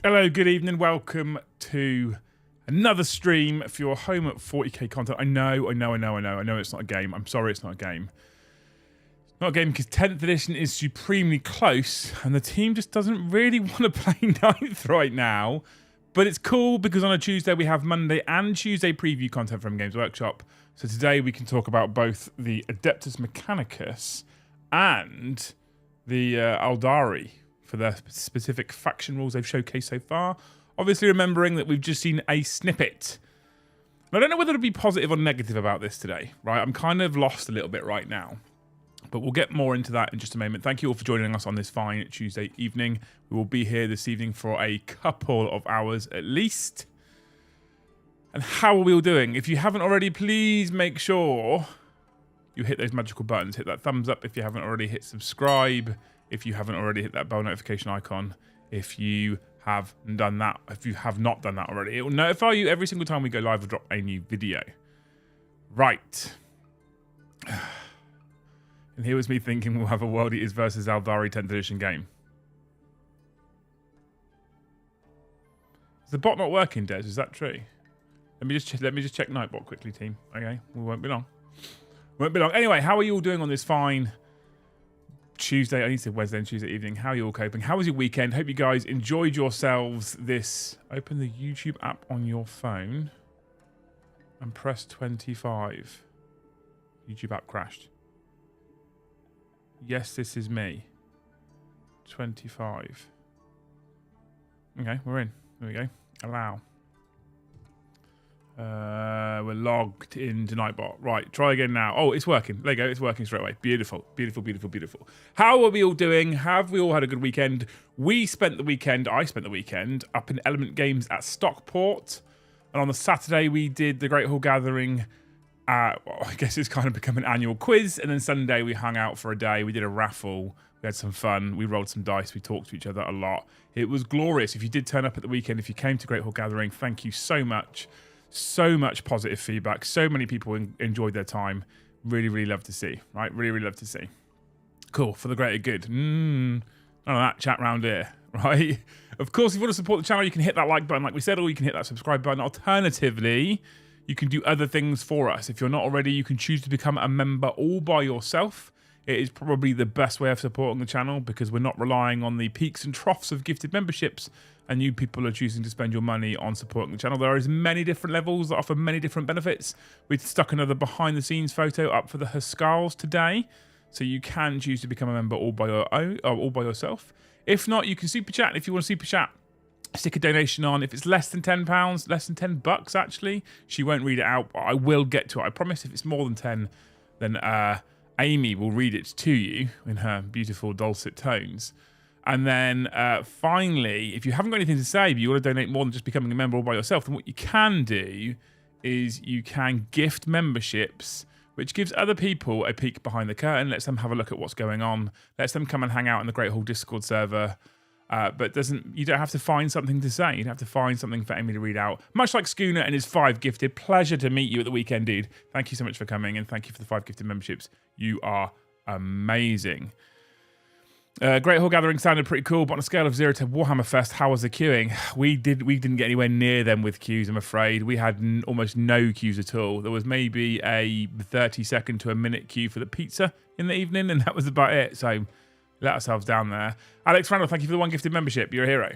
Hello, good evening. Welcome to another stream for your home at 40k content. I know it's not a game. I'm sorry it's not a game. It's not a game because 10th edition is supremely close and the team just doesn't really want to play 9th right now. But it's cool because on a Tuesday we have Monday and Tuesday preview content from Games Workshop. So today we can talk about both the Adeptus Mechanicus and the Aeldari for their specific faction rules they've showcased so far. Obviously remembering that we've just seen a snippet. I don't know whether to be positive or negative about this today, right? I'm kind of lost a little bit right now. But we'll get more into that in just a moment. Thank you all for joining us on this fine Tuesday evening. We will be here this evening for a couple of hours at least. And how are we all doing? If you haven't already, please make sure you hit those magical buttons. Hit that thumbs up if you haven't already. Hit subscribe if you haven't already. Hit that bell notification icon if you have done that. If you have not done that already, it will notify you every single time we go live or drop a new video. Right. And here was me thinking we'll have a World Eaters versus Aeldari 10th edition game. Is the bot not working, Des? Is that true? Let me just check Nightbot quickly, team. Okay, we won't be long. Won't be long. Anyway, how are you all doing on this fine Tuesday? I need to say Wednesday and Tuesday evening. How are you all coping? How was your weekend? Hope you guys enjoyed yourselves this. Open the YouTube app on your phone and press 25. YouTube app crashed. Yes, this is me. 25. Okay, we're in. There we go. Allow. We're logged into Nightbot. Right, try again now. Oh, it's working. There you go. It's working straight away. Beautiful. Beautiful, beautiful, beautiful. How are we all doing? Have we all had a good weekend? I spent the weekend up in Element Games at Stockport. And on the Saturday, we did the Great Hall Gathering. Well, I guess it's kind of become an annual quiz. And then Sunday, we hung out for a day. We did a raffle. We had some fun. We rolled some dice. We talked to each other a lot. It was glorious. If you did turn up at the weekend, if you came to Great Hall Gathering, thank you so much. So much positive feedback. So many people enjoyed their time. Really, really love to see. Right? Really, really love to see. Cool. For the greater good. None of that chat round here. Right? Of course, if you want to support the channel, you can hit that like button like we said, or you can hit that subscribe button. Alternatively, you can do other things for us. If you're not already, you can choose to become a member all by yourself. It is probably the best way of supporting the channel because we're not relying on the peaks and troughs of gifted memberships and you people are choosing to spend your money on supporting the channel. There is many different levels that offer many different benefits. We've stuck another behind the scenes photo up for the Huskars today. So you can choose to become a member all by your own, or all by yourself. If not, you can super chat. If you want to super chat, stick a donation on. If it's less than £10, less than $10 actually, she won't read it out, but I will get to it. I promise. If it's more than 10, then Amy will read it to you in her beautiful dulcet tones. And then finally, if you haven't got anything to say, but you want to donate more than just becoming a member all by yourself, then what you can do is you can gift memberships, which gives other people a peek behind the curtain, lets them have a look at what's going on, lets them come and hang out in the Great Hall Discord server. But you don't have to find something to say. You don't have to find something for Amy to read out. Much like Schooner and his 5 gifted. Pleasure to meet you at the weekend, dude. Thank you so much for coming, and thank you for the 5 gifted memberships. You are amazing. Great Hall Gathering sounded pretty cool, but on a scale of 0 to Warhammer Fest, how was the queuing? We didn't get anywhere near them with queues, I'm afraid. We had almost no queues at all. There was maybe a 30-second to a minute queue for the pizza in the evening, and that was about it. So let ourselves down there. Alex Randall, thank you for the 1 gifted membership. You're a hero.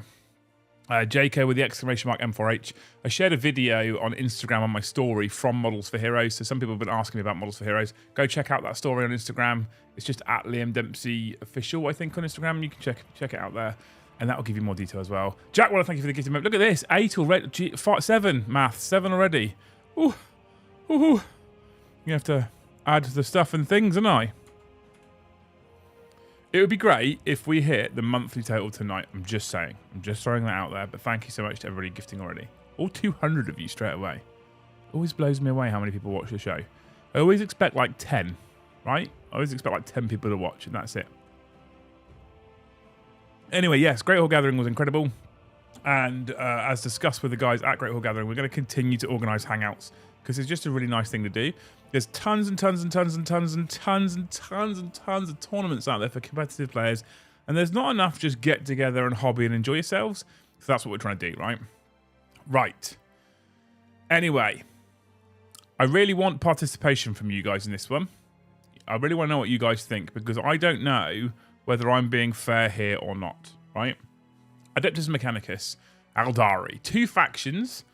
JK with the exclamation mark M4H. I shared a video on Instagram on my story from Models for Heroes. So some people have been asking me about Models for Heroes. Go check out that story on Instagram. It's just at Liam Dempsey Official, I think, on Instagram. You can check it out there. And that will give you more detail as well. Jack, well, thank you for the gifted membership. Look at this. 8 already. 7 maths. 7 already. Ooh. Ooh. You have to add the stuff and things, and I. It would be great if we hit the monthly total tonight. I'm just saying. I'm just throwing that out there. But thank you so much to everybody gifting already. All 200 of you straight away. Always blows me away how many people watch the show. I always expect like 10, right? I always expect like 10 people to watch, and that's it. Anyway, yes, Great Hall Gathering was incredible. And as discussed with the guys at Great Hall Gathering, we're going to continue to organise hangouts because it's just a really nice thing to do. There's tons and tons and tons and tons and tons and tons and tons of tournaments out there for competitive players. And there's not enough just get together and hobby and enjoy yourselves. So that's what we're trying to do, right? Right. Anyway, I really want participation from you guys in this one. I really want to know what you guys think, because I don't know whether I'm being fair here or not, right? Adeptus Mechanicus, Aeldari. 2 factions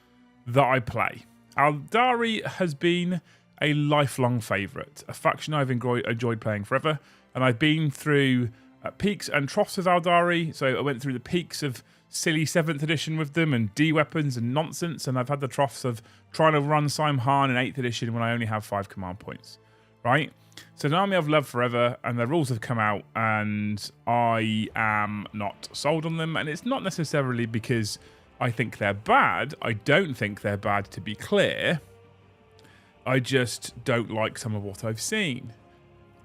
that I play. Aeldari has been a lifelong favourite, a faction I've enjoyed playing forever, and I've been through peaks and troughs with Aeldari. So I went through the peaks of silly 7th edition with them and D-weapons and nonsense, and I've had the troughs of trying to run Simhan in 8th edition when I only have 5 command points, right? So an army I've loved forever, and the rules have come out, and I am not sold on them, and it's not necessarily because I think they're bad. I don't think they're bad, to be clear. I just don't like some of what I've seen.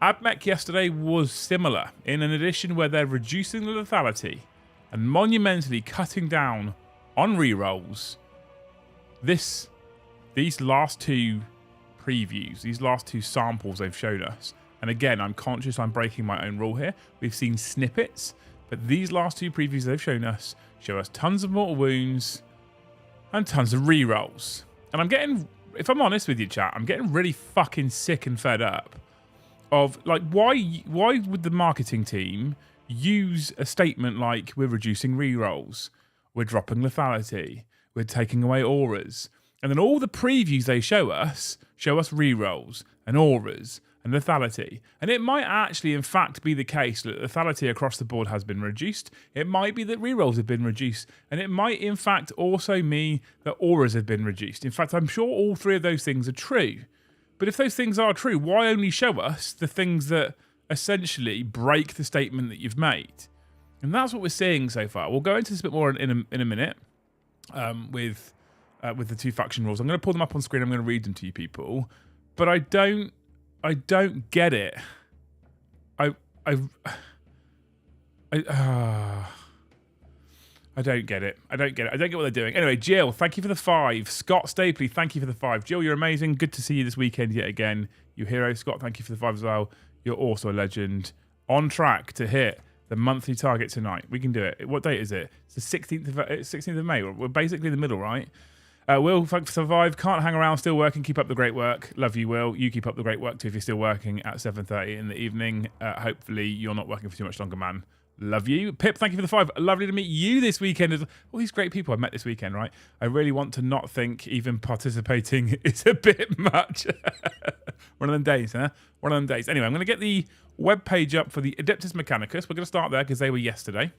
AdMech yesterday was similar, in an edition where they're reducing the lethality and monumentally cutting down on rerolls. These last 2 previews, these last 2 samples they've shown us, and again, I'm conscious I'm breaking my own rule here. We've seen snippets, but these last 2 previews they've shown us show us tons of mortal wounds and tons of rerolls. And I'm getting, if I'm honest with you, chat, I'm getting really fucking sick and fed up of, like, why would the marketing team use a statement like, we're reducing rerolls, we're dropping lethality, we're taking away auras, and then all the previews they show us rerolls and auras and lethality. And it might actually, in fact, be the case that lethality across the board has been reduced. It might be that rerolls have been reduced. And it might, in fact, also mean that auras have been reduced. In fact, I'm sure all 3 of those things are true. But if those things are true, why only show us the things that essentially break the statement that you've made? And that's what we're seeing so far. We'll go into this a bit more in a minute with the 2 faction rules. I'm going to pull them up on screen. I'm going to read them to you people. But I don't get it. I don't get it. I don't get it. I don't get what they're doing. Anyway, Jill, thank you for the 5. Scott Stapley, thank you for the 5. Jill, you're amazing. Good to see you this weekend yet again. You hero. Scott, thank you for the 5 as well. You're also a legend. On track to hit the monthly target tonight. We can do it. What date is it? It's the 16th of May. We're basically in the middle, right? Will, thanks for survive. Can't hang around, still working. Keep up the great work. Love you, Will. You keep up the great work too if you're still working at 7:30 in the evening. Hopefully you're not working for too much longer, man. Love you. Pip, thank you for the 5. Lovely to meet you this weekend. All these great people I met this weekend, right? I really want to not think even participating is a bit much. One of them days, huh? One of them days. Anyway, I'm going to get the web page up for the Adeptus Mechanicus. We're going to start there because they were yesterday.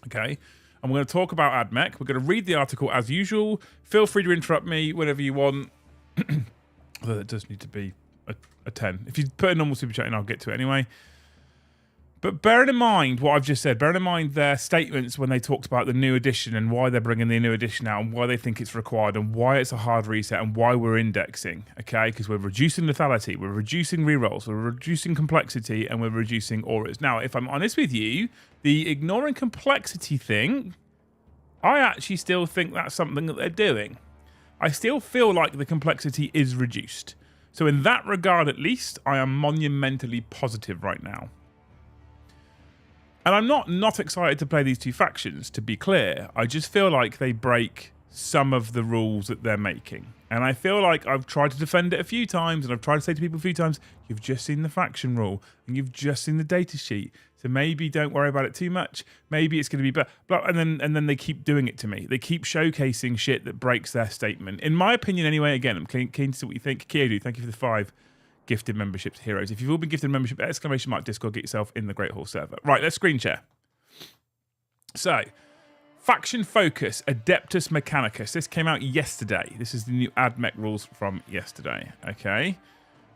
Okay. And we're going to talk about AdMech. We're going to read the article as usual. Feel free to interrupt me whenever you want. Although it does need to be a 10. If you put a normal super chat in, I'll get to it anyway. But bearing in mind what I've just said, bearing in mind their statements when they talked about the new edition and why they're bringing the new edition out and why they think it's required and why it's a hard reset and why we're indexing, okay? Because we're reducing lethality, we're reducing rerolls, we're reducing complexity, and we're reducing auras. Now, if I'm honest with you, the ignoring complexity thing, I actually still think that's something that they're doing. I still feel like the complexity is reduced. So in that regard, at least, I am monumentally positive right now. And I'm not excited to play these 2 factions, to be clear. I just feel like they break some of the rules that they're making. And I feel like I've tried to defend it a few times, and I've tried to say to people a few times, you've just seen the faction rule, and you've just seen the data sheet. So maybe don't worry about it too much. Maybe it's going to be better. And then they keep doing it to me. They keep showcasing shit that breaks their statement. In my opinion, anyway, again, I'm keen to see what you think. Kiedu, thank you for the 5. Gifted memberships, heroes. If you've all been gifted membership, exclamation mark Discord, get yourself in the Great Hall server. Right, let's screen share. So, faction focus, Adeptus Mechanicus. This came out yesterday. This is the new AdMech rules from yesterday. Okay.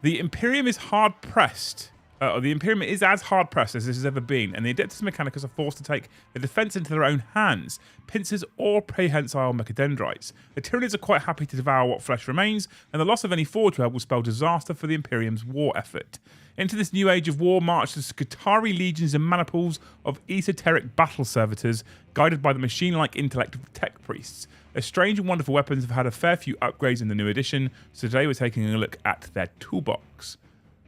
The Imperium is hard pressed. The Imperium is as hard pressed as this has ever been, and the Adeptus Mechanicus are forced to take the defense into their own hands, pincers or prehensile mechadendrites. The Tyranids are quite happy to devour what flesh remains, and the loss of any forge help will spell disaster for the Imperium's war effort. Into this new age of war march the Skitarii legions and maniples of esoteric battle servitors, guided by the machine-like intellect of tech priests. Their strange and wonderful weapons have had a fair few upgrades in the new edition, so today we're taking a look at their toolbox.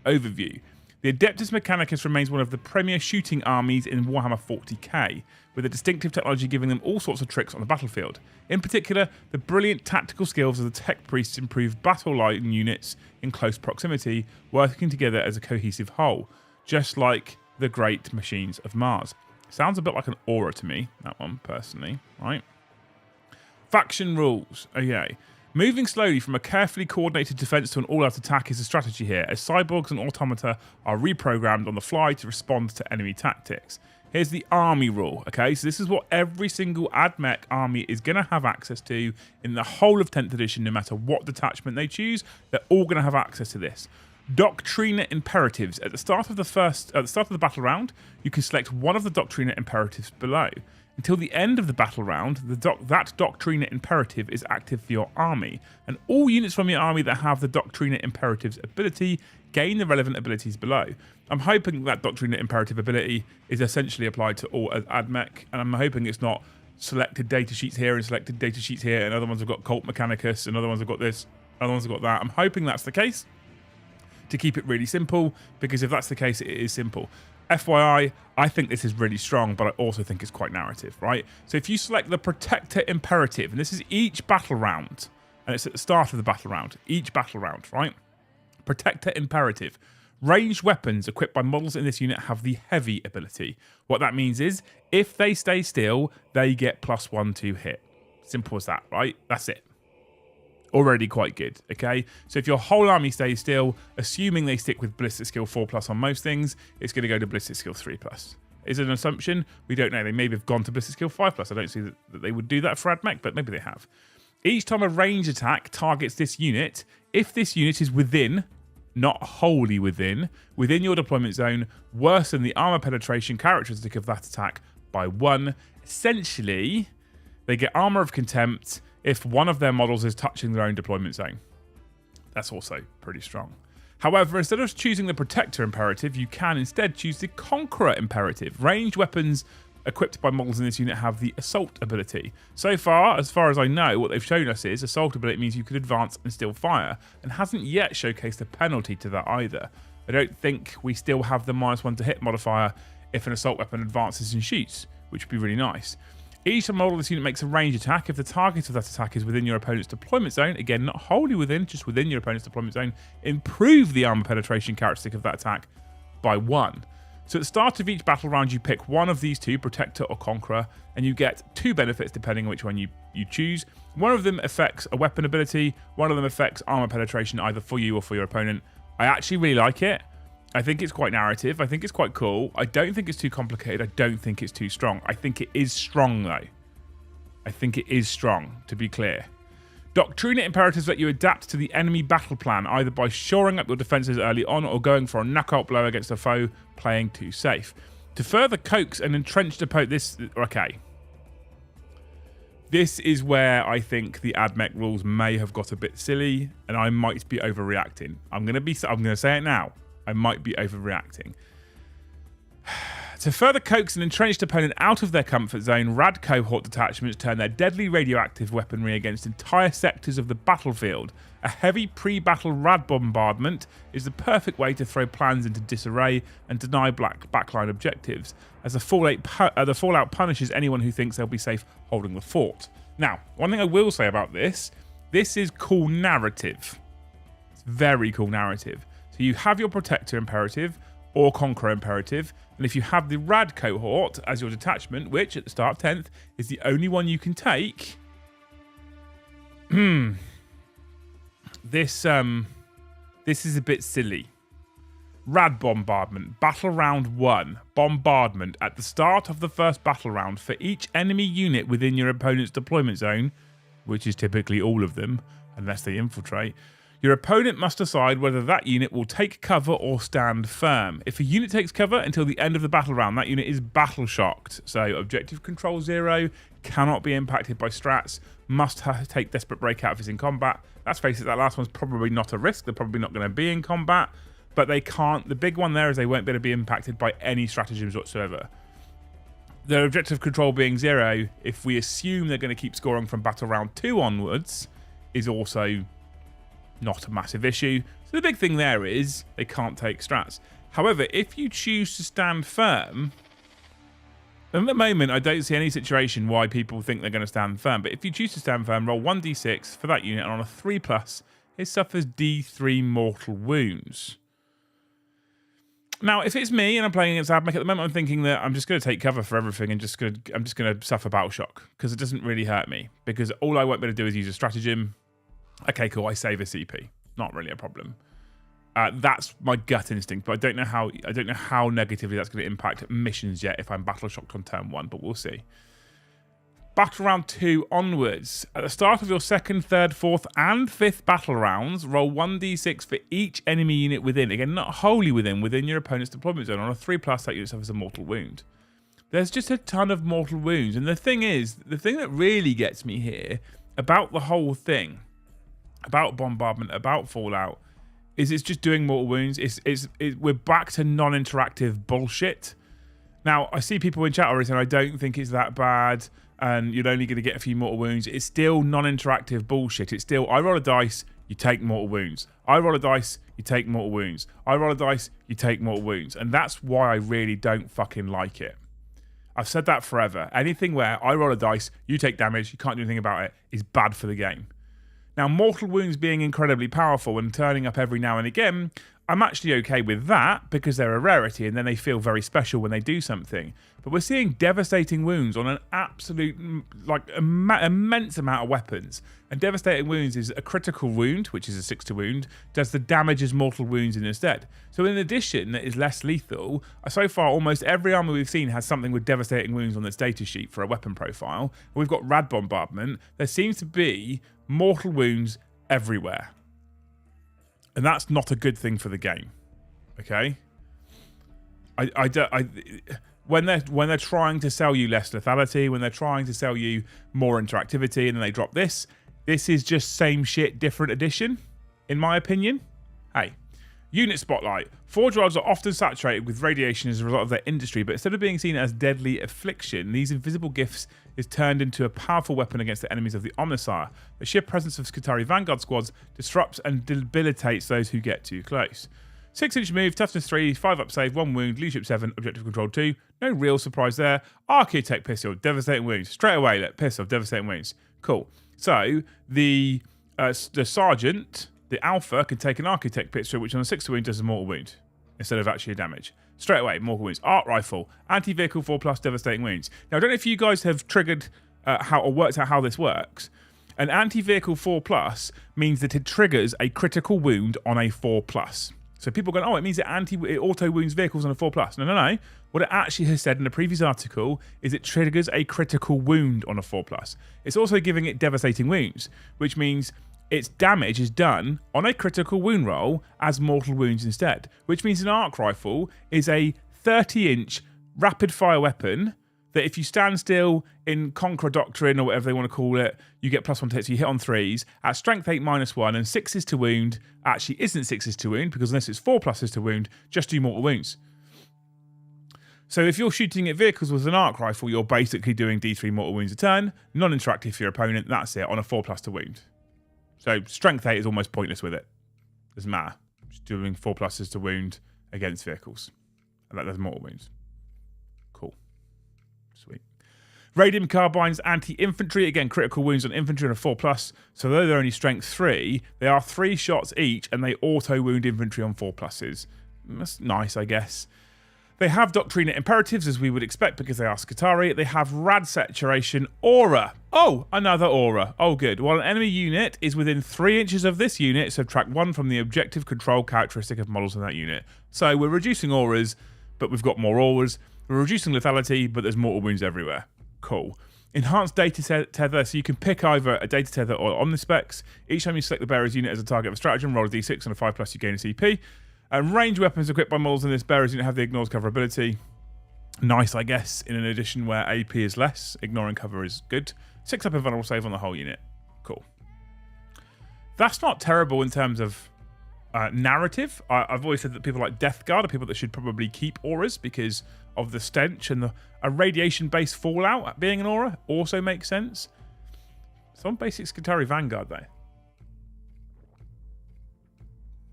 Overview. The Adeptus Mechanicus remains one of the premier shooting armies in Warhammer 40k, with a distinctive technology giving them all sorts of tricks on the battlefield. In particular, the brilliant tactical skills of the tech priests improve battle line units in close proximity, working together as a cohesive whole, just like the great machines of Mars. Sounds a bit like an aura to me, that one, personally, right? Faction rules. Okay. Moving slowly from a carefully coordinated defense to an all-out attack is a strategy here, as cyborgs and automata are reprogrammed on the fly to respond to enemy tactics. Here's the army rule, okay? So this is what every single AdMech army is going to have access to in the whole of 10th edition, no matter what detachment they choose. They're all going to have access to this. Doctrina imperatives. At the start of the battle round, you can select one of the Doctrina imperatives below. Until the end of the battle round, that Doctrina imperative is active for your army, and all units from your army that have the Doctrina imperatives ability gain the relevant abilities below. I'm hoping that Doctrina imperative ability is essentially applied to all AdMech, and I'm hoping it's not selected data sheets here and selected data sheets here, and other ones have got Cult Mechanicus, and other ones have got this, other ones have got that. I'm hoping that's the case, to keep it really simple, because if that's the case, it is simple. FYI, I think this is really strong, but I also think it's quite narrative, right? So if you select the Protector Imperative, and this is each battle round, and it's at the start of the battle round, each battle round, right? Protector Imperative. Ranged weapons equipped by models in this unit have the Heavy ability. What that means is, if they stay still, they get +1 to hit. Simple as that, right? That's it. Already quite good, okay? So if your whole army stays still, assuming they stick with Ballistic Skill 4+ on most things, it's going to go to Ballistic Skill 3+. Is it an assumption? We don't know. They maybe have gone to Ballistic Skill 5+. I don't see that they would do that for AdMech, but maybe they have. Each time a range attack targets this unit, if this unit is within, not wholly within your deployment zone, worsen the armor penetration characteristic of that attack by 1. Essentially, they get Armor of Contempt if one of their models is touching their own deployment zone. That's also pretty strong. However, instead of choosing the Protector Imperative, you can instead choose the Conqueror Imperative. Ranged weapons equipped by models in this unit have the Assault ability. So far, as I know, what they've shown us is Assault ability means you could advance and still fire, and hasn't yet showcased a penalty to that either. I don't think we still have the -1 to hit modifier if an assault weapon advances and shoots, which would be really nice. Each model of this unit makes a range attack. If the target of that attack is within your opponent's deployment zone, again, not wholly within, just within your opponent's deployment zone, improve the armor penetration characteristic of that attack by 1. So at the start of each battle round, you pick one of these two, Protector or Conqueror, and you get 2 benefits depending on which one you choose. One of them affects a weapon ability, one of them affects armor penetration either for you or for your opponent. I actually really like it. I think it's quite narrative. I think it's quite cool. I don't think it's too complicated. I don't think it's too strong. I think it is strong, though. I think it is strong, to be clear. Doctrina imperatives let you adapt to the enemy battle plan, either by shoring up your defenses early on or going for a knockout blow against a foe playing too safe. To further coax an entrenched opponent, this is where I think the AdMech rules may have got a bit silly, and I might be overreacting. I'm going to say it now. I might be overreacting. To further coax an entrenched opponent out of their comfort zone, rad cohort detachments turn their deadly radioactive weaponry against entire sectors of the battlefield. A heavy pre-battle rad bombardment is the perfect way to throw plans into disarray and deny backline objectives, as the fallout punishes anyone who thinks they'll be safe holding the fort. Now, one thing I will say about this is cool narrative. It's very cool narrative. So you have your Protector Imperative or Conqueror Imperative, and if you have the Rad Cohort as your detachment, which at the start of 10th is the only one you can take, this is a bit silly. Rad Bombardment, Battle Round 1, Bombardment. At the start of the first battle round, for each enemy unit within your opponent's deployment zone, which is typically all of them, unless they infiltrate, your opponent must decide whether that unit will take cover or stand firm. If a unit takes cover until the end of the battle round, that unit is battle shocked. So objective control 0, cannot be impacted by strats, must take desperate breakout if it's in combat. Let's face it, that last one's probably not a risk. They're probably not going to be in combat, but they can't. The big one there is they won't be able to be impacted by any stratagems whatsoever. Their objective control being 0, if we assume they're going to keep scoring from battle round 2 onwards, is also not a massive issue. So the big thing there is they can't take strats. However, if you choose to stand firm, at the moment, I don't see any situation why people think they're going to stand firm. But if you choose to stand firm, roll 1d6 for that unit, and on a 3+, it suffers D3 mortal wounds. Now, if it's me and I'm playing against AdMech at the moment, I'm thinking that I'm just going to take cover for everything and I'm just going to suffer battle shock because it doesn't really hurt me. Because all I won't be able to do is use a stratagem. Okay, cool. I save a CP. Not really a problem. That's my gut instinct, but I don't know how negatively that's going to impact missions yet if I'm battle shocked on turn 1, but we'll see. Battle round 2 onwards. At the start of your 2nd, 3rd, 4th, and 5th battle rounds, roll 1d6 for each enemy unit within. Again, not wholly within your opponent's deployment zone. On a 3+, that unit suffers a mortal wound. There's just a ton of mortal wounds, and the thing that really gets me here about the whole thing, about bombardment, about fallout, is it's just doing mortal wounds. We're back to non-interactive bullshit. Now, I see people in chat already saying I don't think it's that bad and you're only going to get a few mortal wounds. It's still non-interactive bullshit. It's still, I roll a dice, you take mortal wounds. I roll a dice, you take mortal wounds. I roll a dice, you take mortal wounds. And that's why I really don't fucking like it. I've said that forever. Anything where I roll a dice, you take damage, you can't do anything about it, is bad for the game. Now, mortal wounds being incredibly powerful and turning up every now and again, I'm actually okay with that because they're a rarity and then they feel very special when they do something. But we're seeing devastating wounds on an absolute, immense amount of weapons. And devastating wounds is a critical wound, which is a 6 wound, does the damage as mortal wounds instead. So in addition, that is less lethal. So far, almost every armor we've seen has something with devastating wounds on its data sheet for a weapon profile. We've got rad bombardment. There seems to be mortal wounds everywhere. And that's not a good thing for the game. Okay? When they're trying to sell you less lethality, when they're trying to sell you more interactivity, and then they drop this is just same shit, different edition, in my opinion. Hey, unit spotlight. Forge rods are often saturated with radiation as a result of their industry, but instead of being seen as deadly affliction, these invisible gifts is turned into a powerful weapon against the enemies of the Omnissiah. The sheer presence of Skitarii Vanguard squads disrupts and debilitates those who get too close. 6-inch move, toughness 3, 5 up save, 1 wound, leadership 7, objective control 2. No real surprise there. Architect pistol, devastating wounds. Straight away, look, pistol, devastating wounds. Cool. So the sergeant, the alpha, can take an architect pistol, which on a 6 wound does a mortal wound instead of actually damage. Straight away, mortal wounds. Art rifle, anti-vehicle 4+, devastating wounds. Now, I don't know if you guys have triggered worked out how this works. An anti-vehicle 4+ means that it triggers a critical wound on a 4+. So people go, oh, it means it auto wounds vehicles on a 4+. No. What it actually has said in the previous article is it triggers a critical wound on a 4+. It's also giving it devastating wounds, which means its damage is done on a critical wound roll as mortal wounds instead, which means an arc rifle is a 30-inch rapid-fire weapon that if you stand still in Conqueror Doctrine or whatever they want to call it, you get +1 to hit, so you hit on 3s. At strength 8 -1 and 6s to wound actually isn't 6s to wound because unless it's 4+s to wound, just do mortal wounds. So if you're shooting at vehicles with an arc rifle, you're basically doing D3 mortal wounds a turn, non-interactive for your opponent, that's it, on a 4+ to wound. So strength 8 is almost pointless with it. Doesn't matter. Just doing 4+s to wound against vehicles. And that does mortal wounds. Cool. Sweet. Radium carbines, anti-infantry. Again, critical wounds on infantry on a 4+. So though they're only strength 3, they are 3 shots each and they auto-wound infantry on 4+s. That's nice, I guess. They have Doctrina Imperatives, as we would expect, because they are Skitarii. They have Rad Saturation Aura. Oh, another Aura. Oh, good. While an enemy unit is within 3 inches of this unit, subtract 1 from the objective control characteristic of models in that unit. So we're reducing auras, but we've got more auras. We're reducing lethality, but there's mortal wounds everywhere. Cool. Enhanced data tether, so you can pick either a data tether or omnispecs. Each time you select the bearer's unit as a target of a stratagem, roll a d6 and a 5+, you gain a CP. And range weapons equipped by models in this bearer's unit have the ignores cover ability. Nice, I guess, in an edition where AP is less. Ignoring cover is good. 6 up invulnerable save on the whole unit. Cool. That's not terrible in terms of narrative. I've always said that people like Death Guard are people that should probably keep auras because of the stench, and a radiation-based fallout being an aura also makes sense. Some basic Skitarii Vanguard,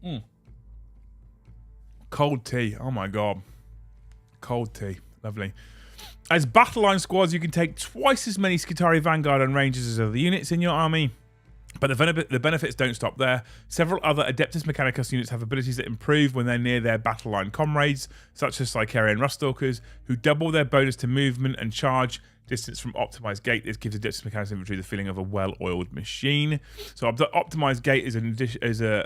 though. Cold tea. Oh my god. Cold tea. Lovely. As battle line squads, you can take twice as many Skitarii Vanguard and Rangers as other units in your army. But the benefits don't stop there. Several other Adeptus Mechanicus units have abilities that improve when they're near their battle line comrades, such as Sicarian Ruststalkers, who double their bonus to movement and charge distance from Optimized Gate. This gives Adeptus Mechanicus infantry the feeling of a well-oiled machine. So Optimized Gate is an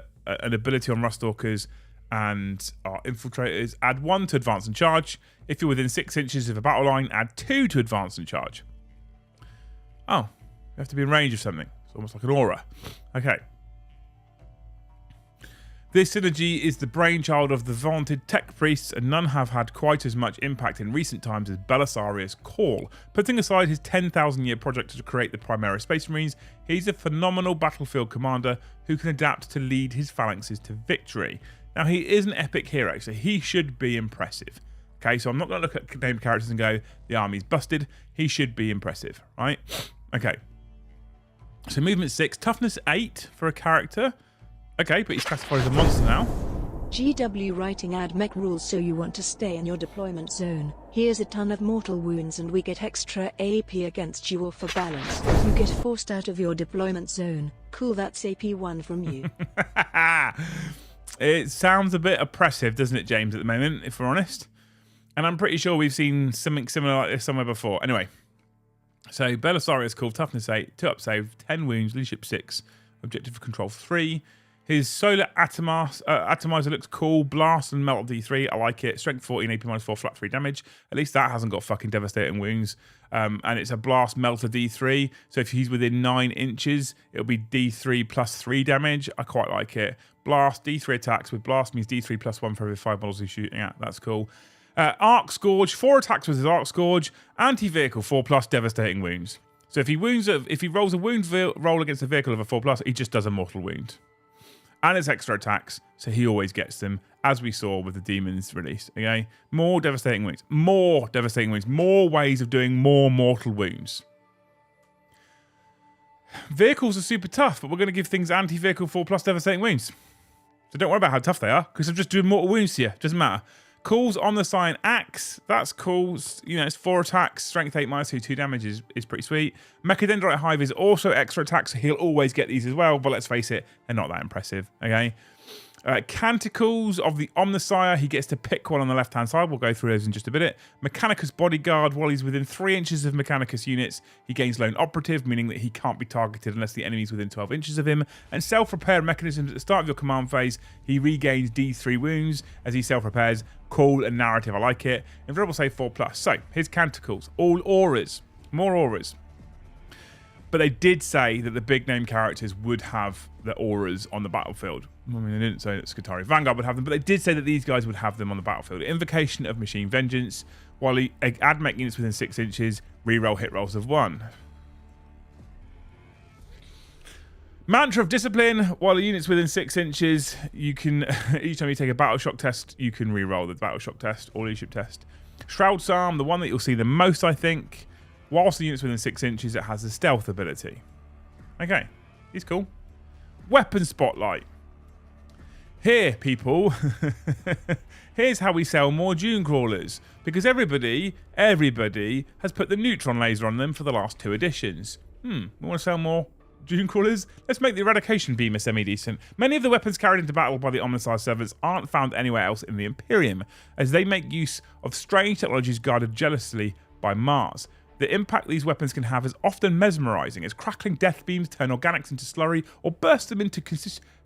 ability on Ruststalkers and our infiltrators. Add 1 to advance and charge. If you're within 6 inches of a battle line, add 2 to advance and charge. Oh, you have to be in range of something. It's almost like an aura. Okay. This synergy is the brainchild of the vaunted tech priests, and none have had quite as much impact in recent times as Belisarius Call. Putting aside his 10,000-year project to create the Primaris Space Marines, he's a phenomenal battlefield commander who can adapt to lead his phalanxes to victory. Now, he is an epic hero, so he should be impressive. Okay, so I'm not going to look at named characters and go, the army's busted. He should be impressive, right? Okay. So movement 6, toughness 8 for a character. Okay, but he's classified as a monster now. GW writing AdMech rules, so you want to stay in your deployment zone. Here's a ton of mortal wounds and we get extra AP against you, or for balance, you get forced out of your deployment zone. Cool, that's AP1 from you. It sounds a bit oppressive, doesn't it, James, at the moment, if we're honest? And I'm pretty sure we've seen something similar like this somewhere before. Anyway. So Belisarius Call, toughness 8, 2 up save, 10 wounds, leadership 6, objective control 3. His solar atomizer looks cool. Blast and melt of D3, I like it. Strength 14, AP -4, flat 3 damage. At least that hasn't got fucking devastating wounds. And it's a blast melt of D3. So if he's within 9 inches, it'll be D3 plus 3 damage. I quite like it. Blast, D3 attacks with blast means D3 plus 1 for every 5 models he's shooting at. That's cool. Arc Scourge, 4 attacks with his Arc Scourge. Anti-vehicle 4+ devastating wounds. So if he rolls a wound roll against a vehicle of a 4+, he just does a mortal wound. And it's extra attacks, so he always gets them, as we saw with the demons release. Okay, more devastating wounds, more ways of doing more mortal wounds. Vehicles are super tough, but we're going to give things anti-vehicle 4+ devastating wounds. So don't worry about how tough they are, because I'm just doing mortal wounds here. Doesn't matter. Calls on the sign Axe. That's cool. You know, it's 4 attacks. Strength 8 -2, 2 damage is pretty sweet. Mechadendrite Hive is also extra attacks, so he'll always get these as well. But let's face it, they're not that impressive. Okay. Canticles of the Omnissiah. He gets to pick one on the left-hand side. We'll go through those in just a bit. Mechanicus Bodyguard. While he's within 3 inches of Mechanicus units, he gains Lone Operative, meaning that he can't be targeted unless the enemy's within 12 inches of him. And self-repair mechanisms at the start of your command phase. He regains D3 wounds as he self-repairs. Cool and narrative. I like it. Invulnerable save 4+. So, his Canticles. All auras. More auras. But they did say that the big name characters would have the auras on the battlefield. I mean, they didn't say that Skitarii Vanguard would have them, but they did say that these guys would have them on the battlefield. Invocation of Machine Vengeance. While AdMech units within 6 inches, reroll hit rolls of 1. Mantra of Discipline. While the unit's within 6 inches, you can each time you take a battle shock test, you can reroll the battle shock test or leadership test. Shroud Psalm, the one that you'll see the most, I think. Whilst the unit's within 6 inches, it has the stealth ability. Okay, he's cool. Weapon Spotlight. Here, people, here's how we sell more Dune Crawlers. Because everybody has put the neutron laser on them for the last 2 editions. We want to sell more Dune Crawlers? Let's make the eradication beamer semi-decent. Many of the weapons carried into battle by the Omnissiah servants aren't found anywhere else in the Imperium, as they make use of strange technologies guarded jealously by Mars. The impact these weapons can have is often mesmerizing, as crackling death beams turn organics into slurry or burst them into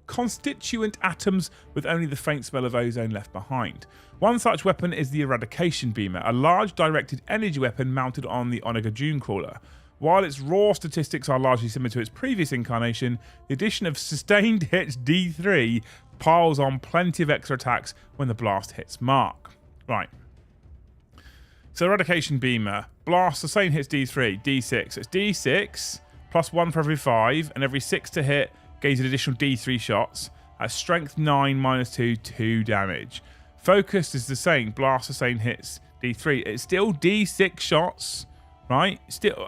constituent atoms with only the faint smell of ozone left behind. One such weapon is the Eradication Beamer, a large directed energy weapon mounted on the Onaga Dune Crawler. While its raw statistics are largely similar to its previous incarnation, the addition of sustained hits D3 piles on plenty of extra attacks when the blast hits mark. Right. So Eradication Beamer. Blast, sustained hits D3, D6. It's D6 plus 1 for every 5, and every 6 to hit gains an additional D3 shots. At strength 9 -2, 2 damage. Focused is the same. Blast, sustained hits D3. It's still D6 shots, right? Still...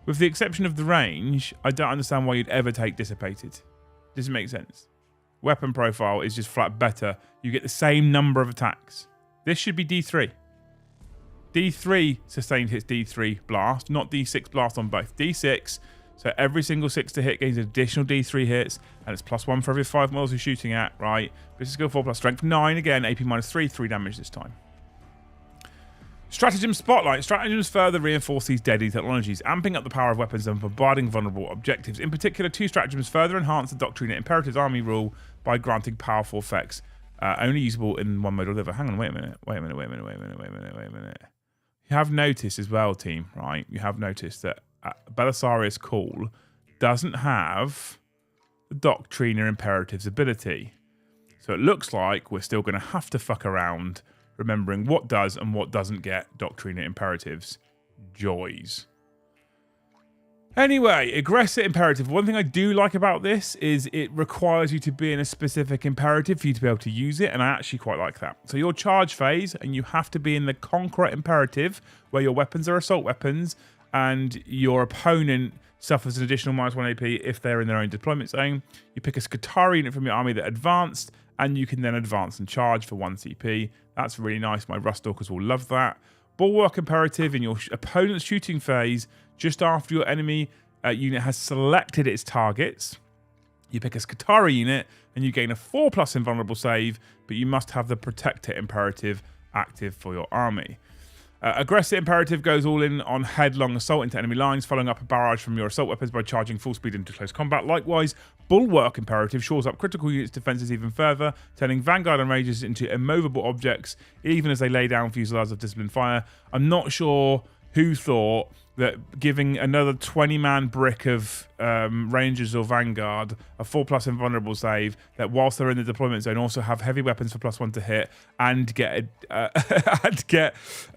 With the exception of the range, I don't understand why you'd ever take dissipated. Doesn't make sense. Weapon profile is just flat better. You get the same number of attacks. This should be D3. D3 sustained hits D3 blast, not D6 blast on both. D6, so every single 6 to hit gains additional D3 hits, and it's +1 for every 5 models you're shooting at, right? Business skill 4 plus strength 9, again, AP -3, 3 damage this time. Stratagem Spotlight. Stratagems further reinforce these deadly technologies, amping up the power of weapons and bombarding vulnerable objectives. In particular, 2 stratagems further enhance the Doctrine Imperatives army rule by granting powerful effects, only usable in one mode or the other. Hang on, wait a minute. You have noticed as well, team, right? You have noticed that Belisarius Call doesn't have the Doctrina Imperatives ability. So it looks like we're still going to have to fuck around remembering what does and what doesn't get Doctrina Imperatives. Joys. Anyway, Aggressor Imperative. One thing I do like about this is it requires you to be in a specific imperative for you to be able to use it, and I actually quite like that. So your charge phase, and you have to be in the Conqueror Imperative, where your weapons are assault weapons, and your opponent suffers an additional -1 AP if they're in their own deployment zone. You pick a Scutari unit from your army that advanced, and you can then advance and charge for 1 CP. That's really nice. My Ruststalkers will love that. Bulwark Imperative in your opponent's shooting phase, just after your enemy unit has selected its targets. You pick a Scutari unit, and you gain a 4+ invulnerable save, but you must have the Protector Imperative active for your army. Aggressive Imperative goes all in on headlong assault into enemy lines, following up a barrage from your assault weapons by charging full speed into close combat. Likewise, Bulwark Imperative shores up critical units' defenses even further, turning Vanguard and Rages into immovable objects, even as they lay down fusillades of disciplined fire. I'm not sure who thought that giving another 20-man brick of Rangers or Vanguard a 4+ invulnerable save, that whilst they're in the deployment zone also have heavy weapons for +1 to hit and get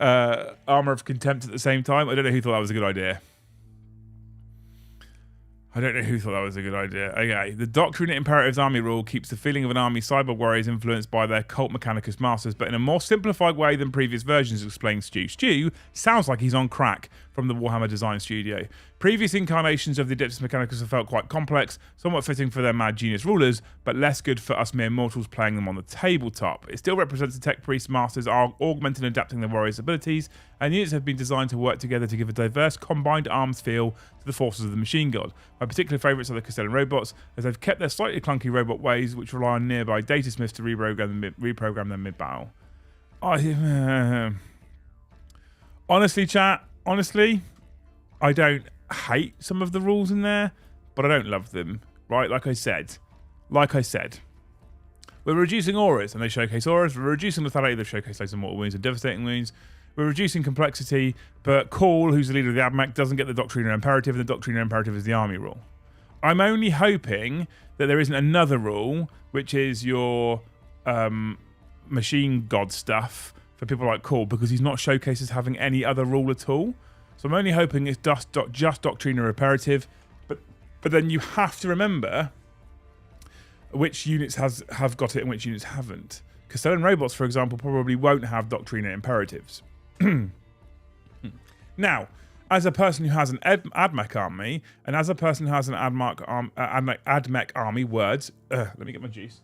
armor of contempt at the same time. I don't know who thought that was a good idea. Okay, the Doctrine Imperatives army rule keeps the feeling of an army cyber warriors influenced by their cult Mechanicus masters, but in a more simplified way than previous versions, explains Stu. Stu sounds like he's on crack from the Warhammer Design Studio. Previous incarnations of the Adeptus Mechanicus have felt quite complex, somewhat fitting for their mad genius rulers, but less good for us mere mortals playing them on the tabletop. It still represents the tech priest masters are augmenting and adapting their warriors' abilities, and units have been designed to work together to give a diverse combined arms feel to the forces of the machine god. My particular favourites are the Castellan robots, as they've kept their slightly clunky robot ways, which rely on nearby data smiths to reprogram them mid-battle. Honestly, chat, I don't hate some of the rules in there, but I don't love them, right? Like I said, we're reducing auras, and they showcase auras. We're reducing lethality, they've showcased loads of mortal wounds and devastating wounds. We're reducing complexity, but Call, who's the leader of the AdMech, doesn't get the Doctrina Imperative, and the Doctrina Imperative is the army rule. I'm only hoping that there isn't another rule, which is your machine god stuff for people like Call, because he's not showcased as having any other rule at all. So I'm only hoping it's just Doctrina Imperative, but then you have to remember which units have got it and which units haven't. Castellan robots, for example, probably won't have Doctrina Imperatives. Now, as a person who has an AdMech army, and as a person who has an AdMech army, let me get my juice.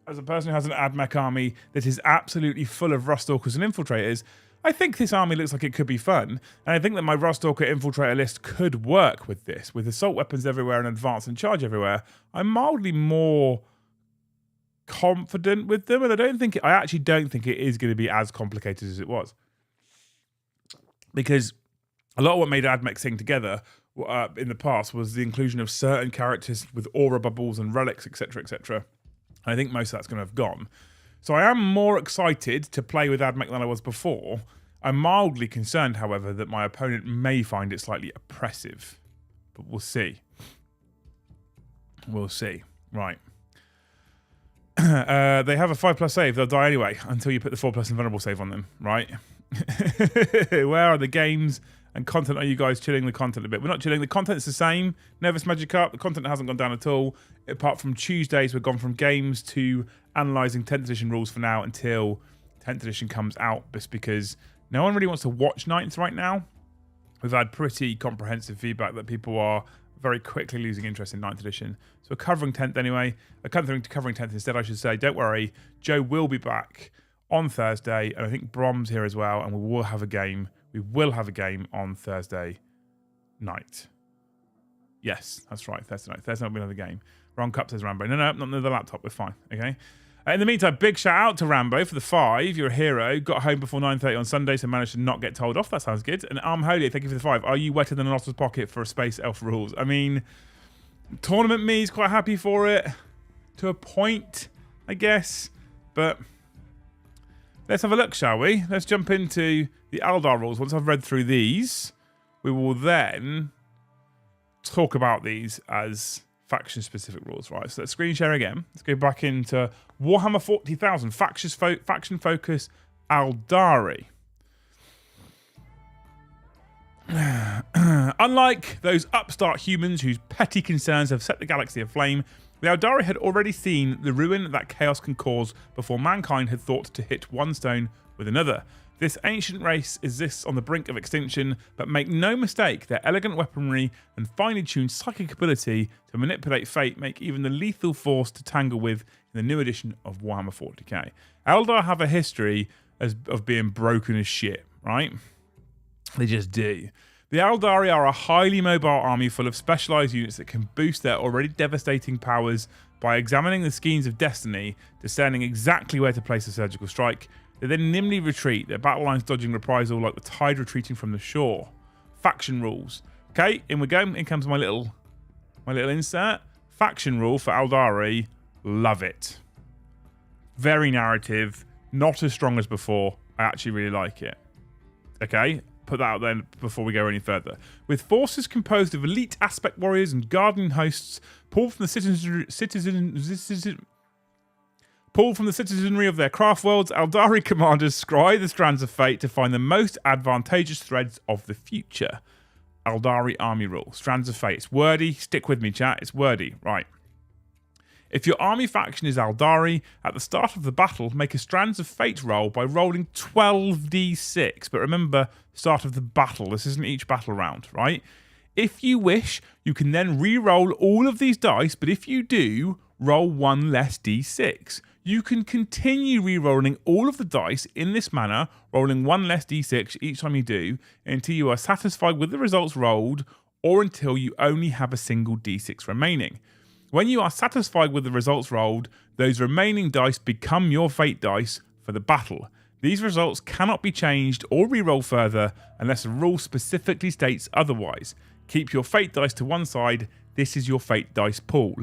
As a person who has an AdMech army that is absolutely full of Ruststalkers and Infiltrators, I think this army looks like it could be fun, and I think that my Ruststalker Infiltrator list could work with this. With assault weapons everywhere and advance and charge everywhere, I'm mildly more confident with them, and I actually don't think it is going to be as complicated as it was. Because a lot of what made AdMech sing together in the past was the inclusion of certain characters with aura bubbles and relics, etc., etc. I think most of that's going to have gone. So I am more excited to play with AdMech than I was before. I'm mildly concerned, however, that my opponent may find it slightly oppressive. But we'll see. We'll see. Right. They have a 5+ save. They'll die anyway until you put the 4+ invulnerable save on them, right? Where are the games and content? Are you guys chilling the content a bit? We're not chilling. The content's the same. Nervous Magic Up. The content hasn't gone down at all. Apart from Tuesdays, we've gone from games to analysing 10th edition rules for now until 10th edition comes out, just because no one really wants to watch 9th right now. we've had pretty comprehensive feedback that people are very quickly losing interest in 9th edition. So we're covering 10th anyway. Covering 10th instead, I should say. Don't worry, Joe will be back on Thursday, and I think Brom's here as well, and we will have a game. We will have a game on Thursday night. Yes, that's right, Thursday night. Thursday night will be another game. Wrong cup, says Rambo. No, not the laptop. We're fine, okay? In the meantime, big shout out to Rambo for the 5. You're a hero. Got home before 9:30 on Sunday, so managed to not get told off. That sounds good. And Holy, thank you for the 5. Are you wetter than an otter's pocket for a Space Elf rules? I mean, tournament me is quite happy for it. To a point, I guess. But let's have a look, shall we? Let's jump into the Eldar rules. Once I've read through these, we will then talk about these as faction-specific rules, right? So let's screen share again. Let's go back into Warhammer 40,000, faction focus, Aeldari. Unlike those upstart humans whose petty concerns have set the galaxy aflame, the Aeldari had already seen the ruin that chaos can cause before mankind had thought to hit one stone with another. This ancient race exists on the brink of extinction, but make no mistake, their elegant weaponry and finely tuned psychic ability to manipulate fate make even the lethal force to tangle with in the new edition of Warhammer 40k. Eldar have a history of being broken as shit, right? They just do. The Aeldari are a highly mobile army full of specialised units that can boost their already devastating powers by examining the skeins of destiny, discerning exactly where to place a surgical strike. They then nimbly retreat, their battle lines dodging reprisal like the tide retreating from the shore. Faction rules. Okay, in we go. In comes my little insert. Faction rule for Aeldari. Love it. Very narrative. Not as strong as before. I actually really like it. Okay, put that out there before we go any further. With forces composed of elite aspect warriors and guardian hosts pulled from the citizenry of their craft worlds, Aeldari commanders scry the strands of fate to find the most advantageous threads of the future. Aeldari army rule. Strands of fate. It's wordy. Stick with me, chat. It's wordy. Right. If your army faction is Aeldari, at the start of the battle, make a Strands of Fate roll by rolling 12d6. But remember, start of the battle. This isn't each battle round, right? If you wish, you can then re-roll all of these dice, but if you do, roll one less d6. You can continue re-rolling all of the dice in this manner, rolling one less d6 each time you do, until you are satisfied with the results rolled, or until you only have a single d6 remaining. When you are satisfied with the results rolled, those remaining dice become your fate dice for the battle. These results cannot be changed or re-rolled further unless a rule specifically states otherwise. Keep your fate dice to one side. This is your fate dice pool.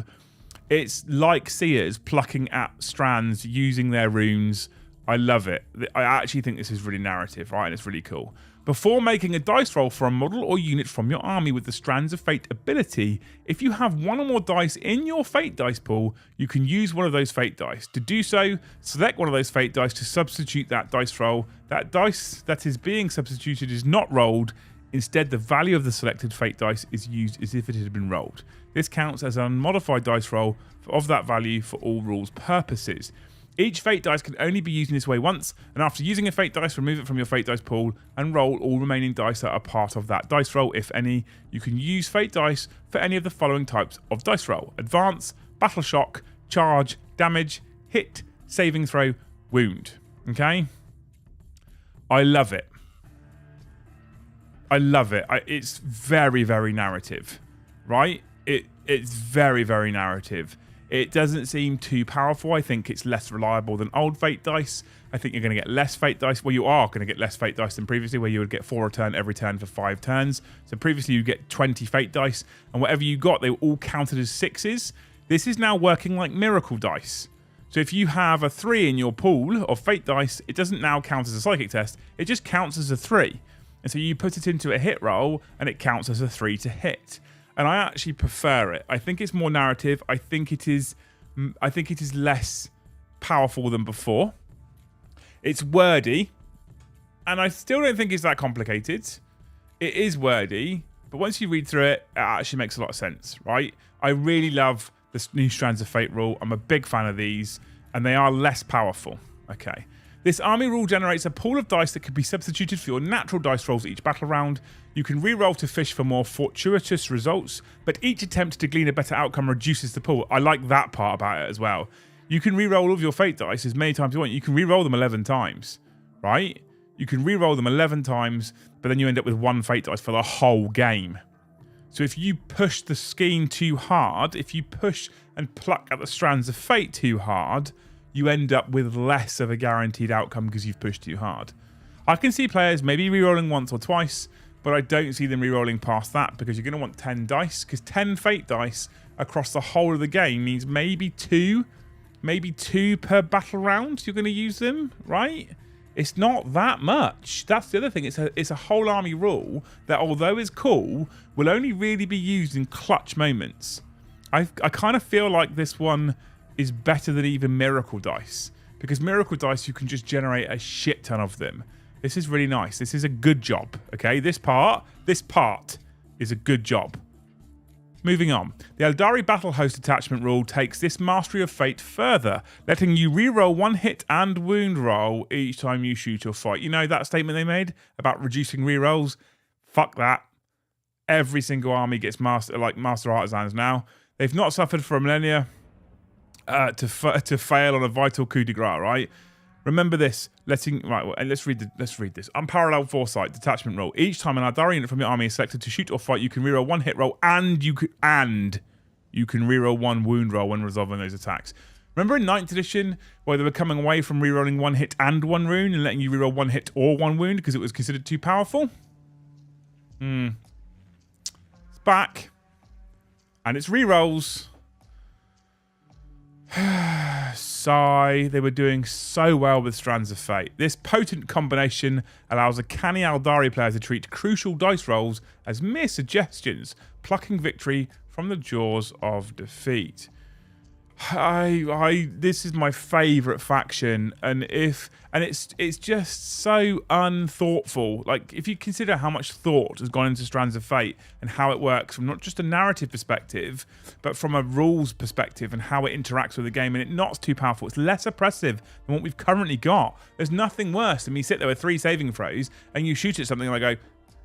It's like seers plucking at strands using their runes. I love it. I actually think this is really narrative, right? And it's really cool. Before making a dice roll for a model or unit from your army with the Strands of Fate ability, if you have one or more dice in your fate dice pool, you can use one of those fate dice. To do so, select one of those fate dice to substitute that dice roll. That dice that is being substituted is not rolled. Instead, the value of the selected fate dice is used as if it had been rolled. This counts as an unmodified dice roll of that value for all rules purposes. Each fate dice can only be used in this way once, and after using a fate dice, remove it from your fate dice pool and roll all remaining dice that are part of that dice roll, if any. You can use fate dice for any of the following types of dice roll: advance, battle shock, charge, damage, hit, saving throw, wound. Okay? I love it. I love it. It's very, very narrative, right? It's very, very narrative. It doesn't seem too powerful. I think it's less reliable than old fate dice. I think you're going to get less fate dice. Well, you are going to get less fate dice than previously, where you would get 4 a turn every turn for 5 turns. So previously you get 20 fate dice, and whatever you got, they were all counted as 6s. This is now working like miracle dice. So if you have a 3 in your pool of fate dice, it doesn't now count as a psychic test. It just counts as a 3. And so you put it into a hit roll, and it counts as a 3 to hit. And I actually prefer it. I think it's more narrative. I think it is less powerful than before. It's wordy, and I still don't think it's that complicated. It is wordy, but once you read through it, it actually makes a lot of sense, right? I really love the new Strands of Fate rule. I'm a big fan of these, and they are less powerful. Okay. This army rule generates a pool of dice that can be substituted for your natural dice rolls each battle round. You can re-roll to fish for more fortuitous results, but each attempt to glean a better outcome reduces the pool. I like that part about it as well. You can re-roll all of your fate dice as many times as you want. You can re-roll them 11 times, right? You can re-roll them 11 times, but then you end up with 1 fate dice for the whole game. So if you push the scheme too hard, if you push and pluck at the strands of fate too hard, you end up with less of a guaranteed outcome because you've pushed too hard. I can see players maybe re-rolling once or twice, but I don't see them re-rolling past that because you're going to want 10 dice, because 10 fate dice across the whole of the game means maybe two per battle round you're going to use them, right? It's not that much. That's the other thing. It's a whole army rule that, although is cool, will only really be used in clutch moments. I kind of feel like this one is better than even miracle dice, because miracle dice you can just generate a shit ton of them. This is really nice. This is a good job. Okay, this part is a good job. Moving on, the Aeldari Battle Host detachment rule takes this mastery of fate further, letting you re-roll 1 hit and wound roll each time you shoot or fight. You know that statement they made about reducing re-rolls? Fuck that. Every single army gets master artisans now. They've not suffered for a millennia to fail on a vital coup de grace, right? Remember this. Let's read this. Unparalleled foresight, detachment roll. Each time an Eldar unit from your army is selected to shoot or fight, you can reroll 1 hit roll and you can reroll 1 wound roll when resolving those attacks. Remember in 9th edition where they were coming away from rerolling 1 hit and 1 wound and letting you reroll 1 hit or 1 wound because it was considered too powerful? It's back. And it's rerolls. Sigh. They were doing so well with Strands of Fate. This potent combination allows a canny Aeldari player to treat crucial dice rolls as mere suggestions, plucking victory from the jaws of defeat. This is my favourite faction, and it's just so unthoughtful. Like, if you consider how much thought has gone into Strands of Fate and how it works from not just a narrative perspective, but from a rules perspective and how it interacts with the game, and it's not too powerful. It's less oppressive than what we've currently got. There's nothing worse than me sit there with 3 saving throws and you shoot at something and I go,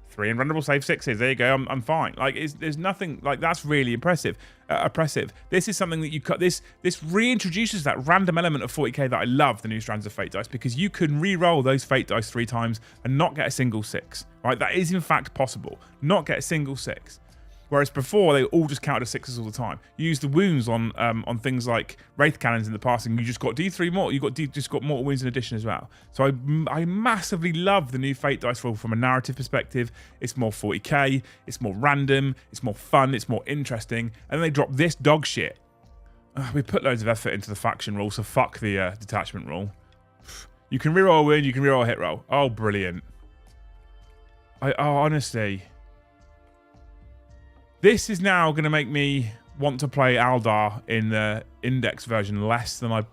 3 invulnerable save 6s. There you go. I'm fine. Like, there's nothing like that's really oppressive. This is something that you cut. This reintroduces that random element of 40k that I love. The new Strands of Fate dice, because you can re-roll those Fate dice 3 times and not get a single 6. Right? That is in fact possible. Not get a single 6. Whereas before, they all just counted as 6s all the time. You used the wounds on things like Wraith Cannons in the past, and you just got D3 more. You just got mortal wounds in addition as well. So I massively love the new Fate dice roll from a narrative perspective. It's more 40k, it's more random, it's more fun, it's more interesting. And then they drop this dog shit. We put loads of effort into the faction rule, so fuck the detachment rule. You can reroll a win, you can reroll a hit roll. Oh, brilliant. Honestly... This is now going to make me want to play Eldar in the index version less than I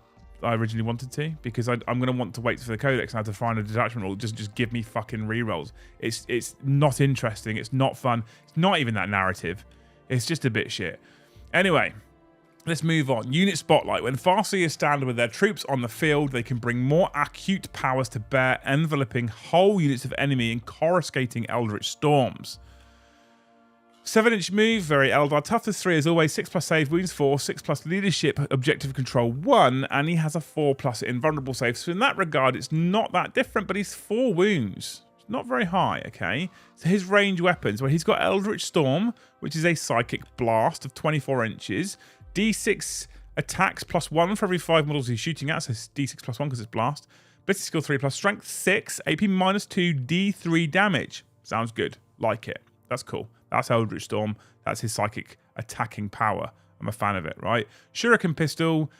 originally wanted to, because I'm going to want to wait for the codex now to find a detachment rule. Just give me fucking rerolls. It's not interesting. It's not fun. It's not even that narrative. It's just a bit shit. Anyway, let's move on. Unit Spotlight. When Farseers stand with their troops on the field, they can bring more acute powers to bear, enveloping whole units of enemy in coruscating eldritch storms. 7-inch move, very Eldar. Toughness 3 as always, 6+ save, wounds 4, 6+ leadership, objective control 1, and he has a 4+ invulnerable save. So in that regard, it's not that different, but he's 4 wounds. It's not very high, okay? So his range weapons, well, he's got Eldritch Storm, which is a psychic blast of 24 inches, D6 attacks +1 for every 5 models he's shooting at, so it's D6 +1 because it's blast. Ballistic skill 3+, strength 6, AP -2, D3 damage. Sounds good. Like it. That's cool. That's Eldritch Storm. That's his psychic attacking power. I'm a fan of it, right? Shuriken Pistol.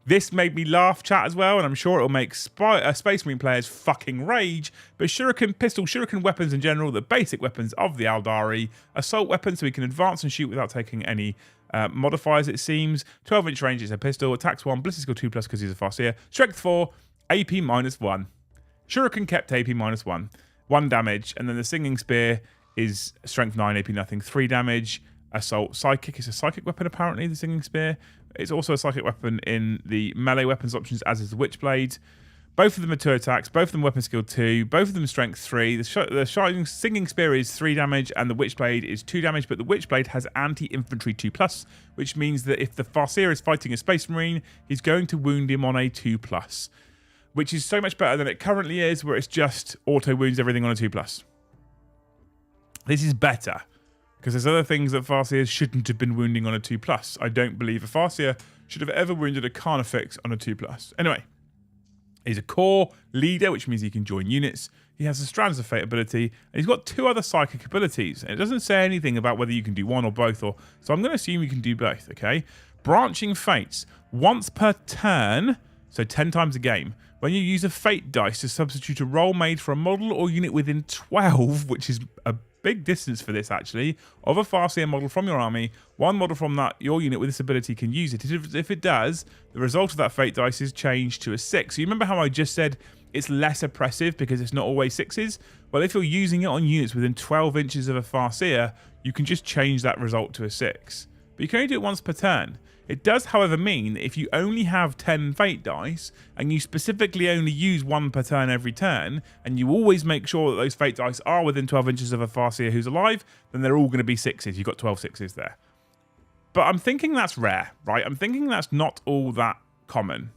This made me laugh, chat, as well, and I'm sure it'll make Space Marine players fucking rage. But Shuriken Pistol, Shuriken weapons in general, the basic weapons of the Aeldari. Assault weapon, so he can advance and shoot without taking any modifiers, it seems. 12-inch range is a pistol. Attacks 1, ballistic skill 2+ because he's a Farseer. Strength 4, AP -1. Shuriken kept AP -1. 1 damage, and then the Singing Spear is strength 9, AP nothing, 3 damage. assault psychic. It's a psychic weapon apparently, the Singing Spear. It's also a psychic weapon in the melee weapons options, as is the Witchblade. Both of them are 2 attacks, both of them weapon skill 2, both of them strength 3. The Singing Spear is 3 damage and the Witchblade is 2 damage, but the Witchblade has anti-infantry 2+, which means that if the Farseer is fighting a Space Marine, he's going to wound him on a 2+, which is so much better than it currently is, where it's just auto wounds everything on a 2+. This is better, because there's other things that Farseers shouldn't have been wounding on a 2+. I don't believe a Farseer should have ever wounded a Carnifex on a 2+. Anyway. He's a core leader, which means he can join units. He has a Strands of Fate ability, and he's got 2 other psychic abilities. And it doesn't say anything about whether you can do one or both, so I'm going to assume you can do both, okay? Branching Fates. Once per turn, so 10 times a game, when you use a Fate dice to substitute a roll made for a model or unit within 12, which is a big distance for this actually, of a Farseer model from your army, one model from your unit with this ability can use it. If it does, the result of that Fate dice is changed to a 6. So you remember how I just said it's less oppressive because it's not always 6s? Well, if you're using it on units within 12 inches of a Farseer, you can just change that result to a 6. But you can only do it once per turn. It does, however, mean that if you only have 10 Fate dice, and you specifically only use 1 per turn every turn, and you always make sure that those Fate dice are within 12 inches of a Farseer who's alive, then they're all going to be 6s. You've got 12 6s there. But I'm thinking that's rare, right? I'm thinking that's not all that common,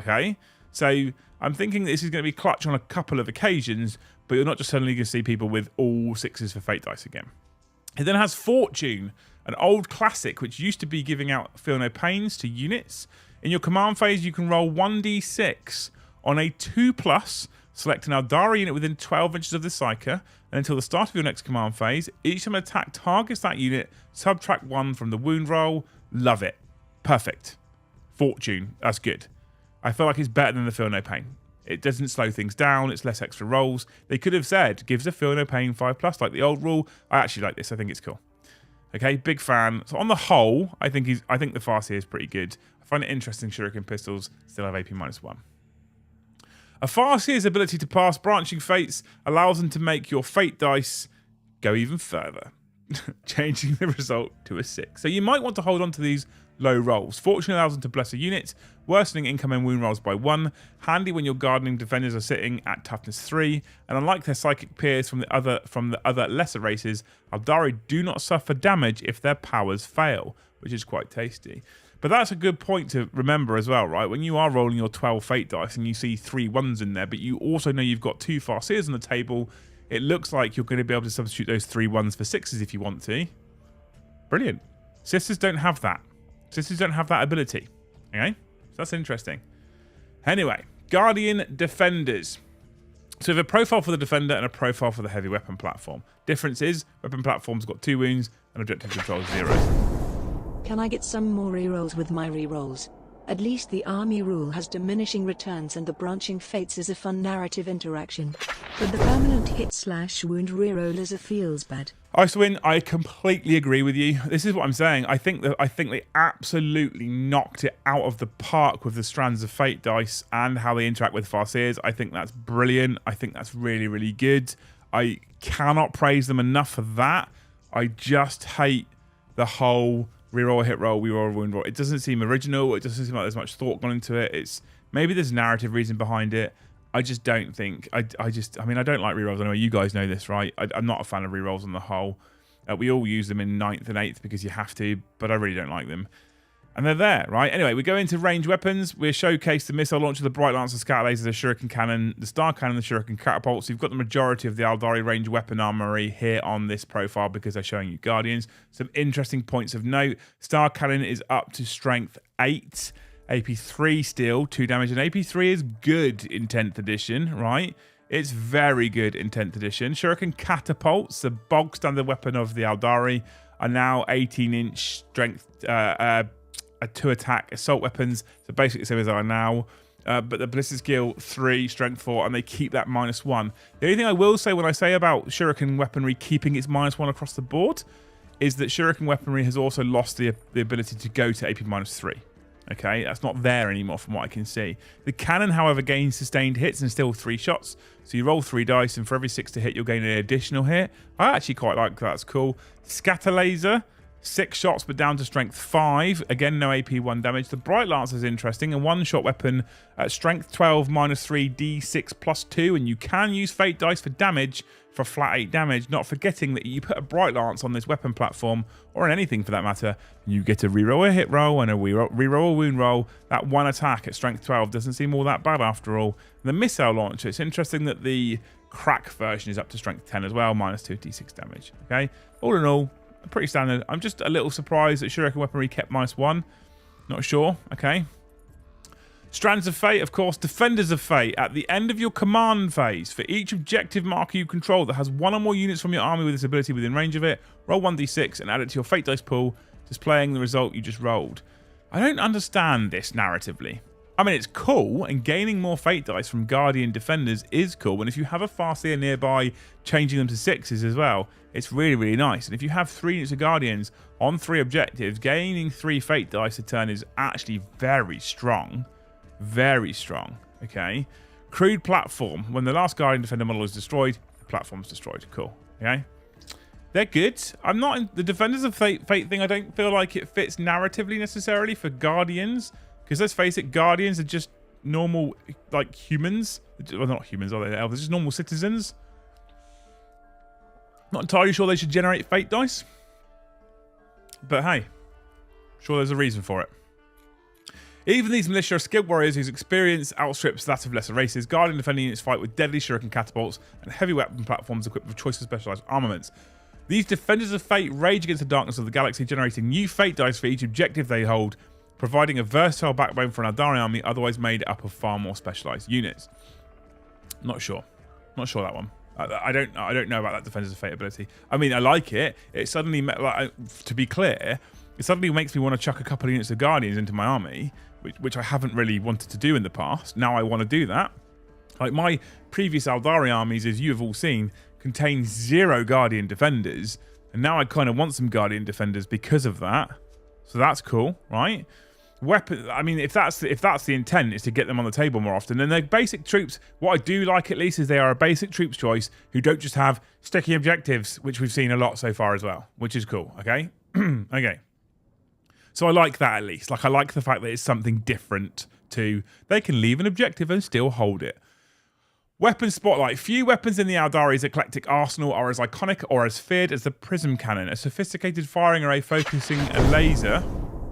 okay? So I'm thinking this is going to be clutch on a couple of occasions, but you're not just suddenly going to see people with all 6s for Fate dice again. It then has Fortune, an old classic which used to be giving out Feel No Pains to units. In your command phase, you can roll 1d6 on a 2+, select an Aeldari unit within 12 inches of the Psyker, and until the start of your next command phase, each time an attack targets that unit, subtract 1 from the wound roll. Love it. Perfect. Fortune. That's good. I feel like it's better than the Feel No Pain. It doesn't slow things down. It's less extra rolls. They could have said, gives a Feel No Pain 5+, like the old rule. I actually like this. I think it's cool. Okay, big fan. So on the whole, I think the Farseer is pretty good. I find it interesting Shuriken pistols still have AP -1. A Farseer's ability to pass Branching Fates allows them to make your Fate dice go even further, changing the result to a 6. So you might want to hold on to these low rolls. Fortune allows them to bless a unit, worsening incoming wound rolls by 1. Handy when your gardening defenders are sitting at toughness 3. And unlike their psychic peers from the other lesser races, Aeldari do not suffer damage if their powers fail, which is quite tasty. But that's a good point to remember as well, right? When you are rolling your 12 Fate dice and you see 3 1s in there, but you also know you've got 2 Farseers on the table, it looks like you're going to be able to substitute those 3 1s for 6s if you want to. Brilliant. Sisters don't have that. Sisters don't have that ability. Okay? So that's interesting. Anyway, Guardian Defenders. So we have a profile for the Defender and a profile for the heavy weapon platform. Difference is, weapon platform's got 2 wounds and objective control 0. Can I get some more rerolls with my rerolls? At least the army rule has diminishing returns and the branching fates is a fun narrative interaction. But the permanent hit/wound reroll is a feels bad. Icewin, I completely agree with you. This is what I'm saying. I think they absolutely knocked it out of the park with the Strands of Fate dice and how they interact with Farseers. I think that's brilliant. I think that's really, really good. I cannot praise them enough for that. I just hate the whole reroll, hit roll, reroll, wound roll. It doesn't seem original. It doesn't seem like there's much thought gone into it. Maybe there's a narrative reason behind it. I just don't think. I mean, I don't like rerolls anyway. You guys know this, right? I'm not a fan of rerolls on the whole. We all use them in 9th and 8th because you have to, but I really don't like them. And they're there, right? Anyway, we go into range weapons. We showcase the missile launcher, the Bright Lancer, Scatter Laser, the Shuriken Cannon, the Star Cannon, the Shuriken Catapult. So you've got the majority of the Aeldari range weapon armory here on this profile because they're showing you Guardians. Some interesting points of note. Star Cannon is up to strength 8. AP3 still, 2 damage. And AP3 is good in 10th edition, right? It's very good in 10th edition. Shuriken Catapults, the bog standard weapon of the Aeldari, are now 18-inch strength, 2-attack assault weapons. So basically the same as they are now. But the ballistic skill 3, strength 4, and they keep that -1. The only thing I will say when I say about Shuriken weaponry keeping its -1 across the board is that Shuriken weaponry has also lost the ability to go to AP -3. Okay, that's not there anymore from what I can see. The cannon, however, gains sustained hits and still 3 shots. So you roll 3 dice, and for every 6 to hit, you'll gain an additional hit. I actually quite like that. That's cool. Scatter Laser 6 shots, but down to strength 5. Again, no AP 1 damage. The Bright Lance is interesting. A one-shot weapon at strength 12, -3, D6 +2. And you can use fate dice for damage for flat 8 damage. Not forgetting that you put a Bright Lance on this weapon platform, or on anything for that matter, you get to reroll a hit roll and a reroll a wound roll. That one attack at strength 12 doesn't seem all that bad after all. And the missile launcher, it's interesting that the crack version is up to strength 10 as well, -2 D6 damage. Okay, all in all, pretty standard. I'm just a little surprised that Shuriken weaponry kept -1. Not sure. Okay. Strands of Fate, of course. Defenders of Fate. At the end of your command phase, for each objective marker you control that has one or more units from your army with this ability within range of it, roll 1d6 and add it to your Fate dice pool, displaying the result you just rolled. I don't understand this narratively. I mean, it's cool, and gaining more Fate dice from Guardian Defenders is cool, and if you have a Farseer nearby, changing them to 6s as well, it's really, really nice. And if you have 3 units of Guardians on 3 objectives, gaining 3 Fate dice a turn is actually very strong. Very strong, okay? Crude platform. When the last Guardian Defender model is destroyed, the platform's destroyed. Cool, okay? They're good. I'm not in the Defenders of Fate thing. I don't feel like it fits narratively necessarily for Guardians. Because let's face it, Guardians are just normal, like, humans. Well, not humans, are they? They're just normal citizens. Not entirely sure they should generate Fate dice. But hey, sure there's a reason for it. Even these militia are skilled warriors whose experience outstrips that of lesser races. Guardian defending units fight with deadly shuriken catapults and heavy weapon platforms equipped with choice of specialized armaments. These Defenders of Fate rage against the darkness of the galaxy, generating new Fate dice for each objective they hold, providing a versatile backbone for an Eldari army otherwise made up of far more specialized units. Not sure. Not sure that one. I don't know about that Defenders of Fate ability. I mean, I like it. It suddenly, like, to be clear, it suddenly makes me want to chuck a couple of units of Guardians into my army, which I haven't really wanted to do in the past. Now I want to do that. Like, my previous Aeldari armies, as you have all seen, contain 0 Guardian Defenders, and now I kind of want some Guardian Defenders because of that. So that's cool, right? Weapon. I mean, if that's the intent, is to get them on the table more often. And they're basic troops. What I do like, at least, is they are a basic troops choice who don't just have sticky objectives, which we've seen a lot so far as well, which is cool. Okay, okay. So I like that, at least. Like, I like the fact that it's something different to. They can leave an objective and still hold it. Weapon spotlight. Few weapons in the Aeldari's eclectic arsenal are as iconic or as feared as the prism cannon, a sophisticated firing array focusing a laser.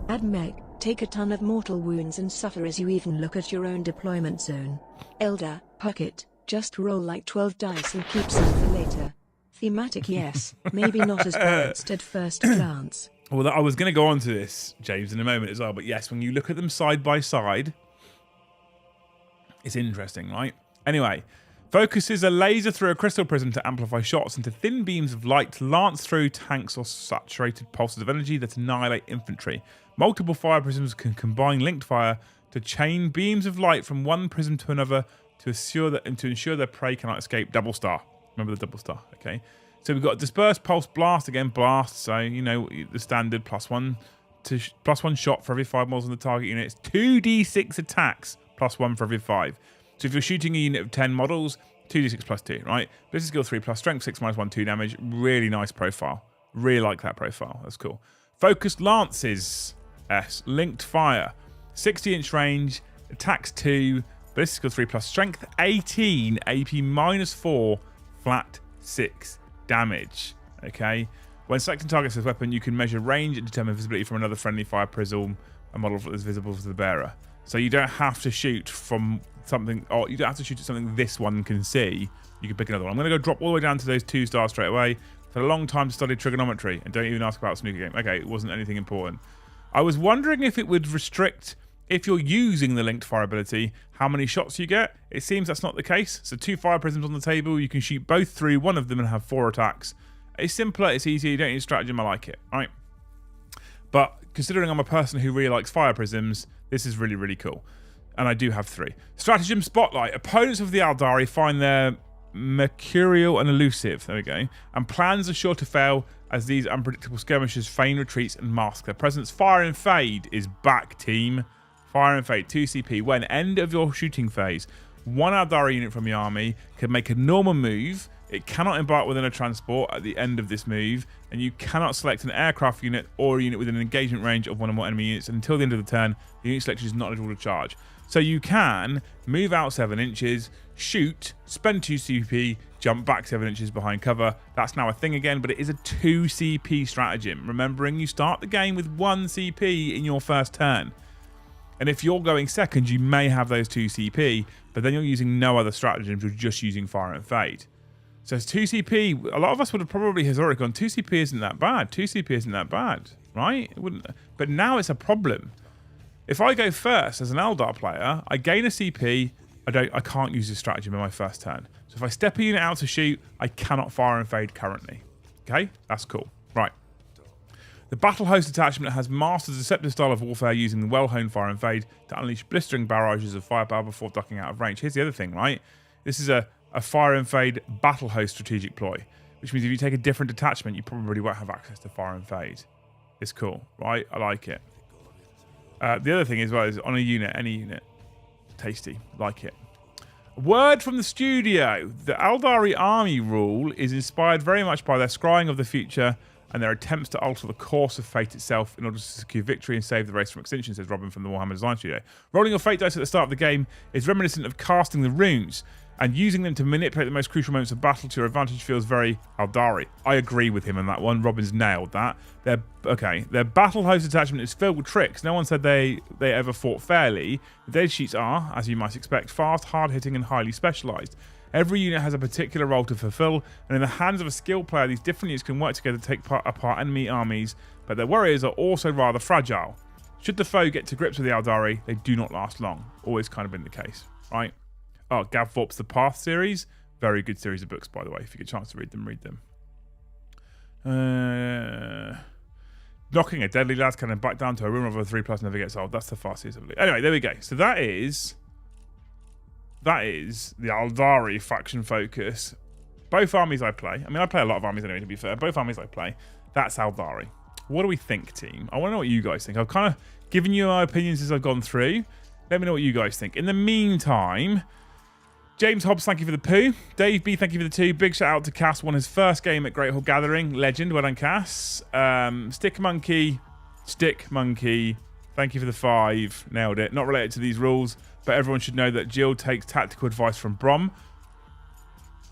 AdMech, take a ton of mortal wounds and suffer as you even look at your own deployment zone. Eldar, Puckett, just roll like 12 dice and keep some for later. Thematic, yes, maybe not as balanced at first glance. Well, I was going to go on to this, James, in a moment as well. But yes, when you look at them side by side, it's interesting, right? Anyway, focuses a laser through a crystal prism to amplify shots into thin beams of light to lance through tanks or saturated pulses of energy that annihilate infantry. Multiple fire prisms can combine linked fire to chain beams of light from one prism to another to ensure their prey cannot escape. Double star. Remember the double star, okay? So we've got dispersed pulse blast, again blast, so you know the standard +1 shot for every 5 miles on the target unit. It's 2d6 attacks +1 for every 5. So if you're shooting a unit of 10 models, 2d6 +2, right? This is skill 3 plus strength 6 -1 2 damage. Really nice profile. Really like that profile. That's cool. Focused lances, S, linked fire, 60-inch range, attacks 2. This is skill 3 plus strength 18, AP -4, flat 6. Damage. Okay. When selecting targets with weapon, you can measure range and determine visibility from another friendly fire prism, a model that is visible to the bearer. So you don't have to shoot from something, or you don't have to shoot at something this one can see. You can pick another one. I'm going to go drop all the way down to those 2 stars straight away. I've had a long time to study trigonometry, and don't even ask about snooker game. Okay, it wasn't anything important. I was wondering if it would restrict, if you're using the linked fire ability, how many shots you get. It seems that's not the case. So 2 fire prisms on the table. You can shoot both through one of them and have 4 attacks. It's simpler. It's easier. You don't need a stratagem. I like it. All right. But considering I'm a person who really likes fire prisms, this is really, really cool. And I do have 3. Stratagem spotlight. Opponents of the Aeldari find their mercurial and elusive. There we go. And plans are sure to fail as these unpredictable skirmishers feign retreats and mask their presence. Fire and Fade is back, team. Fire and Fade, 2 CP. When end of your shooting phase, one Eldari unit from your army can make a normal move It cannot embark within a transport at the end of this move, and you cannot select an aircraft unit or a unit within an engagement range of one or more enemy units until the end of the turn. The unit selection is not eligible to charge. So you can move out 7 inches, shoot, spend 2 CP, jump back 7 inches behind cover. That's now a thing again, but it is a 2 CP stratagem. Remembering you start the game with 1 CP in your first turn. And if you're going second, you may have those 2 CP, but then you're using no other stratagems, you're just using Fire and Fade. So it's 2 CP. A lot of us would have probably historically gone, 2 CP isn't that bad. 2 CP isn't that bad, right? It wouldn't. But now it's a problem. If I go first as an Eldar player, I gain a CP, I can't use this stratagem in my first turn. So if I step a unit out to shoot, I cannot Fire and Fade currently. Okay, that's cool. Right. The Battle Host detachment has mastered the deceptive style of warfare using the well-honed Fire and Fade to unleash blistering barrages of firepower before ducking out of range. Here's the other thing, right? This is a Fire and Fade Battle Host strategic ploy, which means if you take a different detachment, you probably won't have access to Fire and Fade. It's cool, right? I like it. The other thing as well is on a unit, any unit. Tasty. Like it. Word from the studio. The Aeldari army rule is inspired very much by their scrying of the future and their attempts to alter the course of fate itself in order to secure victory and save the race from extinction, says Robin from the Warhammer Design Studio. Rolling your fate dice at the start of the game is reminiscent of casting the runes, and using them to manipulate the most crucial moments of battle to your advantage feels very Aeldari. I agree with him on that one. Robin's nailed that. Their battle host attachment is filled with tricks. No one said they ever fought fairly. The data sheets are, as you might expect, fast, hard-hitting, and highly specialised. Every unit has a particular role to fulfill, and in the hands of a skilled player, these different units can work together to take apart enemy armies, but their warriors are also rather fragile. Should the foe get to grips with the Aeldari, they do not last long. Always kind of been the case, right? Oh, Gav Vorp's The Path series. Very good series of books, by the way. If you get a chance to read them, read them. Knocking a deadly las cannon back down to a room of a 3+ never gets old. That's the fast series, I believe. Anyway, there we go. So that is the Aeldari faction focus. Both armies I play. I mean, I play a lot of armies anyway, to be fair. Both armies I play. That's Aeldari. What do we think, team? I want to know what you guys think. I've kind of given you my opinions as I've gone through. Let me know what you guys think. In the meantime, James Hobbs, thank you for the poo. Dave B, thank you for the 2. Big shout out to Cass, won his first game at Great Hall Gathering. Legend, well done, Cass. Stick Monkey, thank you for the 5. Nailed it. Not related to these rules, but everyone should know that Jill takes tactical advice from Brom.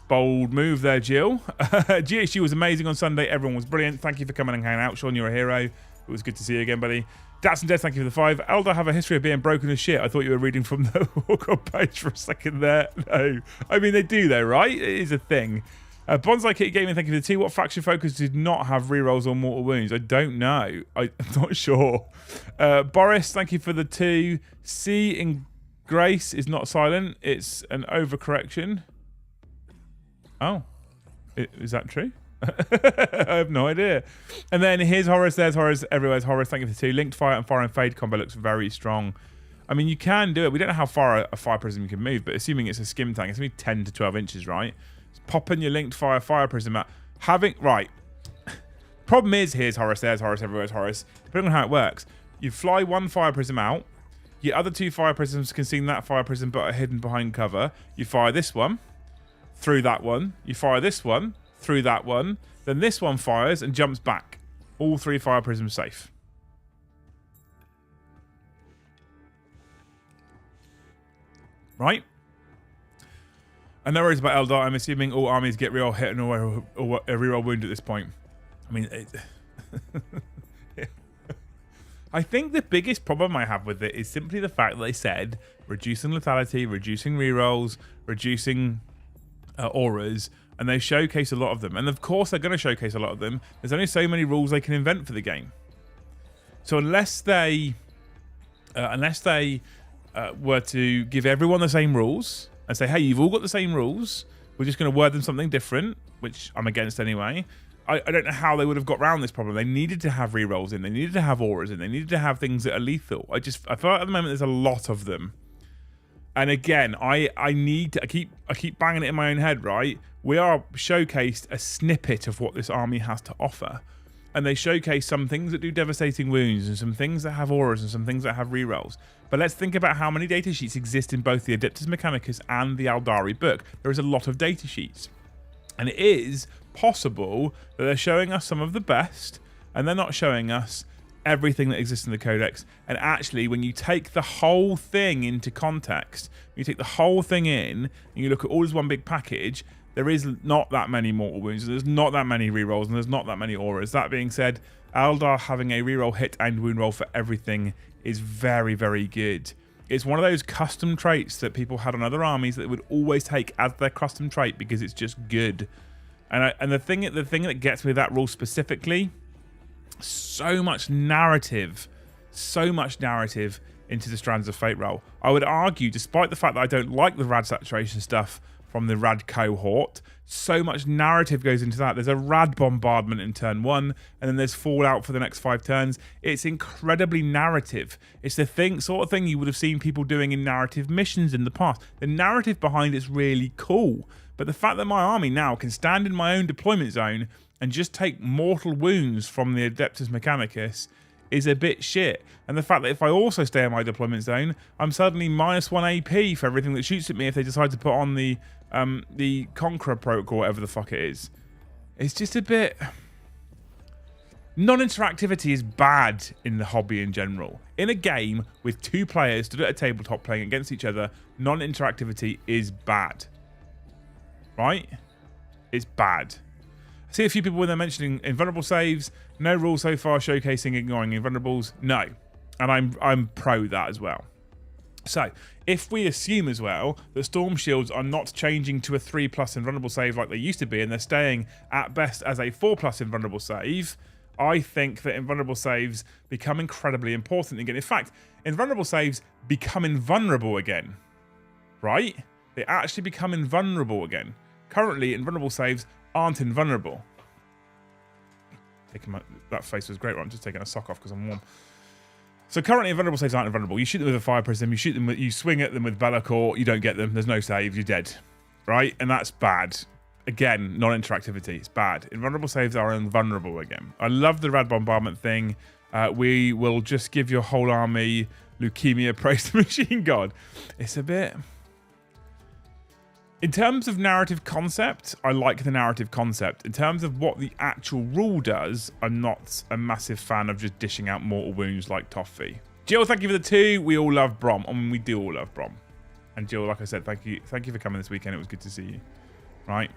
Bold move there, Jill. GHG was amazing on Sunday. Everyone was brilliant. Thank you for coming and hanging out. Sean, you're a hero. It was good to see you again, buddy. Dats and Death, thank you for the 5. Eldar have a history of being broken as shit. I thought you were reading from the Warcraft page for a second there. No. I mean, they do though, right? It is a thing. Bonsai Kitty Gaming, thank you for the 2. What faction focus did not have rerolls or mortal wounds? I don't know. I'm not sure. Boris, thank you for the 2. C in Grace is not silent. It's an overcorrection. Oh. Is that true? I have no idea. And then here's Horus, there's Horus, everywhere's Horus. Thank you for the 2. Linked Fire and Fire and Fade combo looks very strong. I mean, you can do it. We don't know how far a Fire Prism can move, but assuming it's a skim tank, it's only 10 to 12 inches, right? It's popping your Linked Fire Prism out. Right. Problem is, here's Horus, there's Horus, everywhere's Horus. Depending on how it works, you fly 1 Fire Prism out. Your other 2 Fire Prisms can see that Fire Prism but are hidden behind cover. You fire this one through that one. You fire this one through that one, then this one fires and jumps back. All 3 Fire Prisms safe. Right? And no worries about Eldar. I'm assuming all armies get reroll hit and or a reroll wound at this point. I mean, I think the biggest problem I have with it is simply the fact that they said reducing lethality, reducing rerolls, reducing auras, and they showcase a lot of them. And of course they're going to showcase a lot of them. There's only so many rules they can invent for the game. So unless they were to give everyone the same rules and say, hey, you've all got the same rules, we're just going to word them something different, which I'm against anyway, I don't know how they would have got around this problem. They needed to have rerolls in, they needed to have auras in, they needed to have things that are lethal. I feel like at the moment there's a lot of them. And again, I keep banging it in my own head, right? We are showcased a snippet of what this army has to offer. And they showcase some things that do devastating wounds and some things that have auras and some things that have rerolls. But let's think about how many data sheets exist in both the Adeptus Mechanicus and the Aeldari book. There is a lot of data sheets. And it is possible that they're showing us some of the best, and they're not showing us everything that exists in the codex. And actually, when you take the whole thing into context, you take the whole thing in, and you look at all as one big package, there is not that many mortal wounds, there's not that many rerolls, and there's not that many auras. That being said, Eldar having a reroll, hit, and wound roll for everything is very, very good. It's one of those custom traits that people had on other armies that would always take as their custom trait because it's just good. And the thing that gets me that rule specifically, so much narrative into the Strands of Fate role. I would argue, despite the fact that I don't like the rad saturation stuff from the rad cohort, so much narrative goes into that. There's a rad bombardment in turn 1, and then there's fallout for the next 5 turns. It's incredibly narrative. It's the sort of thing you would have seen people doing in narrative missions in the past. The narrative behind it's really cool. But the fact that my army now can stand in my own deployment zone and just take mortal wounds from the Adeptus Mechanicus is a bit shit. And the fact that if I also stay in my deployment zone, I'm suddenly -1 AP for everything that shoots at me if they decide to put on the Conqueror protocol, whatever the fuck it is. It's just a bit... Non-interactivity is bad in the hobby in general. In a game with 2 players stood at a tabletop playing against each other, non-interactivity is bad. Right? It's bad. I see a few people when they're mentioning invulnerable saves. No rule so far showcasing ignoring invulnerables. No. And I'm pro that as well. So, if we assume as well that Storm Shields are not changing to a 3+ invulnerable save like they used to be, and they're staying at best as a 4+ invulnerable save, I think that invulnerable saves become incredibly important again. In fact, invulnerable saves become invulnerable again. Right? They actually become invulnerable again. Currently, invulnerable saves aren't invulnerable. That face was great, right? I'm just taking a sock off because I'm warm. So currently, invulnerable saves aren't invulnerable. You shoot them with a fire prism, you swing at them with Bellicor, you don't get them, there's no save, you're dead. Right? And that's bad. Again, non-interactivity, it's bad. Invulnerable saves are invulnerable again. I love the rad bombardment thing. We will just give your whole army leukemia, praise the machine god. It's a bit... In terms of narrative concept, I like the narrative concept. In terms of what the actual rule does, I'm not a massive fan of just dishing out mortal wounds like Toffee. Jill, thank you for the 2. We all love Brom. I mean, we do all love Brom. And Jill, like I said, thank you for coming this weekend. It was good to see you. Right.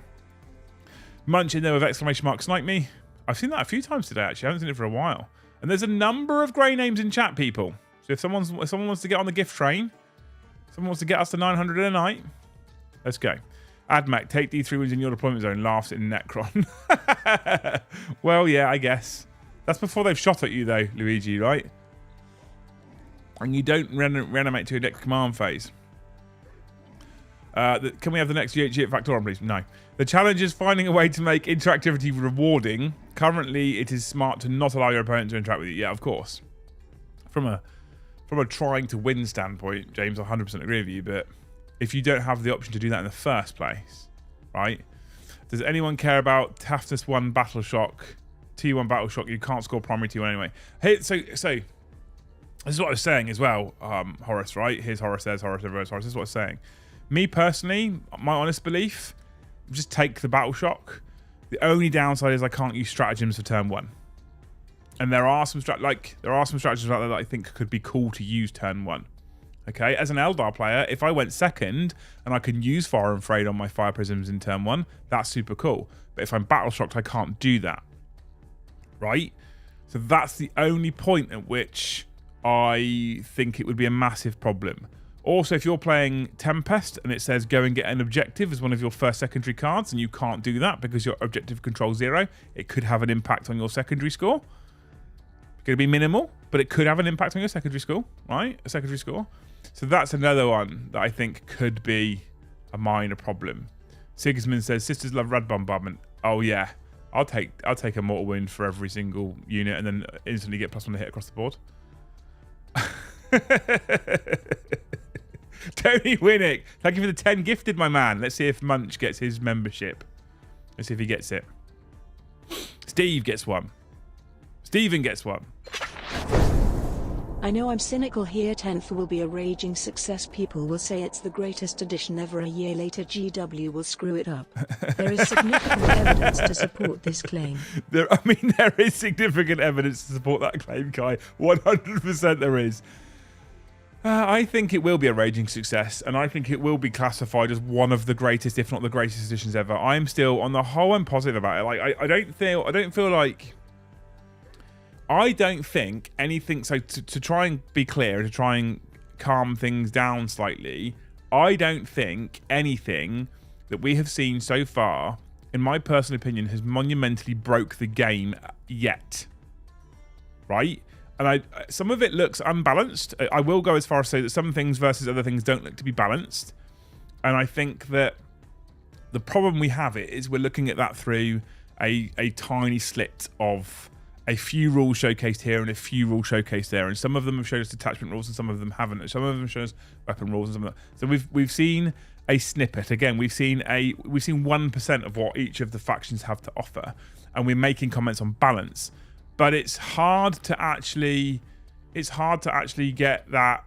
Munch in there with exclamation mark snipe me. I've seen that a few times today, actually. I haven't seen it for a while. And there's a number of grey names in chat, people. So if someone wants to get on the gift train, someone wants to get us to 900 in a night, let's go. AdMech, take D3 wounds in your deployment zone, laughs in Necron. Well, yeah, I guess. That's before they've shot at you, though, Luigi, right? And you don't reanimate to your next command phase. Can we have the next GHG at Factorum, please? No. The challenge is finding a way to make interactivity rewarding. Currently, it is smart to not allow your opponent to interact with you. Yeah, of course. From a trying to win standpoint, James, I 100% agree with you, but... if you don't have the option to do that in the first place, right? Does anyone care about Toughness 1 Battle Shock, T1 Battle Shock? You can't score primary T1 anyway. Hey, so this is what I was saying as well, Horace, right? Here's Horace, there's Horace, there's Horace. This is what I was saying. Me personally, my honest belief, just take the Battle Shock. The only downside is I can't use stratagems for turn 1. And there are some stratagems out there that I think could be cool to use turn 1. Okay, as an Eldar player, if I went second and I can use Fire and Frayed on my Fire Prisms in turn 1, that's super cool. But if I'm Battle Shocked, I can't do that. Right? So that's the only point at which I think it would be a massive problem. Also, if you're playing Tempest and it says go and get an objective as one of your first secondary cards and you can't do that because your objective controls 0, it could have an impact on your secondary score. It's going to be minimal, but it could have an impact on your secondary score, right? A secondary score. So that's another one that I think could be a minor problem. Sigismund says, sisters love rad bombardment. Oh yeah, I'll take a mortal wound for every single unit and then instantly get +1 to hit across the board. Tony Winnick, thank you for the 10 gifted, my man. Let's see if Munch gets his membership. Let's see if he gets it. Steve gets one. Steven gets one. I know I'm cynical here. 10th will be a raging success. People will say it's the greatest edition ever. A year later GW will screw it up. There is significant evidence to support this claim. There is significant evidence to support that claim, Kai. 100% there is. I think it will be a raging success, and I think it will be classified as one of the greatest, if not the greatest editions ever. I'm still, on the whole, I'm positive about it. Like, I don't think anything, so to try and be clear, to try and calm things down slightly, I don't think anything that we have seen so far, in my personal opinion, has monumentally broke the game yet. Right? And some of it looks unbalanced. I will go as far as to say that some things versus other things don't look to be balanced. And I think that the problem we have is we're looking at that through a tiny slit of a few rules showcased here and a few rules showcased there, and some of them have showed us detachment rules and some of them haven't. Some of them show us weapon rules and some of that. So we've seen a snippet. Again, we've seen 1% of what each of the factions have to offer, and we're making comments on balance. But it's hard to actually get that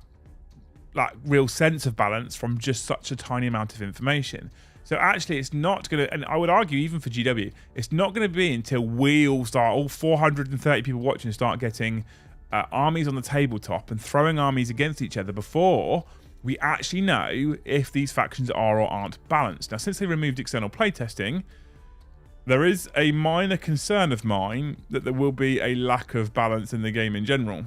real sense of balance from just such a tiny amount of information. So actually, it's not going to, and I would argue even for GW, it's not going to be until we all 430 people watching, start getting armies on the tabletop and throwing armies against each other before we actually know if these factions are or aren't balanced. Now, since they removed external playtesting, there is a minor concern of mine that there will be a lack of balance in the game in general.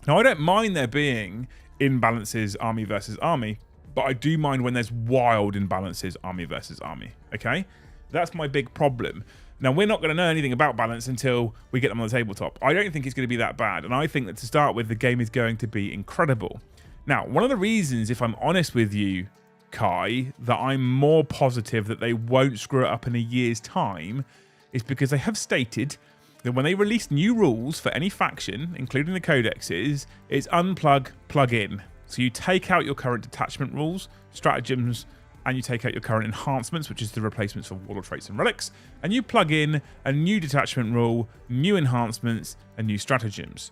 Now, I don't mind there being imbalances army versus army, but I do mind when there's wild imbalances army versus army, okay? That's my big problem. Now, we're not going to know anything about balance until we get them on the tabletop. I don't think it's going to be that bad, and I think that to start with, the game is going to be incredible. Now, one of the reasons, if I'm honest with you, Kai, that I'm more positive that they won't screw it up in a year's time is because they have stated that when they release new rules for any faction, including the codexes, it's unplug, plug in. So you take out your current detachment rules, stratagems, and you take out your current enhancements, which is the replacements for warlord traits and relics, and you plug in a new detachment rule, new enhancements, and new stratagems.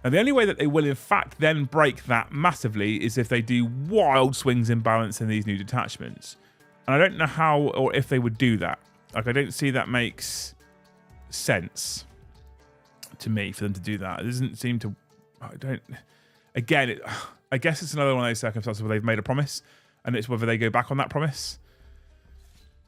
Now, the only way that they will, in fact, then break that massively is if they do wild swings in balance in these new detachments. And I don't know how or if they would do that. Like, I don't see that makes sense to me for them to do that. It doesn't seem to... Again, I guess it's another one of those circumstances where they've made a promise, and it's whether they go back on that promise.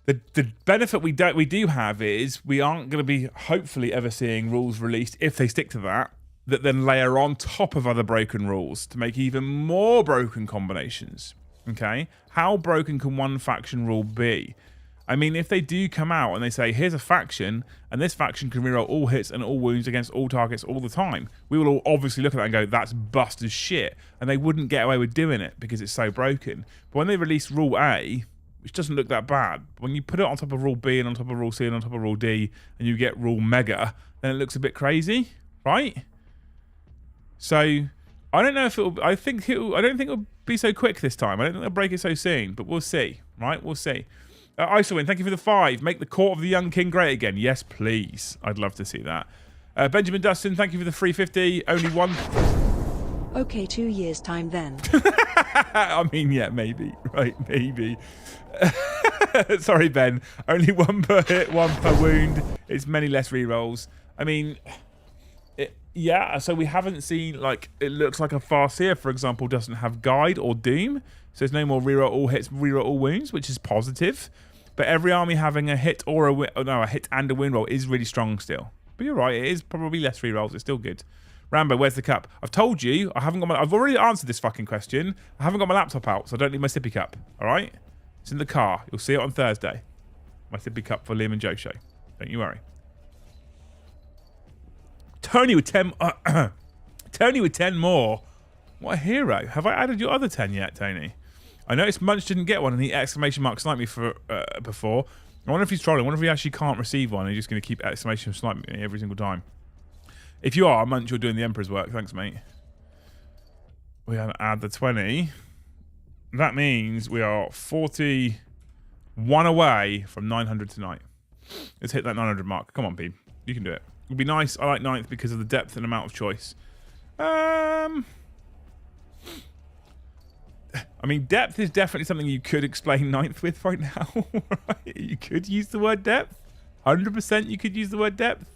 The benefit we do have is we aren't going to be hopefully ever seeing rules released, if they stick to that then layer on top of other broken rules to make even more broken combinations. Okay? How broken can one faction rule be? I mean, if they do come out and they say, here's a faction, and this faction can reroll all hits and all wounds against all targets all the time, we will all obviously look at that and go, that's bust as shit. And they wouldn't get away with doing it because it's so broken. But when they release Rule A, which doesn't look that bad, when you put it on top of Rule B and on top of Rule C and on top of Rule D, and you get Rule Mega, then it looks a bit crazy, right? So I don't know if it'll. I don't think it'll be so quick this time. I don't think they'll break it so soon, but we'll see, right? We'll see. Isowin, thank you for the 5. Make the court of the young king great again. Yes, please. I'd love to see that. Benjamin Dustin, thank you for the 350. Only one. Okay, 2 years time then. I mean, yeah, maybe. Right, maybe. Sorry, Ben. Only 1 per hit, 1 per wound. It's many less rerolls. I mean, yeah, so we haven't seen, like, it looks like a Farseer, for example, doesn't have Guide or Doom. So there's no more reroll all hits, reroll all wounds, which is positive. But every army having a hit or a hit and a win roll is really strong still. But you're right, it is probably less rerolls. It's still good. Rambo, where's the cup? I've told you, I've already answered this fucking question. I haven't got my laptop out, so I don't need my sippy cup. All right? It's in the car. You'll see it on Thursday. My sippy cup for Liam and Joe show. Don't you worry. Tony with 10. Tony with 10 more. What a hero. Have I added your other 10 yet, Tony? I noticed Munch didn't get one and he exclamation mark sniped me for before. I wonder if he's trolling. I wonder if he actually can't receive one and he's just going to keep exclamation sniping me every single time. If you are, Munch, you're doing the Emperor's work. Thanks, mate. We have to add the 20. That means we are 41 away from 900 tonight. Let's hit that 900 mark. Come on, Pete. You can do it. It'll be nice. I like 9th because of the depth and amount of choice. I mean, depth is definitely something you could explain ninth with right now. Right? You could use the word depth. 100% you could use the word depth.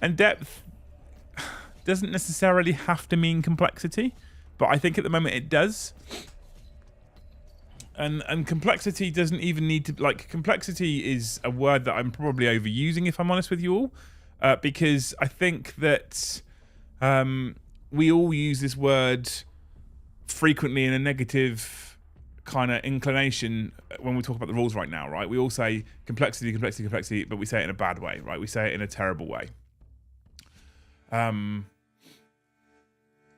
And depth doesn't necessarily have to mean complexity, but I think at the moment it does. And complexity doesn't even need to, like, complexity is a word that I'm probably overusing, if I'm honest with you all, because I think that we all use this word frequently in a negative kind of inclination when we talk about the rules right now, right? We all say complexity, complexity, complexity, but we say it in a bad way, right? We say it in a terrible way.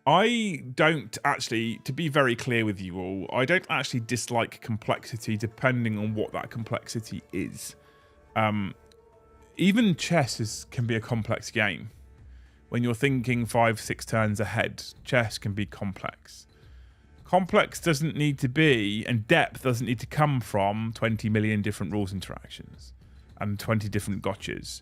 I don't actually, to be very clear with you all, I don't actually dislike complexity depending on what that complexity is. Even chess can be a complex game. When you're thinking 5-6 turns ahead, chess can be complex. Complex doesn't need to be, and depth doesn't need to come from 20 million different rules interactions and 20 different gotchas.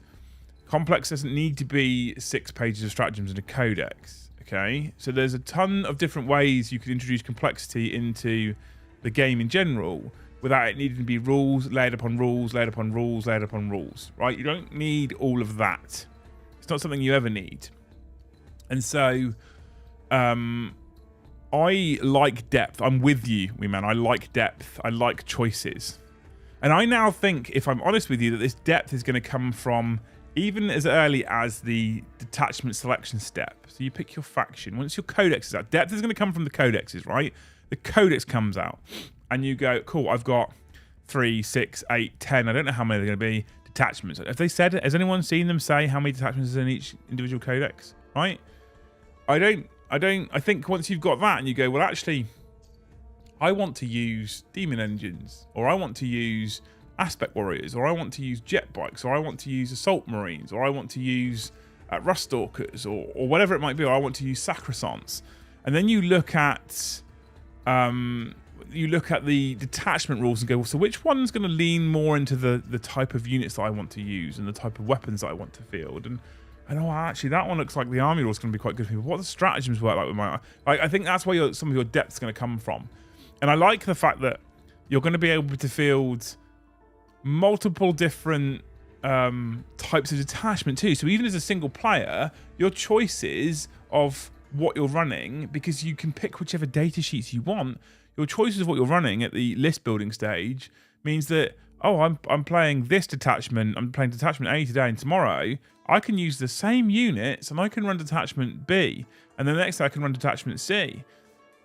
Complex doesn't need to be 6 pages of stratagems and a codex. Okay, so there's a ton of different ways you could introduce complexity into the game in general without it needing to be rules layered upon rules, layered upon rules, layered upon rules, right? You don't need all of that. It's not something you ever need. And so, I like depth. I'm with you, wee man. I like depth. I like choices. And I now think, if I'm honest with you, that this depth is going to come from even as early as the detachment selection step. So you pick your faction. Once your codex is out, depth is going to come from the codexes, right? The codex comes out and you go, cool, I've got 3, 6, 8, 10. I don't know how many they're going to be. Detachments. Have they said it? Has anyone seen them say how many detachments is in each individual codex? Right? I think once you've got that and you go, well, actually, I want to use demon engines, or I want to use aspect warriors, or I want to use jet bikes, or I want to use assault marines, or I want to use rust stalkers, or whatever it might be, or I want to use sacrosants. And then you look at the detachment rules and go, well, so which one's going to lean more into the type of units that I want to use and the type of weapons that I want to field? And oh, actually, that one looks like the army rules going to be quite good for me. But what do the stratagems work like with my? I think that's where some of your depth's going to come from. And I like the fact that you're going to be able to field multiple different types of detachment too. So even as a single player, your choices of what you're running, because you can pick whichever data sheets you want, your choices of what you're running at the list building stage means that, oh, I'm playing this detachment, I'm playing detachment A today, and tomorrow I can use the same units and I can run detachment B, and then the next day I can run detachment C.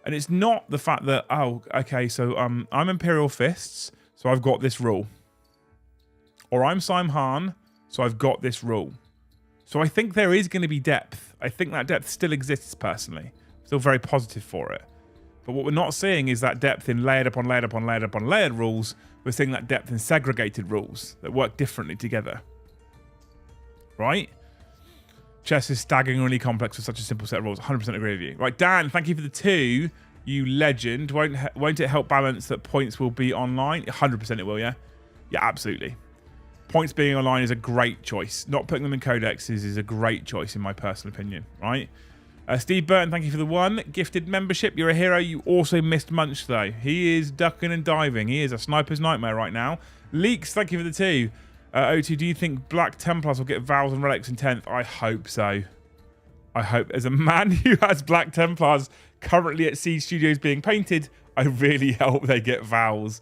And it's not the fact that, oh, okay, so I'm Imperial Fists, so I've got this rule. Or I'm Simhan, so I've got this rule. So I think there is going to be depth. I think that depth still exists personally. Still very positive for it. But what we're not seeing is that depth in layered upon layered upon layered upon layered rules. We're seeing that depth in segregated rules that work differently together. Right? Chess is staggeringly complex with such a simple set of rules. 100% agree with you. Right, Dan, thank you for the 2. You legend. Won't it help balance that points will be online? 100% it will, yeah? Yeah, absolutely. Points being online is a great choice. Not putting them in codexes is a great choice in my personal opinion, right? Steve Burton, thank you for the 1. Gifted membership. You're a hero. You also missed Munch, though. He is ducking and diving. He is a sniper's nightmare right now. Leaks, thank you for the 2. O2, do you think Black Templars will get Vows and Relics in 10th? I hope so. I hope. As a man who has Black Templars currently at Siege Studios being painted, I really hope they get Vows.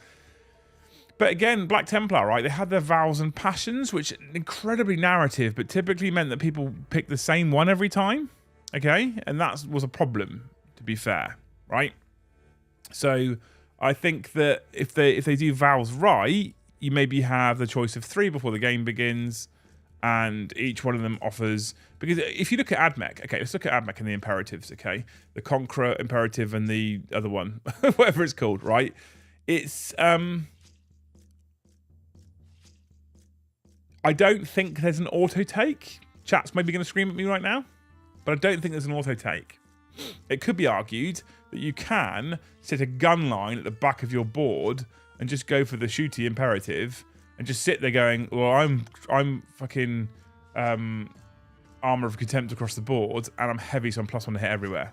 But again, Black Templar, right? They had their Vows and Passions, which incredibly narrative, but typically meant that people picked the same one every time. Okay? And that was a problem, to be fair, right? So I think that if they do Vows right, you maybe have the choice of 3 before the game begins, and each one of them offers... Because if you look at AdMech, okay, let's look at AdMech and the imperatives, okay? The Conqueror imperative and the other one, whatever it's called, right? It's... I don't think there's an auto-take. Chat's maybe going to scream at me right now, but I don't think there's an auto-take. It could be argued that you can set a gun line at the back of your board and just go for the shooty imperative and just sit there going, well, I'm fucking armor of contempt across the board, and I'm heavy, so I'm +1 to hit everywhere.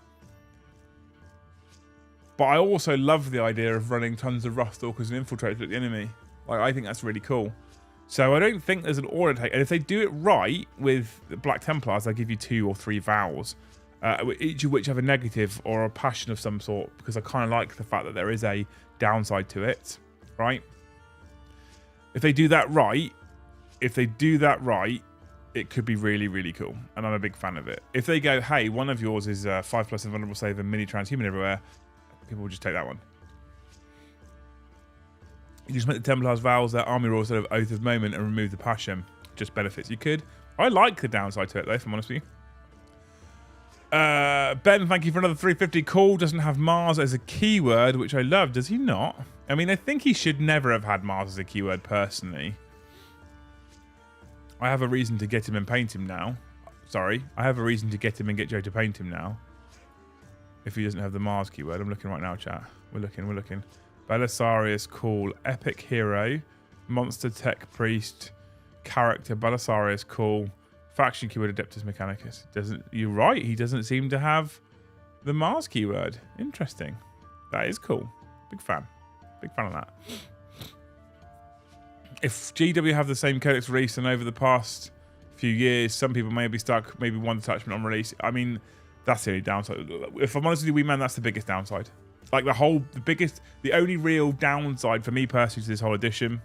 But I also love the idea of running tons of Rustalkers and Infiltrators at the enemy. Like, I think that's really cool. So I don't think there's an order take. And if they do it right with the Black Templars, they'll give you 2 or 3 vows, each of which have a negative or a passion of some sort, because I kind of like the fact that there is a downside to it, right? If they do that right, it could be really, really cool. And I'm a big fan of it. If they go, hey, one of yours is 5+ invulnerable save and mini transhuman everywhere, people will just take that one. You just make the Templars vows their army rule instead of Oath of Moment and remove the passion. Just benefits. You could. I like the downside to it though, if I'm honest with you. Ben, thank you for another 350. Cool doesn't have Mars as a keyword, which I love. Does he not? I mean, I think he should never have had Mars as a keyword personally. I have a reason to get him and paint him now. Sorry. I have a reason to get him and get Joe to paint him now. If he doesn't have the Mars keyword. I'm looking right now, chat. We're looking. Belisarius, cool. Epic hero. Monster tech priest. Character. Belisarius, cool. Faction keyword, Adeptus Mechanicus. You're right. He doesn't seem to have the Mars keyword. Interesting. That is cool. Big fan. Big fan of that. If GW have the same codex release and over the past few years, some people may be stuck, maybe one detachment on release. I mean, that's the only downside. If I'm honest with you, man, that's the biggest downside. Like the only real downside for me personally to this whole edition,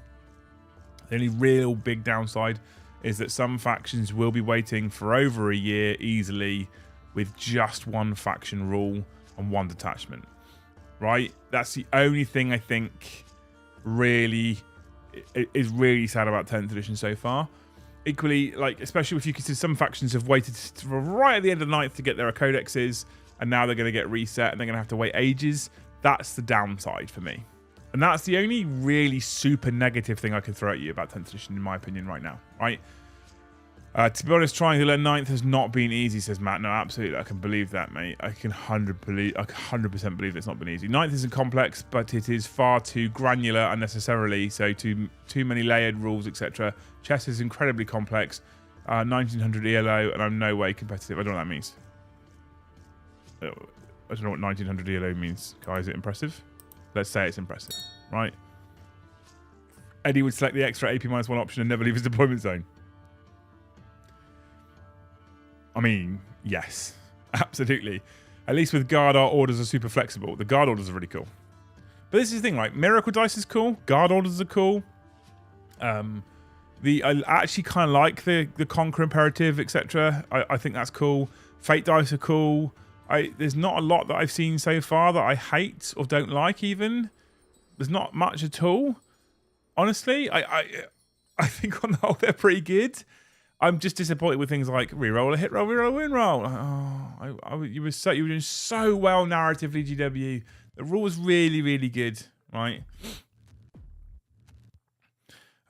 the only real big downside is that some factions will be waiting for over a year easily with just one faction rule and one detachment. Right? That's the only thing I think really is really sad about 10th edition so far. Equally, like, especially if you consider some factions have waited right at the end of the 9th to get their codexes, and now they're going to get reset and they're going to have to wait ages. That's the downside for me. And that's the only really super negative thing I can throw at you about 10th edition, in my opinion, right now. Right? To be honest, trying to learn 9th has not been easy, says Matt. No, absolutely. I can believe that, mate. I can 100% believe it's not been easy. 9th isn't complex, but it is far too granular unnecessarily. So too many layered rules, etc. Chess is incredibly complex. 1900 ELO, and I'm no way competitive. I don't know what that means. I don't know what 1900 ELO means. Guys, is it impressive? Let's say it's impressive, right? Eddie would select the extra AP-1 option and never leave his deployment zone. I mean, yes, absolutely. At least with guard, our orders are super flexible. The guard orders are really cool. But this is the thing, right? Miracle dice is cool. Guard orders are cool. I actually kind of like the Conquer Imperative, etc. I think that's cool. Fate dice are cool. There's not a lot that I've seen so far that I hate or don't like even. There's not much at all. Honestly, I think on the whole they're pretty good. I'm just disappointed with things like reroll a hit roll, reroll a win roll. You were doing so well narratively, GW. The rule was really, really good, right?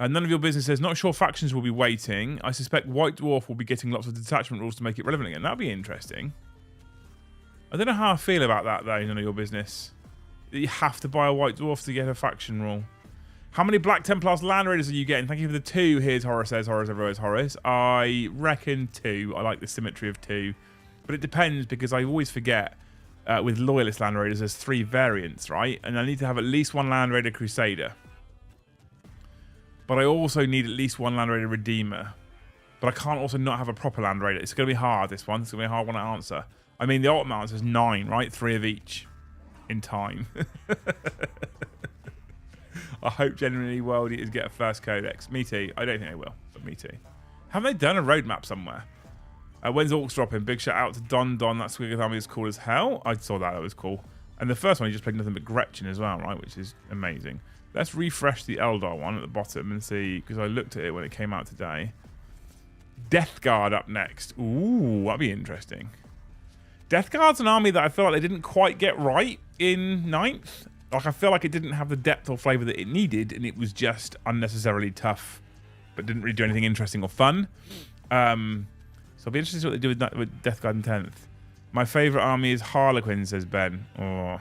None of your business says, not sure factions will be waiting. I suspect White Dwarf will be getting lots of detachment rules to make it relevant again. That'd be interesting. I don't know how I feel about that, though, none of your business. That you have to buy a White Dwarf to get a faction rule. How many Black Templars Land Raiders are you getting? Thank you for the 2. Here's Horror says. Horror everywhere Horace. I reckon 2. I like the symmetry of 2. But it depends, because I always forget with Loyalist Land Raiders there's 3 variants, right? And I need to have at least 1 Land Raider Crusader. But I also need at least 1 Land Raider Redeemer. But I can't also not have a proper Land Raider. It's going to be hard, this one. It's going to be a hard one to answer. I mean, the ultimate answer is 9, right? 3 of each. In time. I hope genuinely World Eaters get a first codex. Me too. I don't think they will, but me too. Haven't they done a roadmap somewhere? When's Orcs dropping? Big shout out to Don. That Squiggle Army is cool as hell. I saw that. That was cool. And the first one, he just played nothing but Gretchen as well, right? Which is amazing. Let's refresh the Eldar one at the bottom and see, because I looked at it when it came out today. Death Guard up next. Ooh, that'd be interesting. Death Guard's an army that I feel like they didn't quite get right in 9th. Like, I feel like it didn't have the depth or flavour that it needed, and it was just unnecessarily tough, but didn't really do anything interesting or fun. So I'll be interested to see what they do with Death Guard in 10th. My favourite army is Harlequin, says Ben. Oh.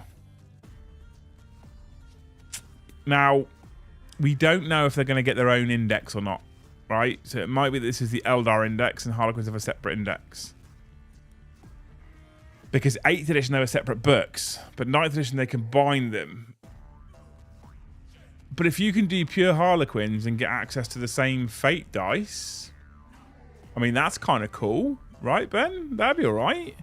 Now, we don't know if they're going to get their own index or not, right? So it might be that this is the Eldar index and Harlequins have a separate index. Because 8th edition, they were separate books. But 9th edition, they combine them. But if you can do pure Harlequins and get access to the same fate dice, I mean, that's kind of cool. Right, Ben? That'd be alright.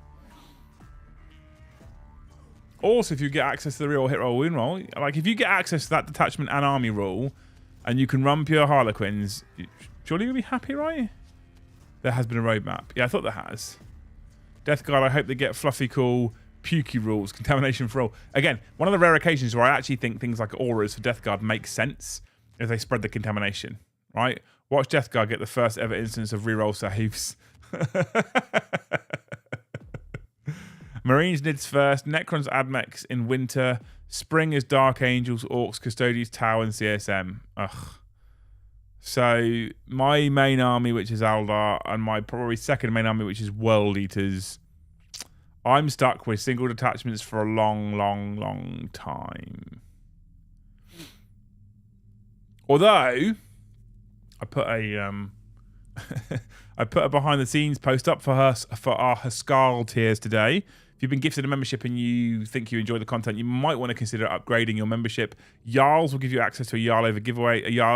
Also, if you get access to the real hit roll win roll, like if you get access to that detachment and army rule, and you can run pure Harlequins, surely you'll be happy, right? There has been a roadmap. Yeah, I thought there has. Death Guard, I hope they get fluffy, cool, pukey rules, contamination for all. Again, one of the rare occasions where I actually think things like auras for Death Guard make sense if they spread the contamination, right? Watch Death Guard get the first ever instance of reroll saves. Marines Nids first, Necrons AdMechs in winter, spring is Dark Angels, Orcs, Custodians, Tau, and CSM. Ugh. So my main army, which is Eldar, and my probably second main army, which is World Eaters, I'm stuck with single detachments for a long, long, long time. Although I put a I put a behind the scenes post up for our Haskell tiers today. If you've been gifted a membership and you think you enjoy the content, you might want to consider upgrading your membership. Jarls will give you access to a Jarl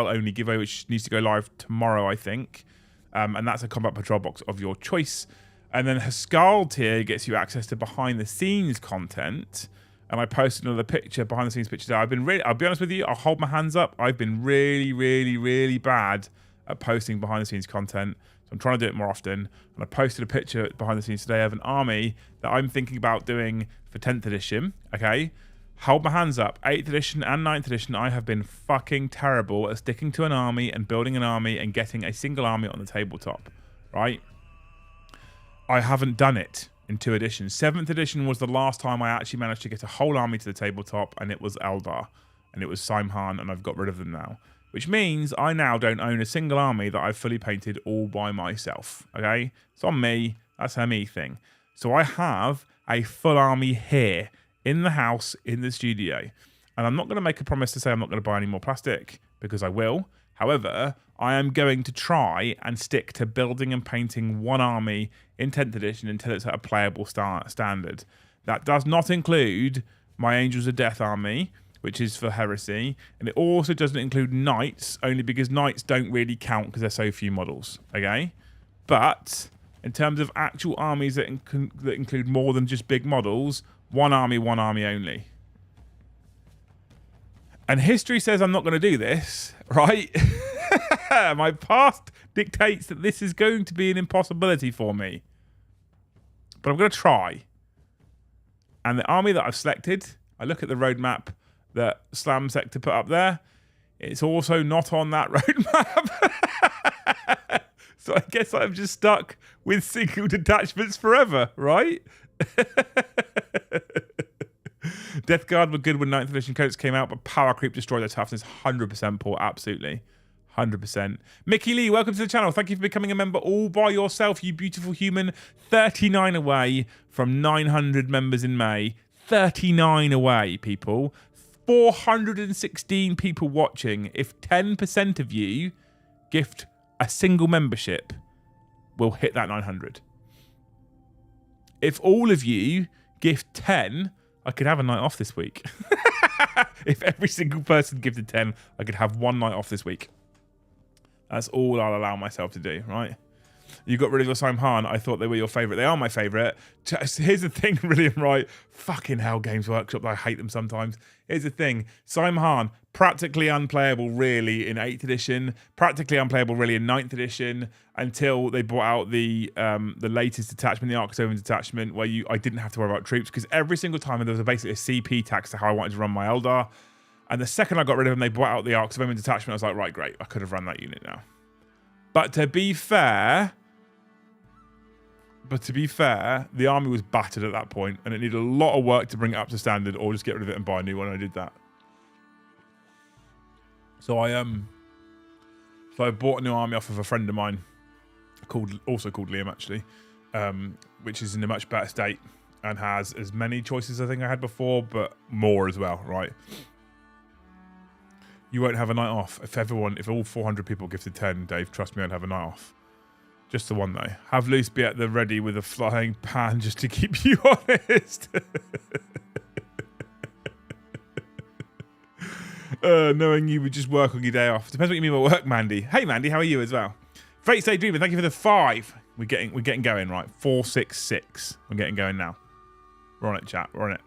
only giveaway, which needs to go live tomorrow, I think. And that's a combat patrol box of your choice. And then Haskell tier gets you access to behind the scenes content. And I posted another picture, behind the scenes picture there. I'll be honest with you, I'll hold my hands up. I've been really, really, really bad at posting behind the scenes content. So I'm trying to do it more often. And I posted a picture behind the scenes today of an army that I'm thinking about doing for 10th edition. Okay. Hold my hands up. 8th edition and 9th edition, I have been fucking terrible at sticking to an army and building an army and getting a single army on the tabletop. Right? I haven't done it in 2 editions. 7th edition was the last time I actually managed to get a whole army to the tabletop, and it was Eldar. And it was Simhan, and I've got rid of them now. Which means I now don't own a single army that I've fully painted all by myself. Okay? It's on me. That's a me thing. So I have a full army here in the house, in the studio. And I'm not going to make a promise to say I'm not going to buy any more plastic, because I will. However, I am going to try and stick to building and painting one army in 10th edition until it's at a playable standard. That does not include my Angels of Death army, which is for Heresy. And it also doesn't include Knights, only because Knights don't really count because there's so few models. Okay? But in terms of actual armies that include more than just big models, one army only. And history says I'm not going to do this, right? My past dictates that this is going to be an impossibility for me. But I'm going to try. And the army that I've selected, I look at the roadmap that Slam Sector put up there. It's also not on that roadmap. So I guess I'm just stuck with single detachments forever, right? Death Guard were good when 9th edition coats came out, but power creep destroyed their toughness. 100% Paul, absolutely. 100%. Mickey Lee, welcome to the channel. Thank you for becoming a member all by yourself, you beautiful human. 39 away from 900 members in May. 39 away, people. 416 people watching. If 10% of you gift a single membership, we'll hit that 900. If all of you gift 10, I could have a night off this week. If every single person gifted 10, I could have one night off this week. That's all I'll allow myself to do, right? You got rid of your Simhan. I thought they were your favourite. They are my favourite. Here's the thing, William Wright. Fucking hell, Games Workshop. I hate them sometimes. Here's the thing. Simhan, practically unplayable, really, in 8th edition. Practically unplayable, really, in 9th edition, until they brought out the latest detachment, the Arc-Sovereign detachment, where I didn't have to worry about troops, because every single time there was basically a CP tax to how I wanted to run my Eldar. And the second I got rid of them, they brought out the Arc-Sovereign detachment. I was like, right, great. I could have run that unit now. But to be fair, the army was battered at that point, and it needed a lot of work to bring it up to standard, or just get rid of it and buy a new one. I did that. So I bought a new army off of a friend of mine, also called Liam actually, which is in a much better state and has as many choices I think I had before, but more as well, right? You won't have a night off. If all 400 people gifted 10, Dave, trust me, I'd have a night off. Just the one, though. Have Luce be at the ready with a flying pan just to keep you honest. Knowing you would just work on your day off. Depends what you mean by work, Mandy. Hey, Mandy, how are you as well? Fate Stay Dreaming, thank you for the 5. We're getting going, right? 466. We're getting going now. We're on it, chat. We're on it.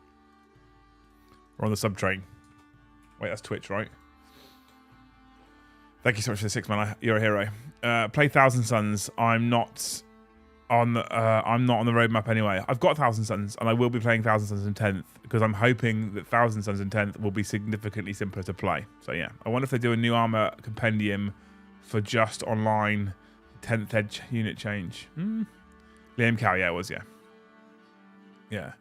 We're on the sub train. Wait, that's Twitch, right? Thank you so much for the 6, man. You're a hero. Play Thousand Suns. I'm not on the roadmap anyway. I've got Thousand Suns, and I will be playing Thousand Suns in 10th because I'm hoping that Thousand Suns in 10th will be significantly simpler to play. So yeah, I wonder if they do a new armor compendium for just online 10th edge unit change. Liam Cow, yeah, it was, yeah.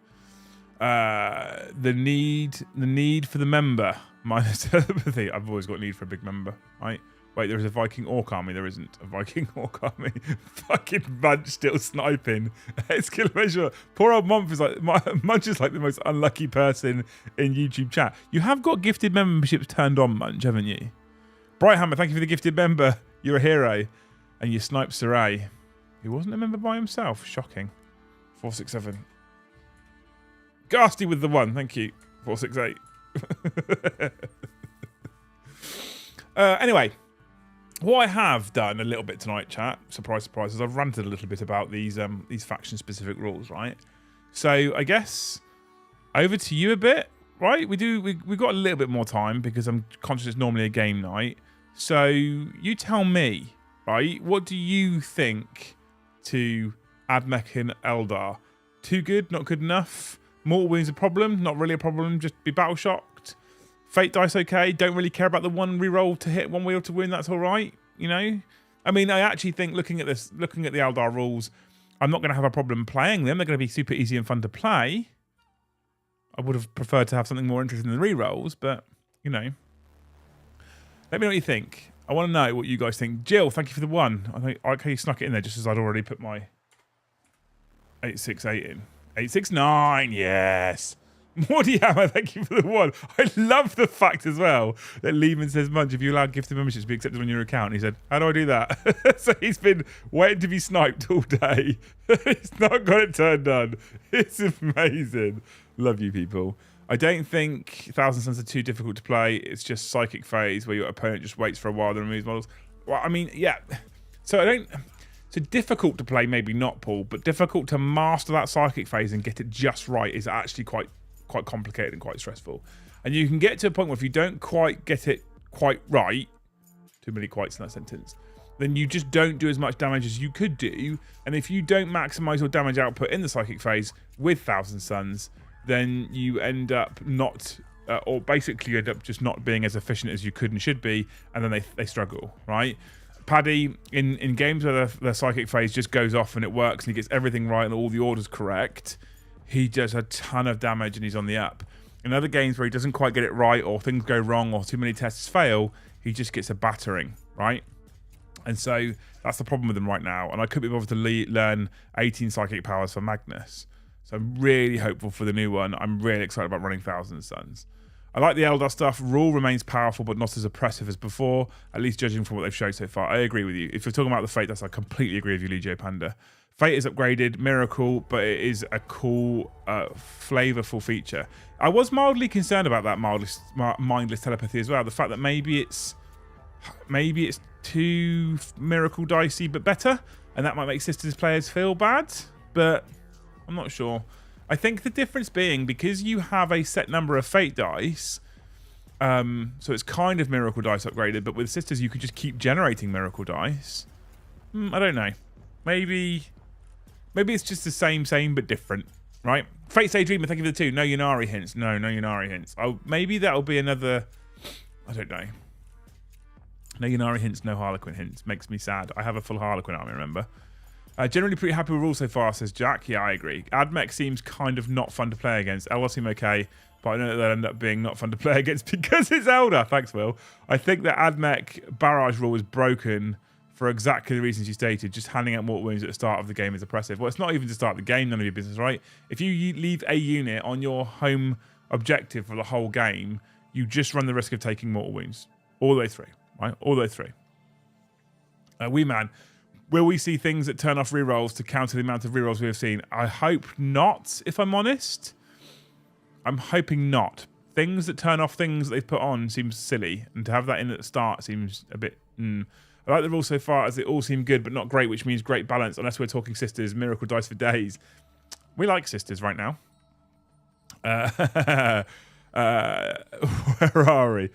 The need for the member minus telepathy. I've always got need for a big member, right? Wait, there is a Viking Orc army. There isn't a Viking Orc army. Fucking Munch still sniping. Exclamation. Poor old Munch is like the most unlucky person in YouTube chat. You have got gifted memberships turned on, Munch, haven't you? Brighthammer, thank you for the gifted member. You're a hero. And you sniped Saray. He wasn't a member by himself. Shocking. 467. Ghastly with the 1. Thank you. 468. Anyway. What I have done a little bit tonight, chat, surprise, surprise, is I've ranted a little bit about these faction-specific rules, right? So I guess over to you a bit, right? We've got a little bit more time because I'm conscious it's normally a game night. So you tell me, right? What do you think to AdMech in Eldar? Too good? Not good enough? Mortal wounds a problem? Not really a problem. Just be battle shocked. Fate dice okay, don't really care about the one reroll to hit, one wheel to win, that's all right, you know? I mean, I actually think looking at the Eldar rules, I'm not going to have a problem playing them. They're going to be super easy and fun to play. I would have preferred to have something more interesting than rerolls, but, you know. Let me know what you think. I want to know what you guys think. Jill, thank you for the 1. I like how you snuck it in there just as I'd already put my 868 in. 869, yes. Morty Hammer, thank you for the 1. I love the fact as well that Lehman says, Munch, if you allow gifted memberships to be accepted on your account. He said, how do I do that? So he's been waiting to be sniped all day. He's not got it turned on. It's amazing. Love you, people. I don't think Thousand Suns are too difficult to play. It's just Psychic Phase where your opponent just waits for a while and removes models. Well, I mean, yeah. So difficult to play, maybe not, Paul, but difficult to master that Psychic Phase and get it just right is actually quite complicated and quite stressful. And you can get to a point where if you don't quite get it quite right, too many quites in that sentence, then you just don't do as much damage as you could do. And if you don't maximize your damage output in the Psychic Phase with Thousand Suns, then you end up not, or basically you end up just not being as efficient as you could and should be, and then they struggle, right? Paddy, in games where the Psychic Phase just goes off and it works and he gets everything right and all the orders correct, he does a ton of damage and he's on the up. In other games where he doesn't quite get it right or things go wrong or too many tests fail, he just gets a battering, right? And so that's the problem with him right now. And I could be bothered to learn 18 psychic powers for Magnus. So I'm really hopeful for the new one. I'm really excited about running Thousand Suns. I like the Eldar stuff. Rule remains powerful, but not as oppressive as before, at least judging from what they've showed so far. I agree with you. If you're talking about the Fate, I completely agree with you, Legio Panda. Fate is upgraded, Miracle, but it is a cool, flavorful feature. I was mildly concerned about that mindless telepathy as well. The fact that maybe it's too Miracle dicey, but better, and that might make Sisters players feel bad, but I'm not sure. I think the difference being, because you have a set number of Fate dice, so it's kind of Miracle dice upgraded, but with Sisters you could just keep generating Miracle dice. I don't know. Maybe it's just the same but different, right? Fate Say Dreamer, thank you for the 2. No Yunari hints. No Yunari hints. Oh, maybe that'll be another... I don't know. No Yunari hints, no Harlequin hints. Makes me sad. I have a full Harlequin army, remember? Generally pretty happy with rules so far, says Jack. Yeah, I agree. AdMech seems kind of not fun to play against. Eldar seem okay, but I know that they'll end up being not fun to play against because it's Eldar. Thanks, Will. I think that AdMech barrage rule is broken for exactly the reasons you stated. Just handing out mortal wounds at the start of the game is oppressive. Well, it's not even to start the game, none of your business, right? If you leave a unit on your home objective for the whole game, you just run the risk of taking mortal wounds. All the way through, right? All the way through. Wee Man, will we see things that turn off rerolls to counter the amount of rerolls we have seen? I hope not, if I'm honest. I'm hoping not. Things that turn off things that they've put on seems silly, and to have that in at the start seems a bit... I like the rules so far as they all seem good but not great, which means great balance, unless we're talking sisters, miracle dice for days. We like sisters right now. Where are we?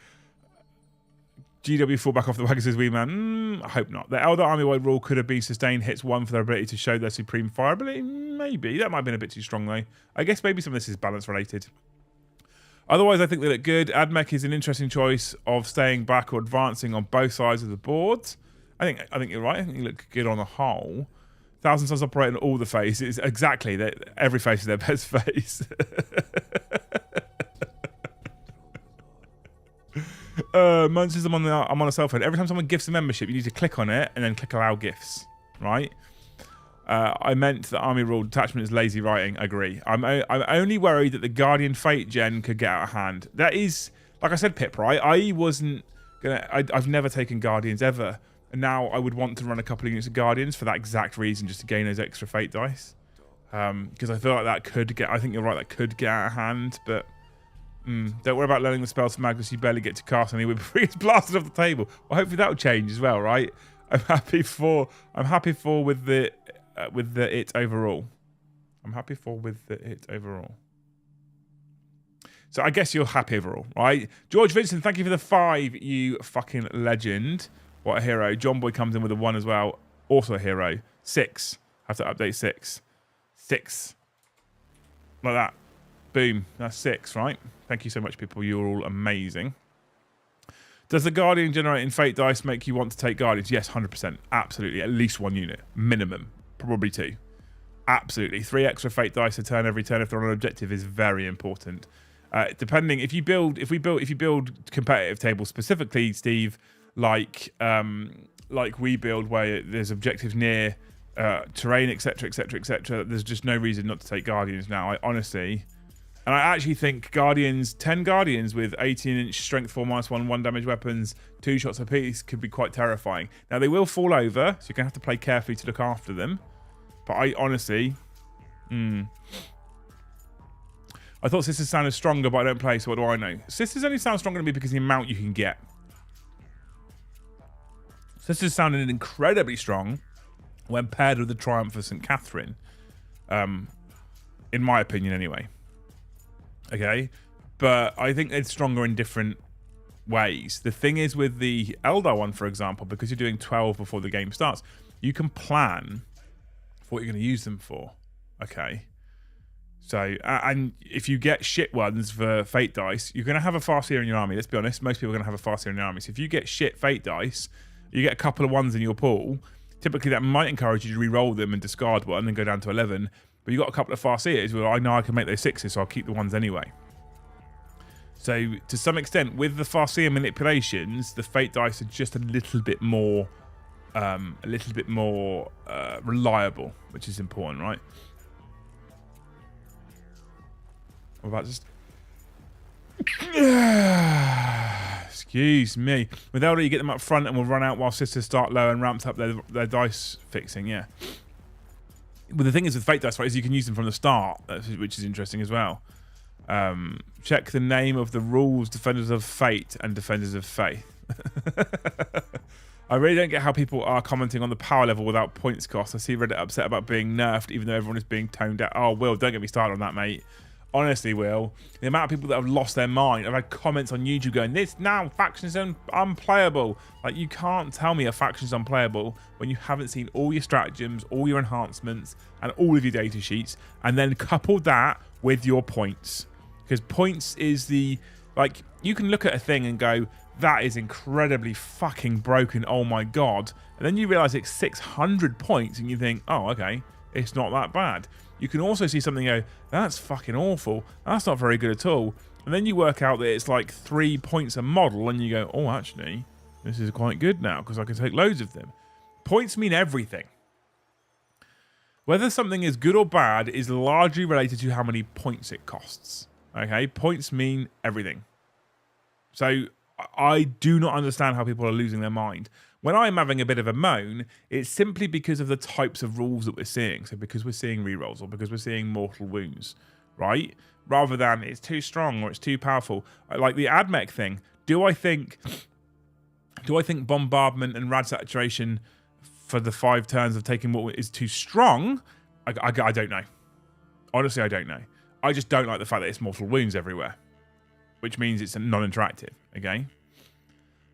GW fall back off the wagon, says Wee Man. I hope not. The Eldar army-wide rule could have been sustained hits 1 for their ability to show their supreme fire ability. Maybe. That might have been a bit too strong, though. I guess maybe some of this is balance-related. Otherwise, I think they look good. AdMech is an interesting choice of staying back or advancing on both sides of the board. I think you're right. I think you look good on the whole. Thousand Suns operate on all the faces. Exactly. Every face is their best face. Mine says I'm on a cell phone. Every time someone gifts a membership, you need to click on it and then click allow gifts. Right? I meant the army rule detachment is lazy writing. I agree. I'm only worried that the Guardian Fate gen could get out of hand. That is, like I said, Pip, right? I wasn't gonna. I've never taken Guardians ever, and now I would want to run a couple of units of Guardians for that exact reason, just to gain those extra Fate dice. Because I feel like that could get. I think you're right. That could get out of hand, but. Don't worry about learning the spells for Magnus. You barely get to cast any before it's blasted off the table. Well, hopefully that will change as well, right? I'm happy for with the it overall. I'm happy for with the it overall. So I guess you're happy overall, right? George Vincent, thank you for the 5, you fucking legend. What a hero. John Boy comes in with a 1 as well. Also a hero. 6. Have to update 6. 6. Like that. Boom. That's 6, right? Thank you so much, people. You're all amazing. Does the Guardian generating Fate dice make you want to take Guardians? Yes, 100%. Absolutely. At least 1 unit. Minimum. Probably 2. Absolutely. 3 extra Fate dice a turn every turn if they're on an objective is very important. Depending, if you build competitive tables specifically, Steve, like we build where there's objectives near terrain, etc., etc., etc., there's just no reason not to take Guardians now. I honestly... And I actually think Guardians, 10 Guardians with 18-inch strength 4-1, 1 damage weapons, 2 shots apiece could be quite terrifying. Now, they will fall over, so you're going to have to play carefully to look after them. But I honestly... I thought Sisters sounded stronger, but I don't play, so what do I know? Sisters only sound stronger to me because of the amount you can get. Sisters sounded incredibly strong when paired with the Triumph of St. Catherine. In my opinion, anyway. Okay, but I think it's stronger in different ways. The thing is with the Eldar one, for example, because you're doing 12 before the game starts, you can plan for what you're going to use them for. Okay, so and if you get shit ones for Fate dice, you're going to have a Farseer in your army. Let's be honest, most people are going to have a Farseer in their army. So if you get shit Fate dice, you get a couple of ones in your pool. Typically, that might encourage you to re-roll them and discard one and go down to 11. But you've got a couple of Farseers where I know I can make those 6s, so I'll keep the ones anyway. So, to some extent, with the Farseer manipulations, the Fate dice are just a little bit more reliable, which is important, right? What about just... Excuse me. With Eldar, you get them up front and we'll run out while Sisters start low and ramped up their dice fixing, yeah. But the thing is with Fate dice, right, is you can use them from the start, which is interesting as well. Check the name of the rules: Defenders of Fate and Defenders of Faith. I really don't get how people are commenting on the power level without points cost. I see Reddit upset about being nerfed, even though everyone is being toned down. Oh, Will, don't get me started on that, mate. Honestly, Will, the amount of people that have lost their mind. I've had comments on YouTube going, "This now faction's unplayable." Like, you can't tell me a faction's unplayable when you haven't seen all your stratagems, all your enhancements, and all of your data sheets, and then couple that with your points. Because points is the, like, you can look at a thing and go, that is incredibly fucking broken, oh my god. And then you realise it's 600 points and you think, oh, okay, it's not that bad. You can also see something and go, that's fucking awful. That's not very good at all. And then you work out that it's like 3 points a model and you go, oh, actually, this is quite good now because I can take loads of them. Points mean everything. Whether something is good or bad is largely related to how many points it costs. Okay, points mean everything. So I do not understand how people are losing their mind. When I'm having a bit of a moan, it's simply because of the types of rules that we're seeing. So because we're seeing rerolls or because we're seeing mortal wounds, right? Rather than it's too strong or it's too powerful. Like the AdMech thing. Do I think bombardment and rad saturation for the 5 turns of taking what is too strong? I don't know. Honestly, I don't know. I just don't like the fact that it's mortal wounds everywhere, which means it's non-interactive. Okay.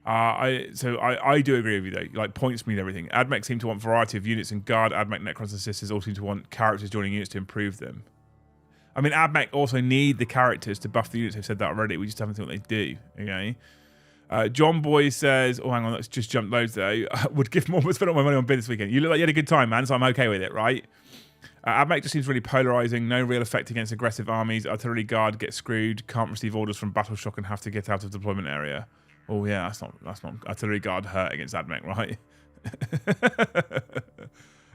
I do agree with you though. Like points mean everything. AdMech seem to want variety of units, and guard AdMech Necrons and Sisters all seem to want characters joining units to improve them. I mean, AdMech also need the characters to buff the units. I've said that already. We just haven't seen what they do. Okay. John Boy says, oh, hang on, let's just jump loads though. Would give more, spend all my money on bid this weekend. You look like you had a good time, man, so I'm okay with it, right? AdMech just seems really polarizing. No real effect against aggressive armies. Artillery guard gets screwed. Can't receive orders from battle shock and have to get out of deployment area. Oh yeah, that's not artillery guard hurt against AdMech, right?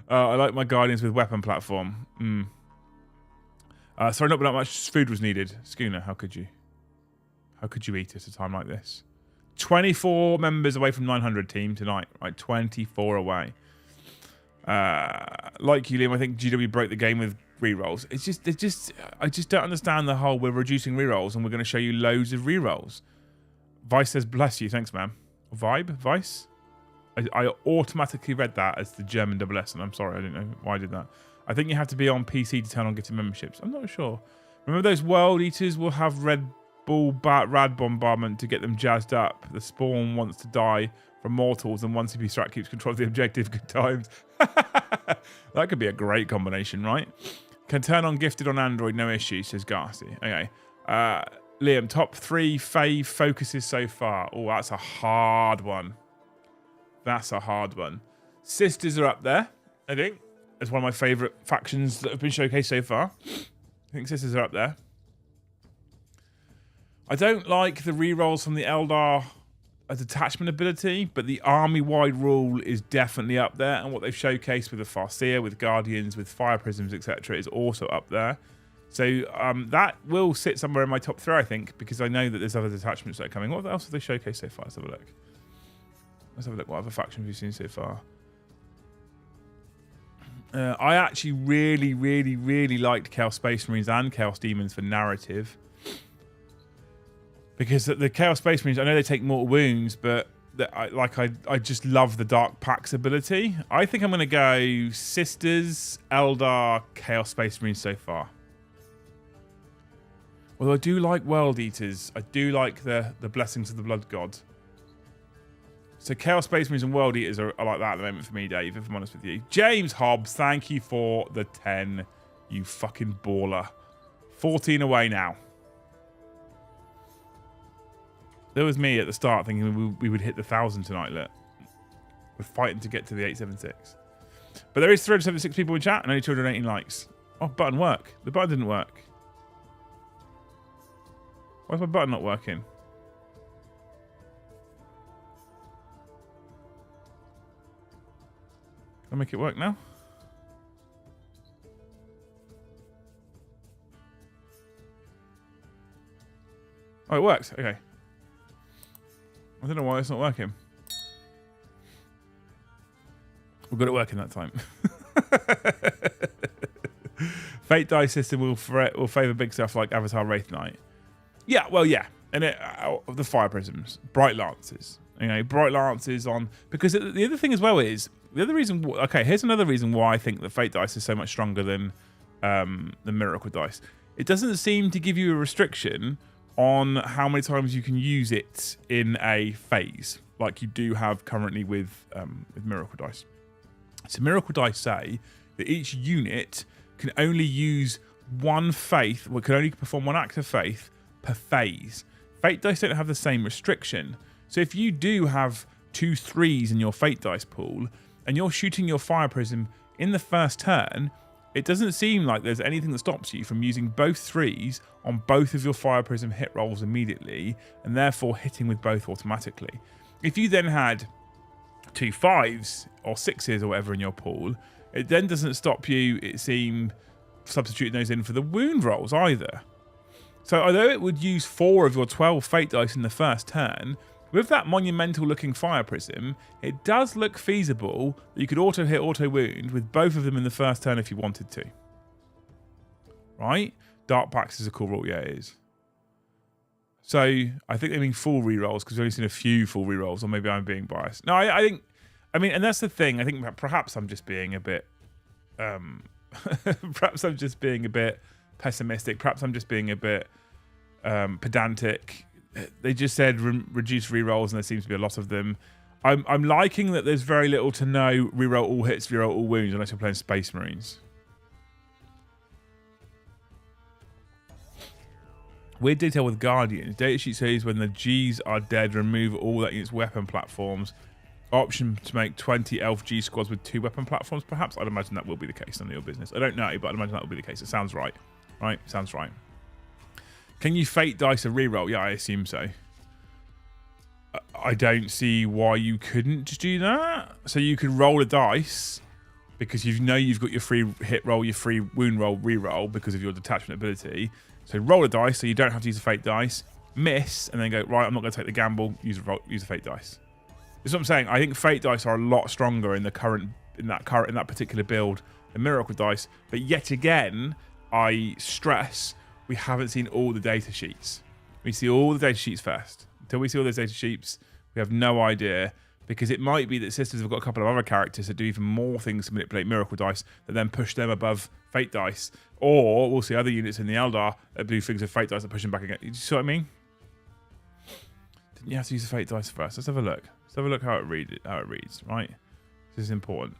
I like my guardians with weapon platform. Sorry, not much food was needed. Schooner, how could you? How could you eat at a time like this? 24 members away from 900 team tonight, right? 24 away. Like you, Liam, I think GW broke the game with rerolls. I just don't understand the whole we're reducing rerolls and we're going to show you loads of rerolls. Vice says, bless you. Thanks, man. Vibe? Vice? I automatically read that as the German double S, and I'm sorry, I didn't know why I did that. I think you have to be on PC to turn on gifted memberships. I'm not sure. Remember those World Eaters will have Red Bull Rad bombardment to get them jazzed up. The spawn wants to die from mortals, and 1 CP strat keeps control of the objective. Good times. That could be a great combination, right? Can turn on gifted on Android, no issue, says Garci. Okay. Liam, top 3 fave focuses so far. Oh, that's a hard one. That's a hard one. Sisters are up there, I think. It's one of my favourite factions that have been showcased so far. I think Sisters are up there. I don't like the rerolls from the Eldar detachment ability, but the army-wide rule is definitely up there, and what they've showcased with the Farseer, with Guardians, with Fire Prisms, etc. is also up there. So that will sit somewhere in my top 3, I think, because I know that there's other detachments that are coming. What else have they showcased so far? Let's have a look. Let's have a look. What other factions have you seen so far? I actually really liked Chaos Space Marines and Chaos Demons for narrative. Because the Chaos Space Marines, I know they take mortal wounds, but I just love the Dark Pax ability. I think I'm going to go Sisters, Eldar, Chaos Space Marines so far. Although I do like World Eaters. I do like the Blessings of the Blood God. So Chaos Space Marines and World Eaters are like that at the moment for me, Dave, if I'm honest with you. James Hobbs, thank you for the 10. You fucking baller. 14 away now. There was me at the start thinking we would hit the 1,000 tonight, look. We're fighting to get to the 876. But there is 376 people in chat and only 218 likes. Oh, button work. The button didn't work. Why's my button not working? Can I make it work now? Oh, it works. Okay. I don't know why it's not working. We got it working that time. Fate die system will favour big stuff like Avatar Wraith Knight. Yeah, well, yeah. And the Fire Prisms. Bright Lances. You know, Bright Lances on... Because the other thing as well is... The other reason... Okay, here's another reason why I think the Fate Dice is so much stronger than the Miracle Dice. It doesn't seem to give you a restriction on how many times you can use it in a phase, like you do have currently with Miracle Dice. So Miracle Dice say that each unit can only use one faith, or can only perform one act of faith per phase. Fate Dice don't have the same restriction. So if you do have 2 3s in your Fate Dice pool, and you're shooting your Fire Prism in the first turn, it doesn't seem like there's anything that stops you from using both 3s on both of your Fire Prism hit rolls immediately, and therefore hitting with both automatically. If you then had 2 5s or 6s or whatever in your pool, it then doesn't stop you, it seems, substituting those in for the wound rolls either. So although it would use 4 of your 12 Fate Dice in the first turn, With that monumental looking fire prism, it does look feasible that you could auto hit, auto wound with both of them in the first turn if you wanted to. Right? Dark Pacts is a cool rule. Yeah, it is. So I think they mean full rerolls because we've only seen a few full rerolls, or maybe I'm being biased. No, I think, and that's the thing. I think perhaps I'm just being a bit, perhaps I'm just being a bit pessimistic. Perhaps I'm just being a bit pedantic. They just said reduce rerolls, and there seems to be a lot of them. I'm liking that there's very little to no reroll all hits, reroll all wounds, unless you're playing Space Marines. Weird detail with Guardians. Datasheet says when the Gs are dead, remove all that unit's weapon platforms. Option to make 20 elf G squads with 2 weapon platforms, perhaps. I'd imagine that will be the case. None of your business. I don't know, but I'd imagine that will be the case. It sounds right. Right? Sounds right. Can you fate dice a reroll? Yeah, I assume so. I don't see why you couldn't do that. So you could roll a dice because you know you've got your free hit roll, your free wound roll, reroll because of your detachment ability. So roll a dice so you don't have to use a fate dice, miss, and then go, right, I'm not going to take the gamble, use a fate dice. That's what I'm saying. I think fate dice are a lot stronger in that particular build than miracle dice. But yet again, I stress we haven't seen all the data sheets. We see all the data sheets first. Until we see all those data sheets, we have no idea, because it might be that sisters have got a couple of other characters that do even more things to manipulate miracle dice that then push them above fate dice. Or we'll see other units in the Eldar that do things with fate dice that push them back again. You see what I mean? Didn't you have to use the fate dice first? Let's have a look. Let's have a look how it reads, right? This is important.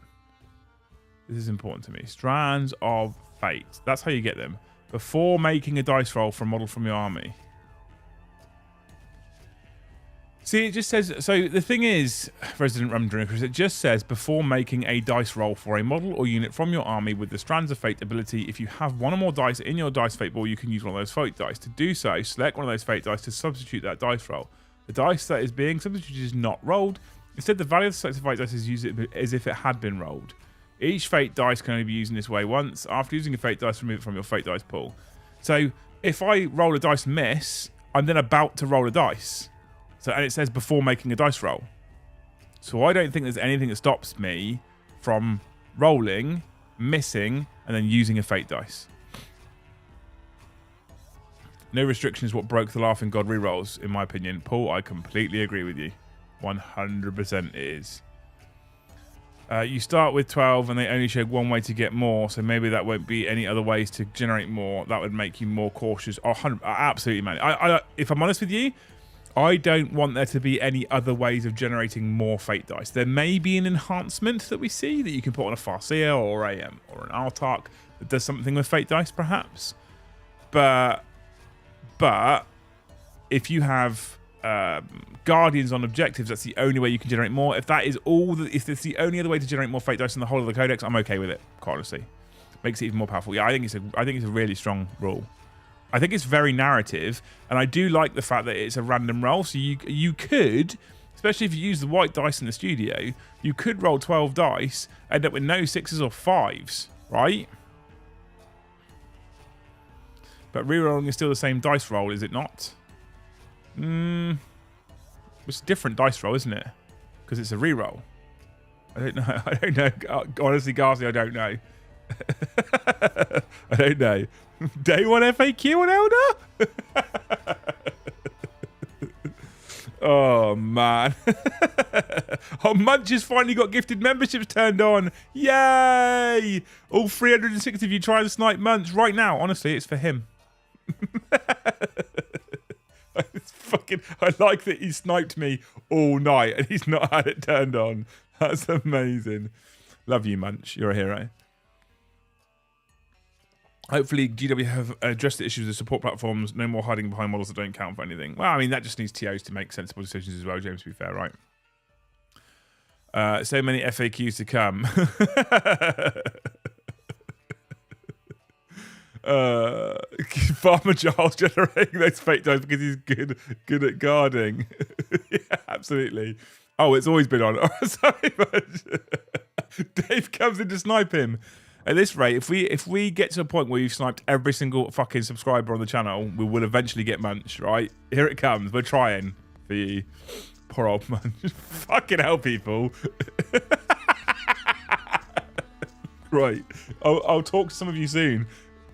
This is important to me. Strands of Fate. That's how you get them. Before making a dice roll for a model from your army. See, it just says... So the thing is, Resident Rum Drinkers, it just says before making a dice roll for a model or unit from your army with the Strands of Fate ability, if you have one or more dice in your dice fate ball, you can use one of those fate dice. To do so, select one of those fate dice to substitute that dice roll. The dice that is being substituted is not rolled. Instead, the value of the selected fate dice is used as if it had been rolled. Each fate dice can only be used in this way once. After using a fate dice, remove it from your fate dice pool. So if I roll a dice and miss, I'm then about to roll a dice. And it says before making a dice roll. So I don't think there's anything that stops me from rolling, missing, and then using a fate dice. No restriction is what broke the Laughing God rerolls, in my opinion. Paul, I completely agree with you. 100% it is. You start with 12 and they only show one way to get more, so maybe that won't be any other ways to generate more. That would make you more cautious. Oh, absolutely, man. If I'm honest with you, I don't want there to be any other ways of generating more fate dice. There may be an enhancement that we see that you can put on a Farseer or an Altark that does something with fate dice, perhaps. But if you have Guardians on objectives, that's the only way you can generate more. If that is if it's the only other way to generate more fate dice in the whole of the codex, I'm okay with it. Quite honestly, makes it even more powerful. Yeah, I think it's a really strong rule. I think it's very narrative, and I do like the fact that it's a random roll. So you could, especially if you use the white dice in the studio, you could roll 12 dice, end up with no 6s or 5s, right? But rerolling is still the same dice roll, is it not? It's a different dice roll, isn't it? Because it's a reroll. I don't know. I don't know. Honestly, Garcia, I don't know. I don't know. Day 1 FAQ on Eldar? Oh, man. Oh, Munch has finally got gifted memberships turned on. Yay! All 360 of you try to snipe Munch right now. Honestly, it's for him. I like that he sniped me all night and he's not had it turned on. That's amazing. Love you, Munch. You're a hero. Hopefully, GW have addressed the issues with support platforms. No more hiding behind models that don't count for anything. Well, I mean, that just needs TOs to make sensible decisions as well, James, to be fair, right? So many FAQs to come. Farmer Giles generating those fake dice because he's good at guarding. Yeah, absolutely. Oh, it's always been on. Oh, sorry, Dave comes in to snipe him. At this rate, if we get to a point where you've sniped every single fucking subscriber on the channel, we will eventually get Munch, right? Here it comes. We're trying for you. Poor old man. Fucking hell, people. Right. I'll talk to some of you soon.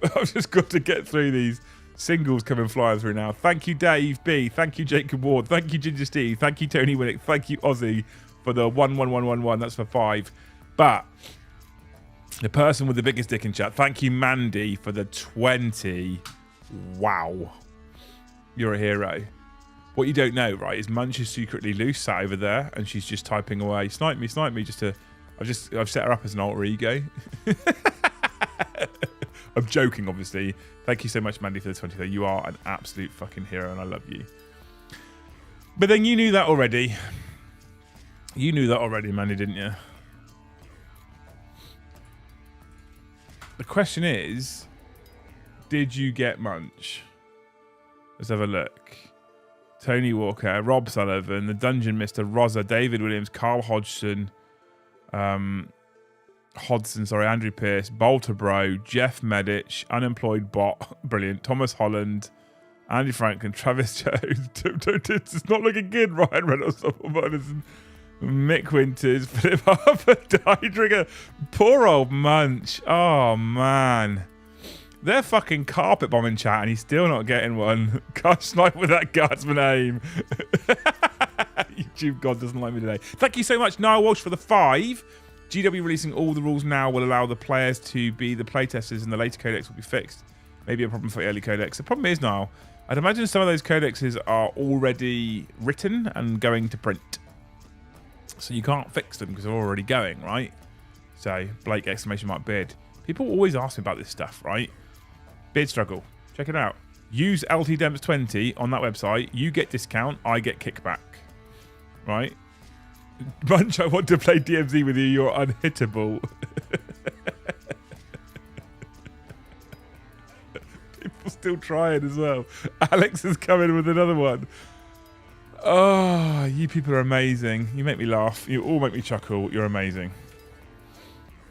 I've just got to get through these singles coming flying through now. Thank you, Dave B. Thank you, Jacob Ward. Thank you, Ginger Steve. Thank you, Tony Winnick. Thank you, Ozzy, for the 11111. That's for 5. But the person with the biggest dick in chat, thank you, Mandy, for the 20. Wow. You're a hero. What you don't know, right, is Munch is secretly loose, sat over there, and she's just typing away, snipe me, just to... I've set her up as an alter ego. I'm joking, obviously. Thank you so much, Mandy, for the 20 though. You are an absolute fucking hero, and I love you. But then you knew that already. You knew that already, Mandy, didn't you? The question is, did you get Munch? Let's have a look. Tony Walker, Rob Sullivan, The Dungeon Mister, Rosa, David Williams, Carl Hodgson, Andrew Pierce, Bolter Bro, Jeff Medich, Unemployed Bot, brilliant, Thomas Holland, Andy Franklin, Travis Jones, it's not looking good, Ryan Reynolds, Mick Winters, Philip Harper, Dydringer, poor old Munch, oh man. They're fucking carpet bombing chat and he's still not getting one. Can't snipe with that guardsman aim. YouTube God doesn't like me today. Thank you so much, Niall Walsh, for the 5. GW releasing all the rules now will allow the players to be the playtesters and the later codex will be fixed. Maybe a problem for early codex. The problem is, Niall, I'd imagine some of those codexes are already written and going to print. So you can't fix them because they're already going, right? So, Blake, exclamation mark, beard. People always ask me about this stuff, right? Beard struggle. Check it out. Use LTDemps20 on that website. You get discount. I get kickback. Right? Bunch, I want to play DMZ with you. You're unhittable. People still trying as well. Alex is coming with another one. Oh, you people are amazing. You make me laugh. You all make me chuckle. You're amazing.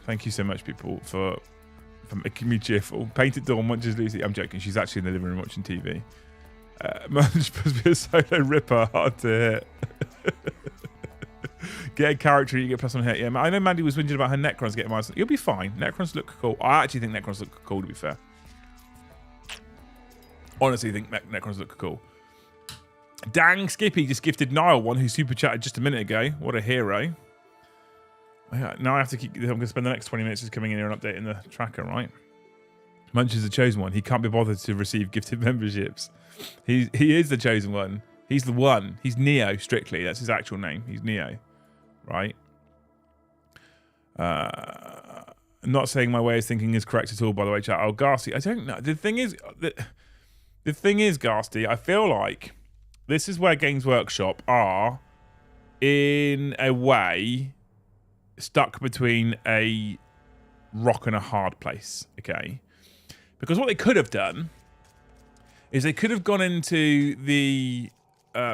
Thank you so much, people, for making me cheerful. Painted Dawn, Munch's Lucy. I'm joking. She's actually in the living room watching TV. Munch must be a solo ripper. Hard to hit. Get a character, you get plus on hit. Yeah, I know Mandy was whinging about her Necrons getting minus. You'll be fine. Necrons look cool. I actually think Necrons look cool, to be fair. Honestly, think Necrons look cool. Dang Skippy just gifted Niall one who super chatted just a minute ago. What a hero. Now I have to keep. I'm going to spend the next 20 minutes just coming in here and updating the tracker, right? Munch is the chosen one. He can't be bothered to receive gifted memberships. He is the chosen one. He's the one. He's Neo, strictly. That's his actual name. He's Neo, right? Not saying my way of thinking is correct at all, by the way, chat. Oh, Garsty, I don't know. The thing is, Garsty, I feel like this is where Games Workshop are, in a way, stuck between a rock and a hard place, okay? Because what they could have done is they could have gone into the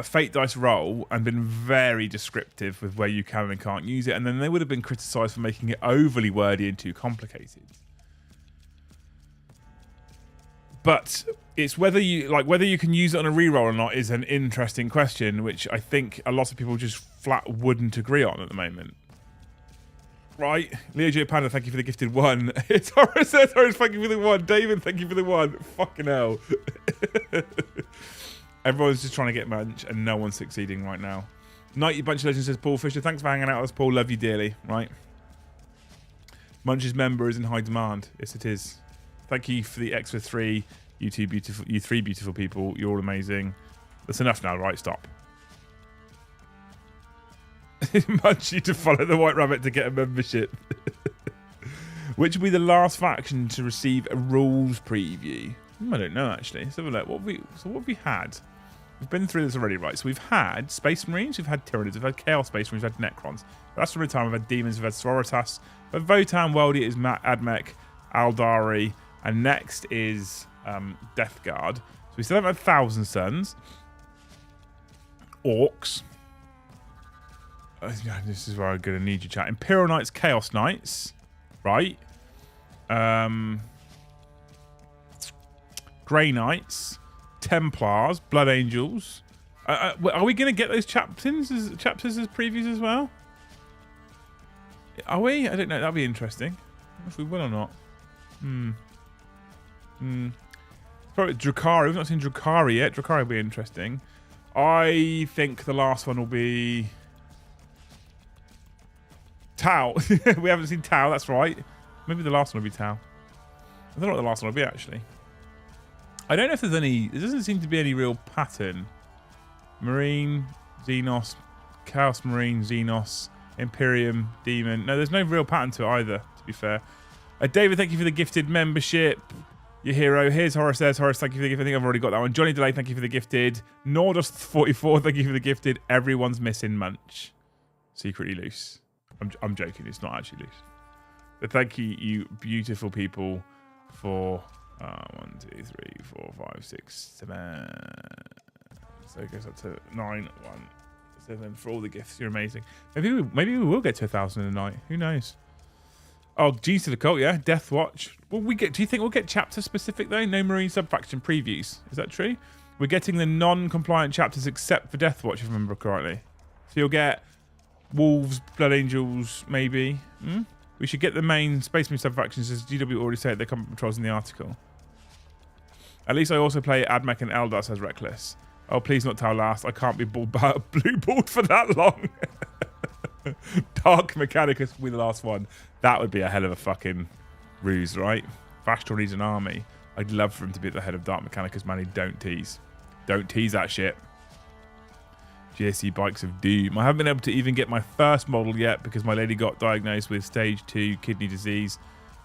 Fate Dice roll and been very descriptive with where you can and can't use it, and then they would have been criticised for making it overly wordy and too complicated. But it's whether you can use it on a reroll or not is an interesting question, which I think a lot of people just flat wouldn't agree on at the moment. Right, Leo J Panda, thank you for the gifted 1. It's Horace, thank you for the 1. David, thank you for the 1. Fucking hell. Everyone's just trying to get Munch and no one's succeeding right now. Nighty Bunch of Legends says Paul Fisher. Thanks for hanging out with us, Paul. Love you dearly, right? Munch's member is in high demand. Yes, it is. Thank you for the extra 3. You three beautiful people. You're all amazing. That's enough now, right? Stop. Munch you to follow the White Rabbit to get a membership. Which will be the last faction to receive a rules preview? I don't know, actually. Let's have a look. What have we had? We've been through this already, right? So we've had Space Marines, we've had Tyranids, we've had Chaos Space Marines, we've had Necrons. That's from the time we've had Demons, we've had Sororitas, we've had Votan, World Eaters, AdMech, Aeldari, and next is Death Guard. So we still haven't had Thousand Suns. Orcs. This is where I'm going to need you, chat. Imperial Knights, Chaos Knights. Right. Grey Knights. Templars. Blood Angels. Are we going to get those chapters as previews as well? Are we? I don't know. That'll be interesting. I don't know if we will or not. Probably Drukhari. We've not seen Drukhari yet. Drukhari will be interesting. I think the last one will be Tau. We haven't seen Tau. That's right. Maybe the last one will be Tau. I don't know what the last one will be actually. I don't know if there's any. There doesn't seem to be any real pattern. Marine, Xenos, Chaos Marine, Xenos, Imperium, Demon. No, there's no real pattern to it either, to be fair. David, thank you for the gifted membership. Your hero. Here's Horace. There's Horace. Thank you for the gift. I think I've already got that one. Johnny Delay, thank you for the gifted. Nordust44, thank you for the gifted. Everyone's missing Munch. Secretly loose. I'm joking. It's not actually loose. But thank you, you beautiful people, for 1, 2, 3, 4, 5, 6, 7. So it goes up to 9, 1, 7 for all the gifts. You're amazing. Maybe we will get to 1,000 in a night. Who knows? Oh, G's to the cult, yeah. Death Watch. Will we get? Do you think we'll get chapter specific though? No Marine sub-faction previews. Is that true? We're getting the non-compliant chapters except for Death Watch, if I remember correctly. So you'll get Wolves, Blood Angels, maybe. We should get the main Space Marine sub-factions, as GW already said, the combat patrols in the article. At least I also play AdMech and Eldar, says Reckless. Oh, please not Tau last. I can't be blue-balled for that long. Dark Mechanicus will be the last one. That would be a hell of a fucking ruse, right? Vashtor needs an army. I'd love for him to be at the head of Dark Mechanicus, man. Don't tease. Don't tease that shit. GSC Bikes of Doom. I haven't been able to even get my first model yet because my lady got diagnosed with stage 2 kidney disease.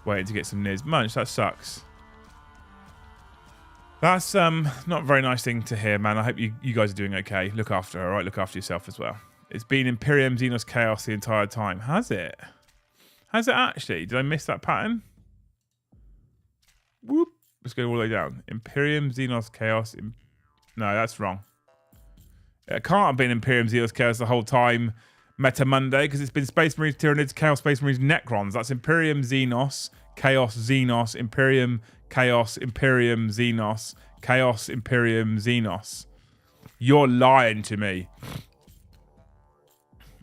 Waiting to get some NIS. Munch, that sucks. That's not a very nice thing to hear, man. I hope you guys are doing okay. Look after her, all right? Look after yourself as well. It's been Imperium Xenos Chaos the entire time. Has it? Has it actually? Did I miss that pattern? Whoop. Let's go all the way down. Imperium Xenos Chaos. No, that's wrong. It can't have been Imperium Xenos Chaos the whole time. Meta Monday, because it's been Space Marines, Tyranids, Chaos Space Marines, Necrons. That's Imperium Xenos, Chaos Xenos, Imperium Chaos, Imperium Xenos, Chaos Imperium Xenos. You're lying to me.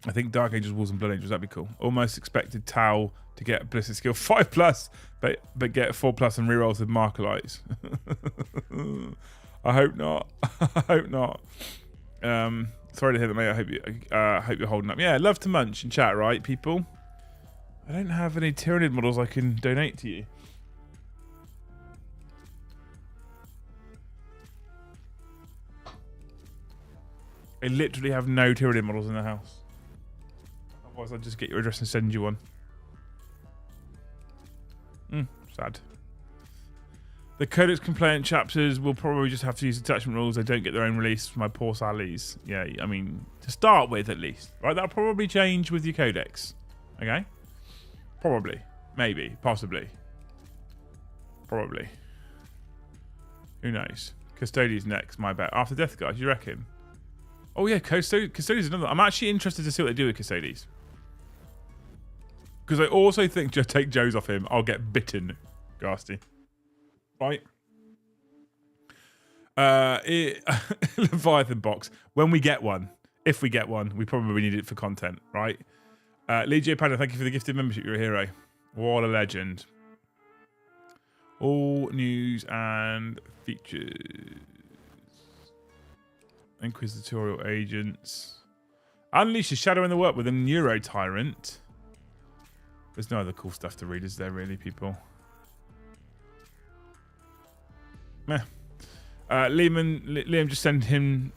I think Dark Angels, Wolves, and Blood Angels, that'd be cool. Almost expected Tau to get Ballistic Skill 5+, but get 4+ and rerolls with Markolites. I hope not. I hope not. Sorry to hear that, mate. I hope you're holding up. Yeah, love to munch in chat, right, people? I don't have any Tyranid models I can donate to you. I literally have no Tyranid models in the house. Otherwise, I'd just get your address and send you one. Sad. The Codex compliant chapters will probably just have to use detachment rules. They don't get their own release for my poor Sallies. Yeah, I mean, to start with at least. Right, that'll probably change with your Codex. Okay? Probably. Maybe. Possibly. Probably. Who knows? Custodian's next, my bet. After Death Guard, you reckon? Oh yeah, Custodian's another. I'm actually interested to see what they do with Custodians. Because I also think just take Joe's off him, I'll get bitten. Ghasty. Right. Leviathan box. When we get one, if we get one, we probably need it for content, right? Legio Panda, thank you for the gifted membership. You're a hero. What a legend. All news and features. Inquisitorial agents. Unleash the shadow in the work with a Neuro Tyrant. There's no other cool stuff to read, is there, really, people? Meh. Liam, just send him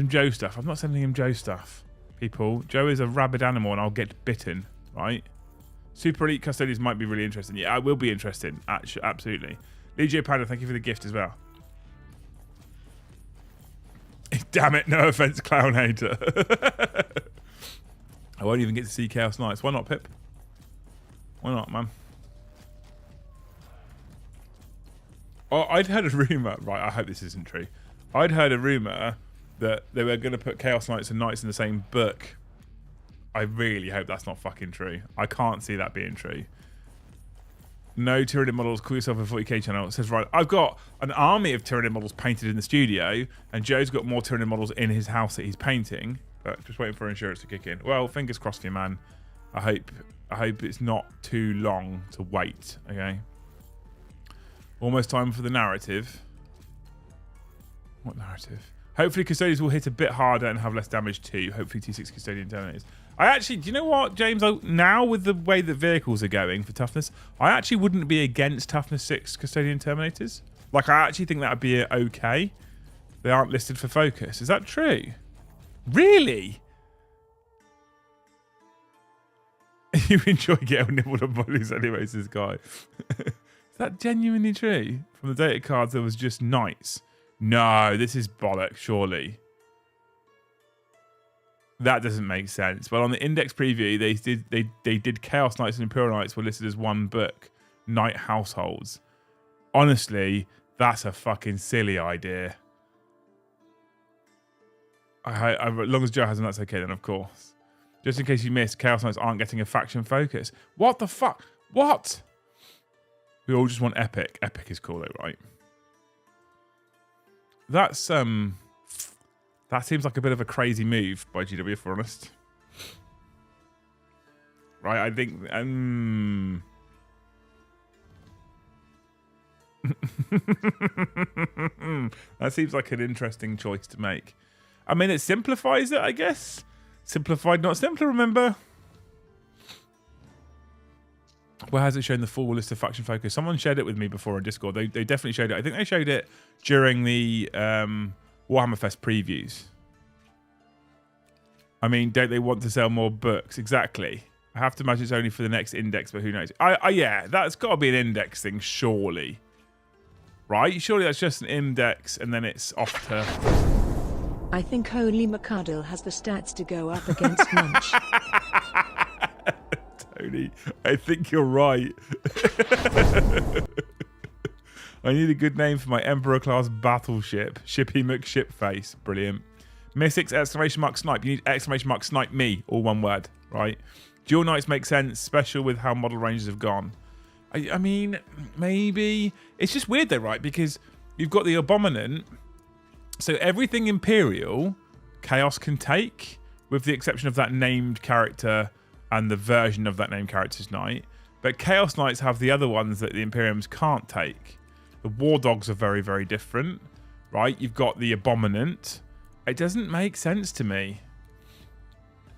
Joe stuff. I'm not sending him Joe stuff, people. Joe is a rabid animal, and I'll get bitten, right? Super Elite Custodians might be really interesting. Yeah, it will be interesting. Actually, absolutely. Legio Panda, thank you for the gift as well. Damn it, no offense, clown hater. I won't even get to see Chaos Knights. Why not, Pip? Why not, man? Oh, I'd heard a rumour. Right, I hope this isn't true. I'd heard a rumour that they were going to put Chaos Knights and Knights in the same book. I really hope that's not fucking true. I can't see that being true. No Tyranid models. Call yourself a 40k channel. It says, right, I've got an army of Tyranid models painted in the studio, and Joe's got more Tyranid models in his house that he's painting. But just waiting for insurance to kick in. Well, fingers crossed for you, man. I hope it's not too long to wait. Okay. Almost time for the narrative. What narrative? Hopefully Custodians will hit a bit harder and have less damage too. Hopefully T6 Custodian Terminators. I actually, do you know what, James? Now with the way that vehicles are going for toughness, I actually wouldn't be against toughness 6 Custodian Terminators. Like, I actually think that would be okay. They aren't listed for focus. Is that true? Really? You enjoy getting nibbled on bodies anyway, says Guy. Is that genuinely true? From the data cards, there was just knights. No, this is bollocks, surely. That doesn't make sense. Well, on the index preview, they did Chaos Knights and Imperial Knights were listed as one book. Knight households. Honestly, that's a fucking silly idea. As long as Joe has them, that's okay then, of course. Just in case you missed, Chaos Knights aren't getting a faction focus. What the fuck? What? We all just want epic. Epic is cool though, right? That's that seems like a bit of a crazy move by GW, if we're honest. Right, I think that seems like an interesting choice to make. I mean, it simplifies it, I guess. Simplified, not simpler, remember? Where has it shown the full list of faction focus? Someone shared it with me before on Discord. They definitely showed it. I think they showed it during the Warhammer Fest previews. I mean, don't they want to sell more books? Exactly. I have to imagine it's only for the next index, but who knows? Yeah, that's got to be an index thing, surely. Right? Surely that's just an index, and then it's off to... I think only McCardle has the stats to go up against Munch. Tony, I think you're right. I need a good name for my Emperor-class battleship. Shippy McShipface. Brilliant. Mystics, exclamation mark, snipe. You need exclamation mark, snipe me. All one word, right? Dual Knights make sense, special with how model ranges have gone. I mean, maybe. It's just weird though, right? Because you've got the Abominant. So everything Imperial, Chaos can take, with the exception of that named character and the version of that named character's knight. But Chaos Knights have the other ones that the Imperiums can't take. The War Dogs are very, very different, right? You've got the Abominant. It doesn't make sense to me.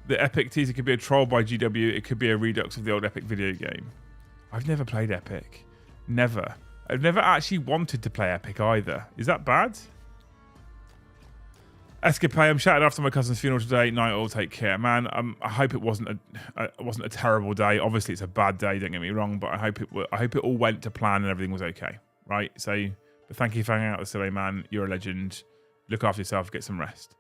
The Epic teaser could be a troll by GW. It could be a redux of the old Epic video game. I've never played Epic. Never. I've never actually wanted to play Epic either. Is that bad? Escapade, I'm shattered after my cousin's funeral today. Night all, take care, man. I hope it wasn't a terrible day. Obviously, it's a bad day. Don't get me wrong, but I hope it all went to plan and everything was okay, right? So, but thank you for hanging out with Silly Man. You're a legend. Look after yourself. Get some rest.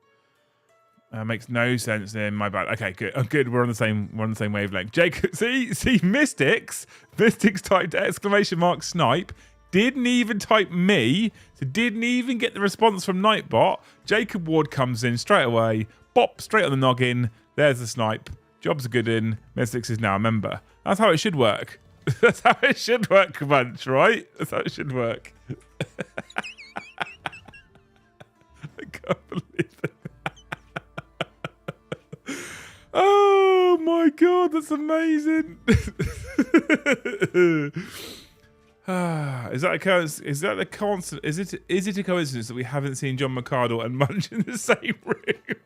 Makes no sense. Then my bad. Okay, good. Oh, good. We're on the same wavelength. Jake, see, Mystics typed exclamation mark snipe. Didn't even type me, so didn't even get the response from Nightbot. Jacob Ward comes in straight away, bop, straight on the noggin. There's the snipe. Job's a good in. Mystics is now a member. That's how it should work. That's how it should work, Bunch, right? That's how it should work. I can't believe it. Oh my god, that's amazing. Is that a coincidence? Is that a constant? Is it a coincidence that we haven't seen John McCardle and Munch in the same room?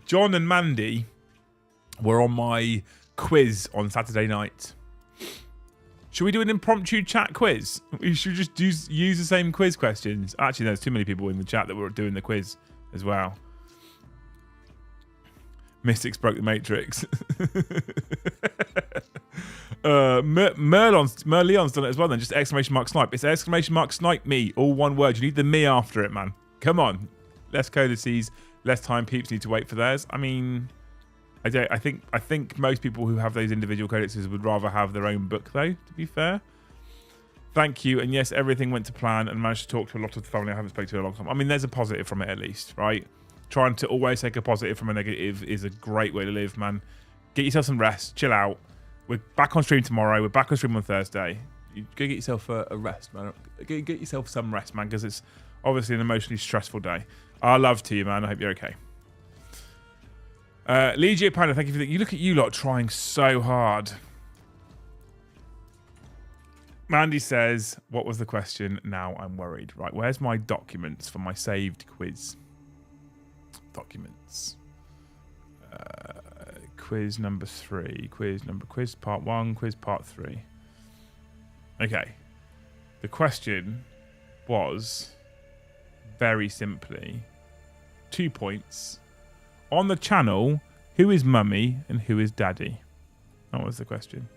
John and Mandy were on my quiz on Saturday night. Should we do an impromptu chat quiz? We should just use the same quiz questions. Actually, there's too many people in the chat that were doing the quiz as well. Mystics broke the Matrix. Merleon's done it as well then. Just exclamation mark snipe. It's exclamation mark snipe me. All one word. You need the me after it, man. Come on. Less codices, less time peeps need to wait for theirs. I mean, I think most people who have those individual codices would rather have their own book though, to be fair. Thank you. And yes, everything went to plan and managed to talk to a lot of the family I haven't spoken to in a long time. I mean, there's a positive from it at least, right? Trying to always take a positive from a negative is a great way to live, man. Get yourself some rest, chill out, We're back on stream tomorrow. We're back on stream on Thursday. You go get yourself a rest, man. Go get yourself some rest, man, because it's obviously an emotionally stressful day. Our love to you, man. I hope you're okay. Legio Panda, thank you for that. You look at you lot trying so hard. Mandy says, what was the question? Now I'm worried. Right, where's my documents for my saved quiz? Documents. Quiz number 3. Quiz part 1. Quiz part 3. Okay. The question was very simply 2 points. On the channel, who is mummy and who is daddy? That was the question.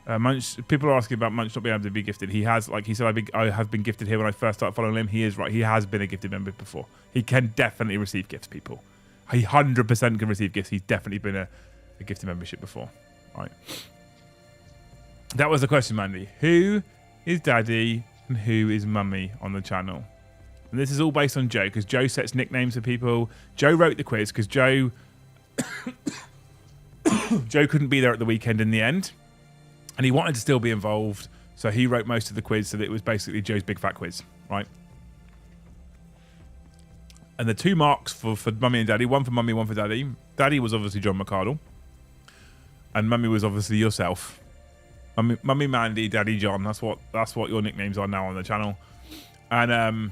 Munch, people are asking about Munch not being able to be gifted. He has, like he said, I have been gifted here when I first started following him. He is right. He has been a gifted member before. He can definitely receive gifts, people. He 100% can receive gifts. He's definitely been a gifted membership before. Right. That was the question, Mandy. Who is daddy and who is mummy on the channel? And this is all based on Joe, because Joe sets nicknames for people. Joe wrote the quiz because Joe couldn't be there at the weekend in the end. And he wanted to still be involved, so he wrote most of the quiz, so that it was basically Joe's big fat quiz, right? And the 2 marks for mummy and daddy, one for mummy, one for daddy. Daddy was obviously John McCardle, and mummy was obviously yourself. Mummy Mandy, Daddy John. That's what your nicknames are now on the channel. And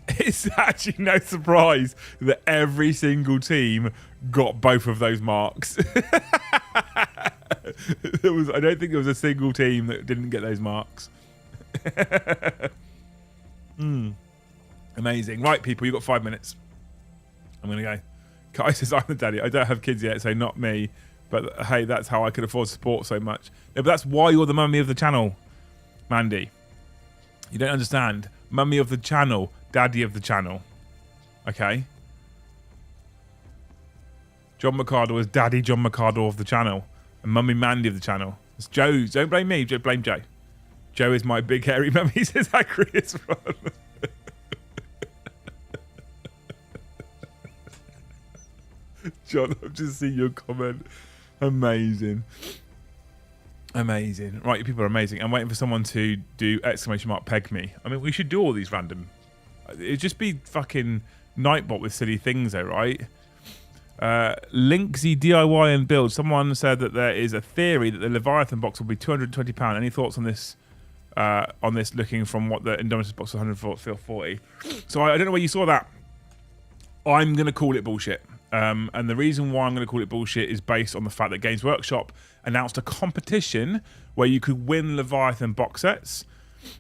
it's actually no surprise that every single team got both of those marks. I don't think there was a single team that didn't get those marks. Amazing. Right, people, you've got 5 minutes. I'm going to go. Kai says, I'm the daddy. I don't have kids yet, so not me. But hey, that's how I could afford support so much. No, but that's why you're the mummy of the channel, Mandy. You don't understand. Mummy of the channel, daddy of the channel. Okay? John McCardle is daddy John McCardle of the channel. And mummy Mandy of the channel. It's Joe. Don't blame me. Blame Joe. Joe is my big hairy mummy, says Agrius Ron. John, I've just seen your comment. Amazing. Amazing. Right, you people are amazing. I'm waiting for someone to do ! Peg me. I mean, we should do all these random. It'd just be fucking Nightbot with silly things though, right? Linksy DIY and build. Someone said that there is a theory that the Leviathan box will be £220. Any thoughts on this? Looking from what the Indomitus box was 140. So I don't know where you saw that. I'm going to call it bullshit. And the reason why I'm going to call it bullshit is based on the fact that Games Workshop announced a competition where you could win Leviathan box sets.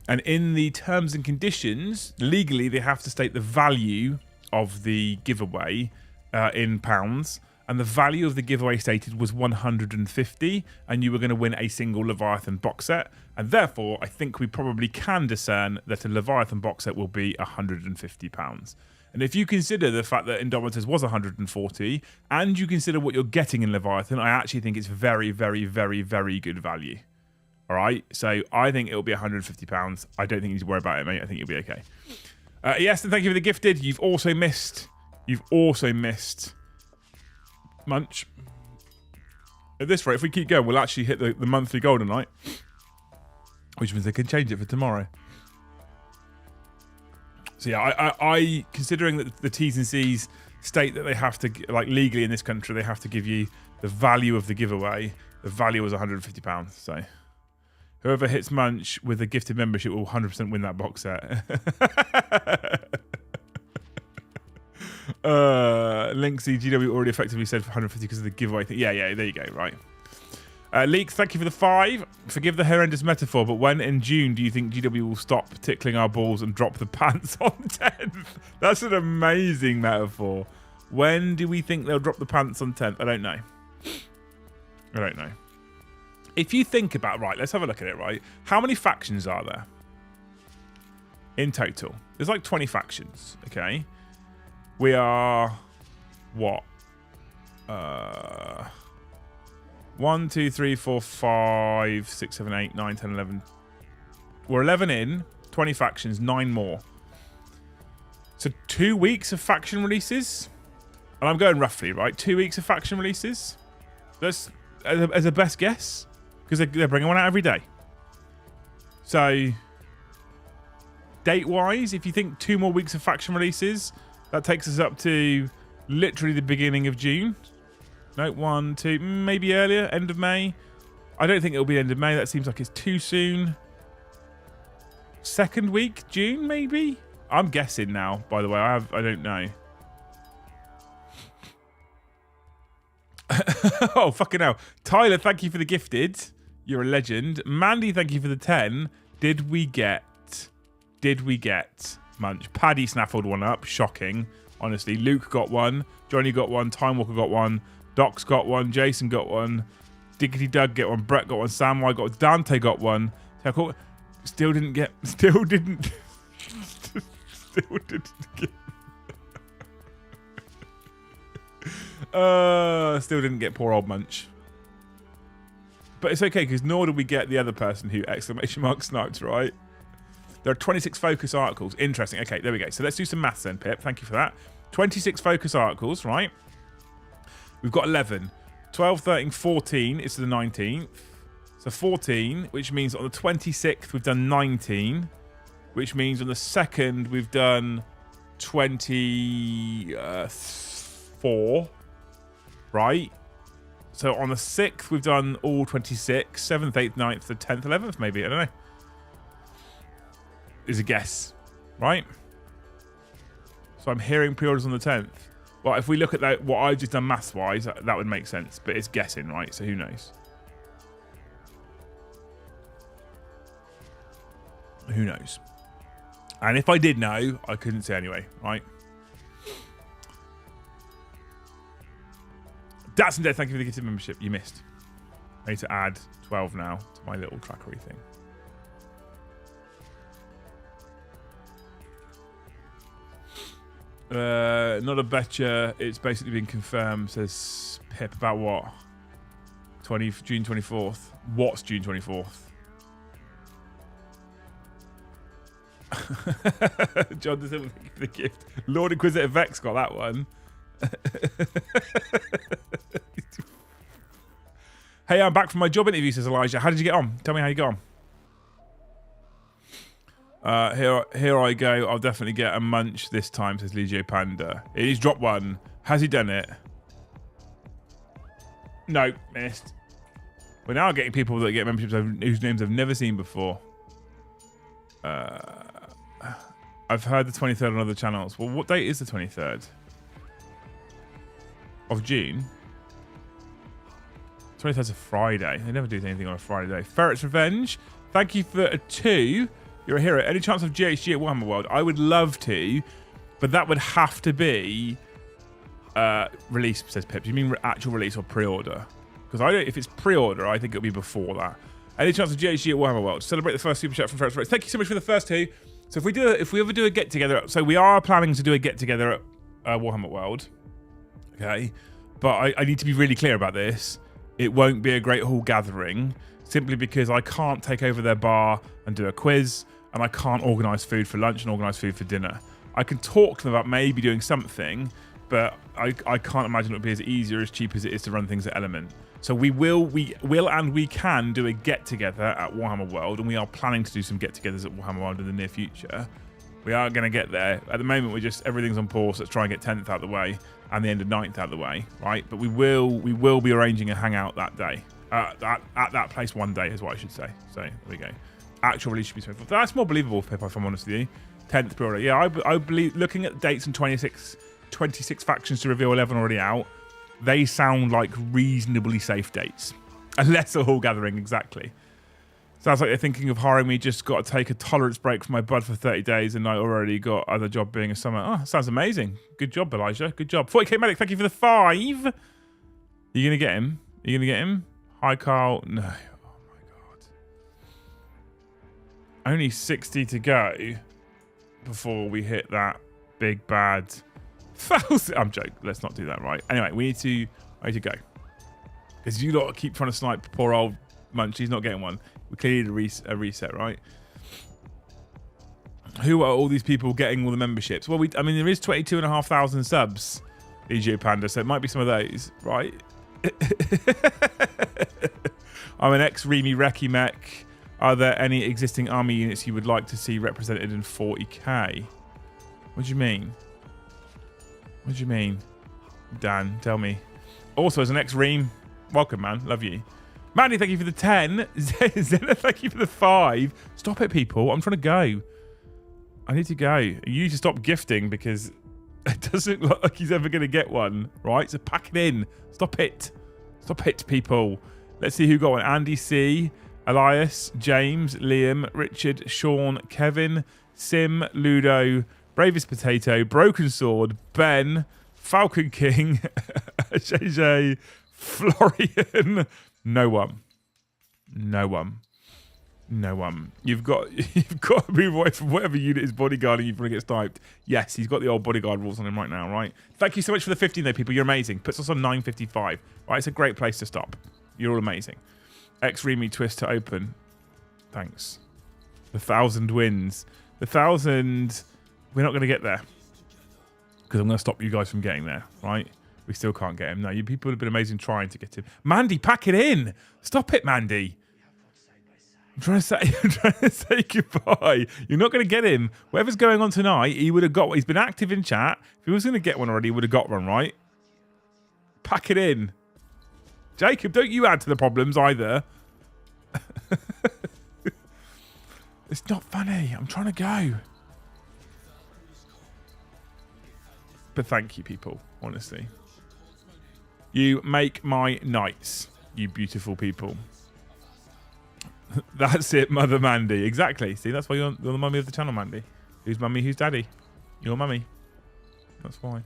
And in the terms and conditions, legally, they have to state the value of the giveaway in pounds. And the value of the giveaway stated was 150, and you were going to win a single Leviathan box set. And therefore, I think we probably can discern that a Leviathan box set will be £150. And if you consider the fact that Indomitus was 140, and you consider what you're getting in Leviathan, I actually think it's very, very, very, very good value. All right? So I think it'll be £150. I don't think you need to worry about it, mate. I think you'll be okay. Yes, and thank you for the gifted. You've also missed Munch. At this rate, if we keep going, we'll actually hit the monthly goal tonight, which means they can change it for tomorrow. So yeah, I considering that the T's and C's state that they have to, like legally in this country, they have to give you the value of the giveaway. The value was £150. So whoever hits Munch with a gifted membership will 100% win that box set. Linksy GW already effectively said for 150 because of the giveaway thing. Yeah, there you go, right. Leaks, thank you for the 5. Forgive the horrendous metaphor, but when in June do you think GW will stop tickling our balls and drop the pants on 10th? That's an amazing metaphor. When do we think they'll drop the pants on 10th? I don't know. If you think about, right, let's have a look at it, right? How many factions are there in total? There's like 20 factions, okay? We are, what? 1, 2, 3, 4, 5, 6, 7, 8, 9, 10, 11. We're 11 in, 20 factions, 9 more. So 2 weeks of faction releases. And I'm going roughly, right? 2 weeks of faction releases. That's as a best guess. Because they're bringing one out every day. So, date-wise, if you think 2 more weeks of faction releases, that takes us up to literally the beginning of June. No, 1, 2, maybe earlier, end of May. I don't think it'll be end of May. That seems like it's too soon. Second week, June, maybe? I'm guessing now, by the way. I don't know. Oh, fucking hell. Tyler, thank you for the gifted. You're a legend. Mandy, thank you for the 10. Did we get Munch? Paddy snaffled one up. Shocking. Honestly. Luke got one. Johnny got one. Time Walker got one. Doc's got one. Jason got one. Diggity Doug got one. Brett got one. Samwise got one. Dante got one. Still didn't get. Still didn't get poor old Munch. But it's okay, because nor did we get the other person who exclamation mark sniped, right? There are 26 focus articles. Interesting. Okay, there we go. So let's do some maths then, Pip. Thank you for that. 26 focus articles, right? We've got 11. 12, 13, 14 is to the 19th. So 14, which means on the 26th we've done 19. Which means on the 2nd we've done 24. Right? So on the 6th, we've done all 26. 7th, 8th, 9th, the 10th, 11th, maybe. I don't know. Is a guess. Right? So I'm hearing pre-orders on the 10th. Well, if we look at that, what I've just done maths-wise, that would make sense. But it's guessing, right? So who knows? Who knows? And if I did know, I couldn't say anyway, right? That's Dead, thank you for the gifted membership. You missed. I need to add 12 now to my little trackery thing. Not a betcha. It's basically been confirmed, says Pip. About what? June 24th. What's June 24th? John doesn't think of the gift. Lord Inquisitor Vex got that one. Hey, I'm back from my job interview, says Elijah. How did you get on? Tell me how you got on. Here I go. I'll definitely get a munch this time, says Legio Panda. He's dropped one. Has he done it? No, missed. We're now getting people that get memberships whose names I've never seen before. I've heard the 23rd on other channels. Well, what date is the 23rd? Of June? 23rd's a Friday. They never do anything on a Friday. Ferret's Revenge. Thank you for a 2. You're a hero. Any chance of GHG at Warhammer World? I would love to, but that would have to be release, says Pip. Do you mean actual release or pre-order? Because I don't. If it's pre-order, I think it'll be before that. Any chance of GHG at Warhammer World? Celebrate the first super chat from Ferret's Revenge. Thank you so much for the first 2. So if we ever do a get together, so we are planning to do a get together at Warhammer World. Okay, but I need to be really clear about this. It won't be a Great Hall gathering simply because I can't take over their bar and do a quiz, and I can't organise food for lunch and organise food for dinner. I can talk to them about maybe doing something, but I can't imagine it would be as easy or as cheap as it is to run things at Element. So we will and we can do a get together at Warhammer World, and we are planning to do some get togethers at Warhammer World in the near future. We are going to get there. At the moment, everything's on pause. Let's try and get 10th out of the way and the end of 9th out of the way, right? But we will be arranging a hangout that day. At that place one day is what I should say. So there we go. Actual release should be 24th. That's more believable, Pip, if I'm honest with you. 10th pre-order. Yeah, I believe, looking at the dates and 26 factions to reveal, 11 already out, they sound like reasonably safe dates. Unless a hall gathering, exactly. Sounds like they're thinking of hiring me. Just got to take a tolerance break from my bud for 30 days, and I already got other job being a summer. Oh, sounds amazing. Good job, Elijah. Good job. 40k Medic, thank you for the 5. Are you going to get him? Are you going to get him? Hi, Carl. No. Oh, my God. Only 60 to go before we hit that big bad 1,000. I'm joking. Let's not do that, right? Anyway, I need to go. Because you lot keep trying to snipe poor old Munch. He's not getting one. We clearly need a reset, right? Who are all these people getting all the memberships? Well, there is 22,500 subs DJ Panda. So it might be some of those, right? I'm an ex-Remy Recce Mech. Are there any existing army units you would like to see represented in 40k? What do you mean? What do you mean? Dan, tell me. Also, as an ex-Ream, welcome, man. Love you. Mandy, thank you for the 10. Zena, thank you for the 5. Stop it, people. I'm trying to go. I need to go. You need to stop gifting because it doesn't look like he's ever going to get one, right? So pack it in. Stop it. Stop it, people. Let's see who got one. Andy C, Elias, James, Liam, Richard, Sean, Kevin, Sim, Ludo, Bravest Potato, Broken Sword, Ben, Falcon King, JJ, Florian. No one. No one. No one. You've got to move away from whatever unit is bodyguarding you before it gets typed. Yes, he's got the old bodyguard rules on him right now, right? Thank you so much for the 15 though, people. You're amazing. Puts us on 955. Right, it's a great place to stop. You're all amazing. X-Remy twist to open. Thanks. The 1,000 wins. The 1,000... We're not going to get there. Because I'm going to stop you guys from getting there, right? We still can't get him. No, you people have been amazing trying to get him. Mandy, pack it in. Stop it, Mandy. I'm trying to say goodbye. You're not going to get him. Whatever's going on tonight, he would have got one. He's been active in chat. If he was going to get one already, he would have got one, right? Pack it in. Jacob, don't you add to the problems either. It's not funny. I'm trying to go. But thank you, people, honestly. You make my nights, you beautiful people. That's it, Mother Mandy. Exactly. See, that's why you're the mummy of the channel, Mandy. Who's mummy, who's daddy? Your mummy. That's why.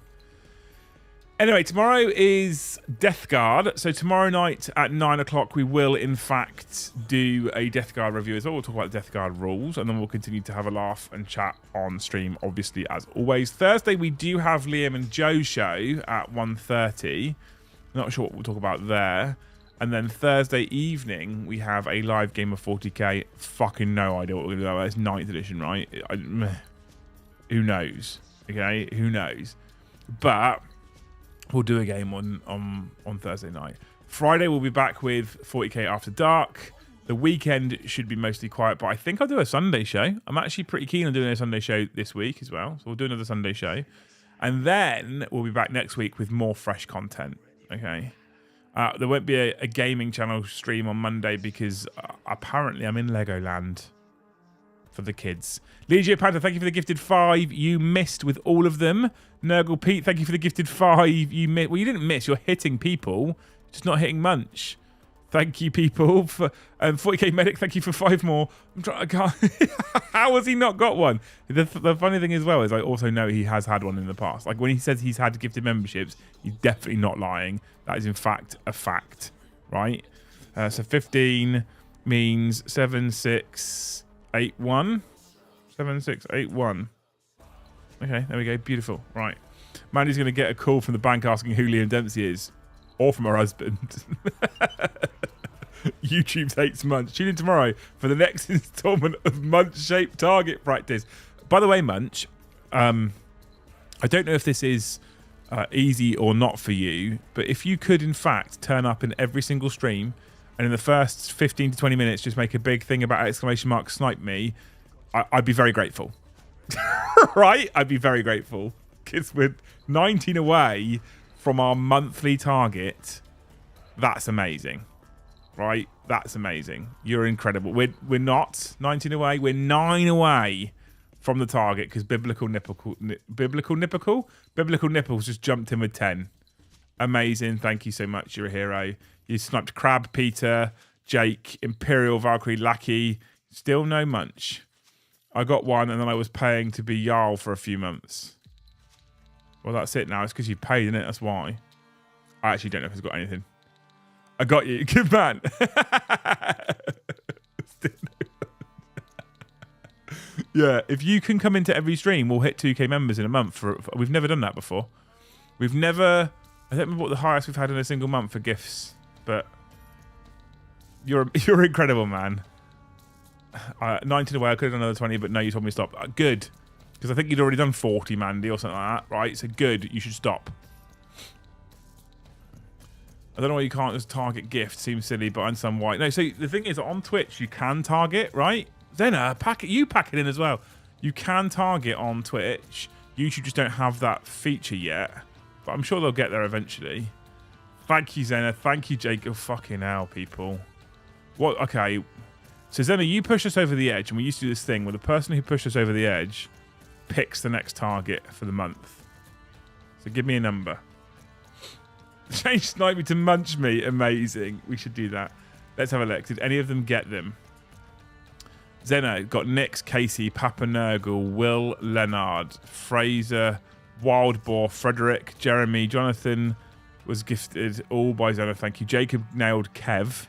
Anyway, tomorrow is Death Guard. So tomorrow night at 9 o'clock, we will, in fact, do a Death Guard review as well. We'll talk about the Death Guard rules, and then we'll continue to have a laugh and chat on stream, obviously, as always. Thursday, we do have Liam and Joe show at 1:30. Not sure what we'll talk about there. And then Thursday evening, we have a live game of 40k. Fucking no idea what we're going to do about it. It's 9th edition, right? Who knows? Okay, who knows? But we'll do a game on Thursday night. Friday, we'll be back with 40k After Dark. The weekend should be mostly quiet, but I think I'll do a Sunday show. I'm actually pretty keen on doing a Sunday show this week as well. So we'll do another Sunday show. And then we'll be back next week with more fresh content. Okay. There won't be a gaming channel stream on Monday because apparently I'm in Legoland for the kids. Legio Panther, thank you for the gifted 5. You missed with all of them. Nurgle Pete, thank you for the gifted 5. You missed. Well, you didn't miss. You're hitting people, just not hitting Munch. Thank you, people. For 40k Medic, thank you for 5 more. I can't. How has he not got one? The funny thing as well is I also know he has had one in the past. Like when he says he's had gifted memberships, he's definitely not lying. That is in fact a fact, right? So 15 means 7681. 7681. Okay, there we go. Beautiful. Right. Mandy's going to get a call from the bank asking who Liam Dempsey is. Or from her husband. YouTube hates Munch. Tune in tomorrow for the next installment of Munch-shaped target practice. By the way, Munch, I don't know if this is easy or not for you, but if you could, in fact, turn up in every single stream and in the first 15 to 20 minutes just make a big thing about exclamation mark snipe me, I'd be very grateful. Right? I'd be very grateful. Because we're 19 away from our monthly target. That's amazing. Right? That's amazing. You're incredible. We're not 19 away. We're 9 away from the target because Biblical Nipples just jumped in with 10. Amazing. Thank you so much. You're a hero. You sniped Crab, Peter, Jake, Imperial, Valkyrie, Lackey. Still no Munch. I got one and then I was paying to be Jarl for a few months. Well, that's it now. It's because you paid, isn't it? That's why. I actually don't know if it's got anything. I got you. Good man. Yeah, if you can come into every stream, we'll hit 2k members in a month. We've never done that before. We've never... I don't remember what the highest we've had in a single month for gifts, but you're incredible, man. 19 away, I could have done another 20, but no, you told me to stop. Good. Because I think you'd already done 40, Mandy, or something like that, right? So good, you should stop. I don't know why you can't just target gift. Seems silly, but I understand why. No, so the thing is, on Twitch, you can target, right? Zena, pack it in as well. You can target on Twitch. YouTube just don't have that feature yet, but I'm sure they'll get there eventually. Thank you, Zena. Thank you, Jake. Oh, fucking hell, people. What? Okay. So, Zena, you push us over the edge, and we used to do this thing where the person who pushed us over the edge picks the next target for the month. So, give me a number. Change Snipe Me to Munch Me. Amazing. We should do that. Let's have a look. Did any of them get them? Zena got Nix, Casey, Papa Nurgle, Will, Leonard, Fraser, Wild Boar, Frederick, Jeremy, Jonathan was gifted all by Zena. Thank you. Jacob nailed Kev.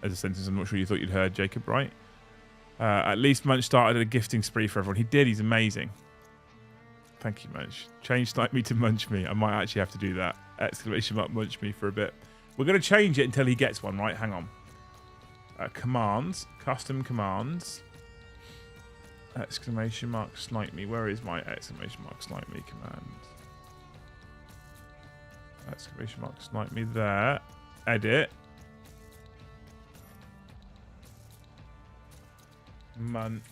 As a sentence, I'm not sure you thought you'd heard Jacob, right? At least Munch started a gifting spree for everyone. He did. He's amazing. Thank you, Munch. Change Snipe Me to Munch Me. I might actually have to do that. Exclamation mark Munch Me for a bit. We're going to change it until he gets one, right? Hang on. Commands. Custom commands. Exclamation mark Snipe Me. Where is my exclamation mark Snipe Me command? Exclamation mark Snipe Me there. Edit. Munch.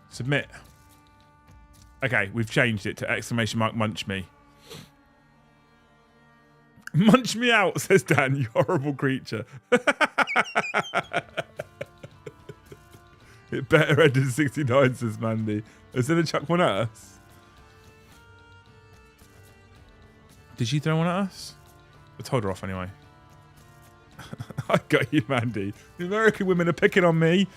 Submit. Okay, we've changed it to exclamation mark Munch Me. Munch me out, says Dan, you horrible creature. It better end in 69, says Mandy. Is there a chuck one at us? Did she throw one at us? I told her off anyway. I got you, Mandy. The American women are picking on me.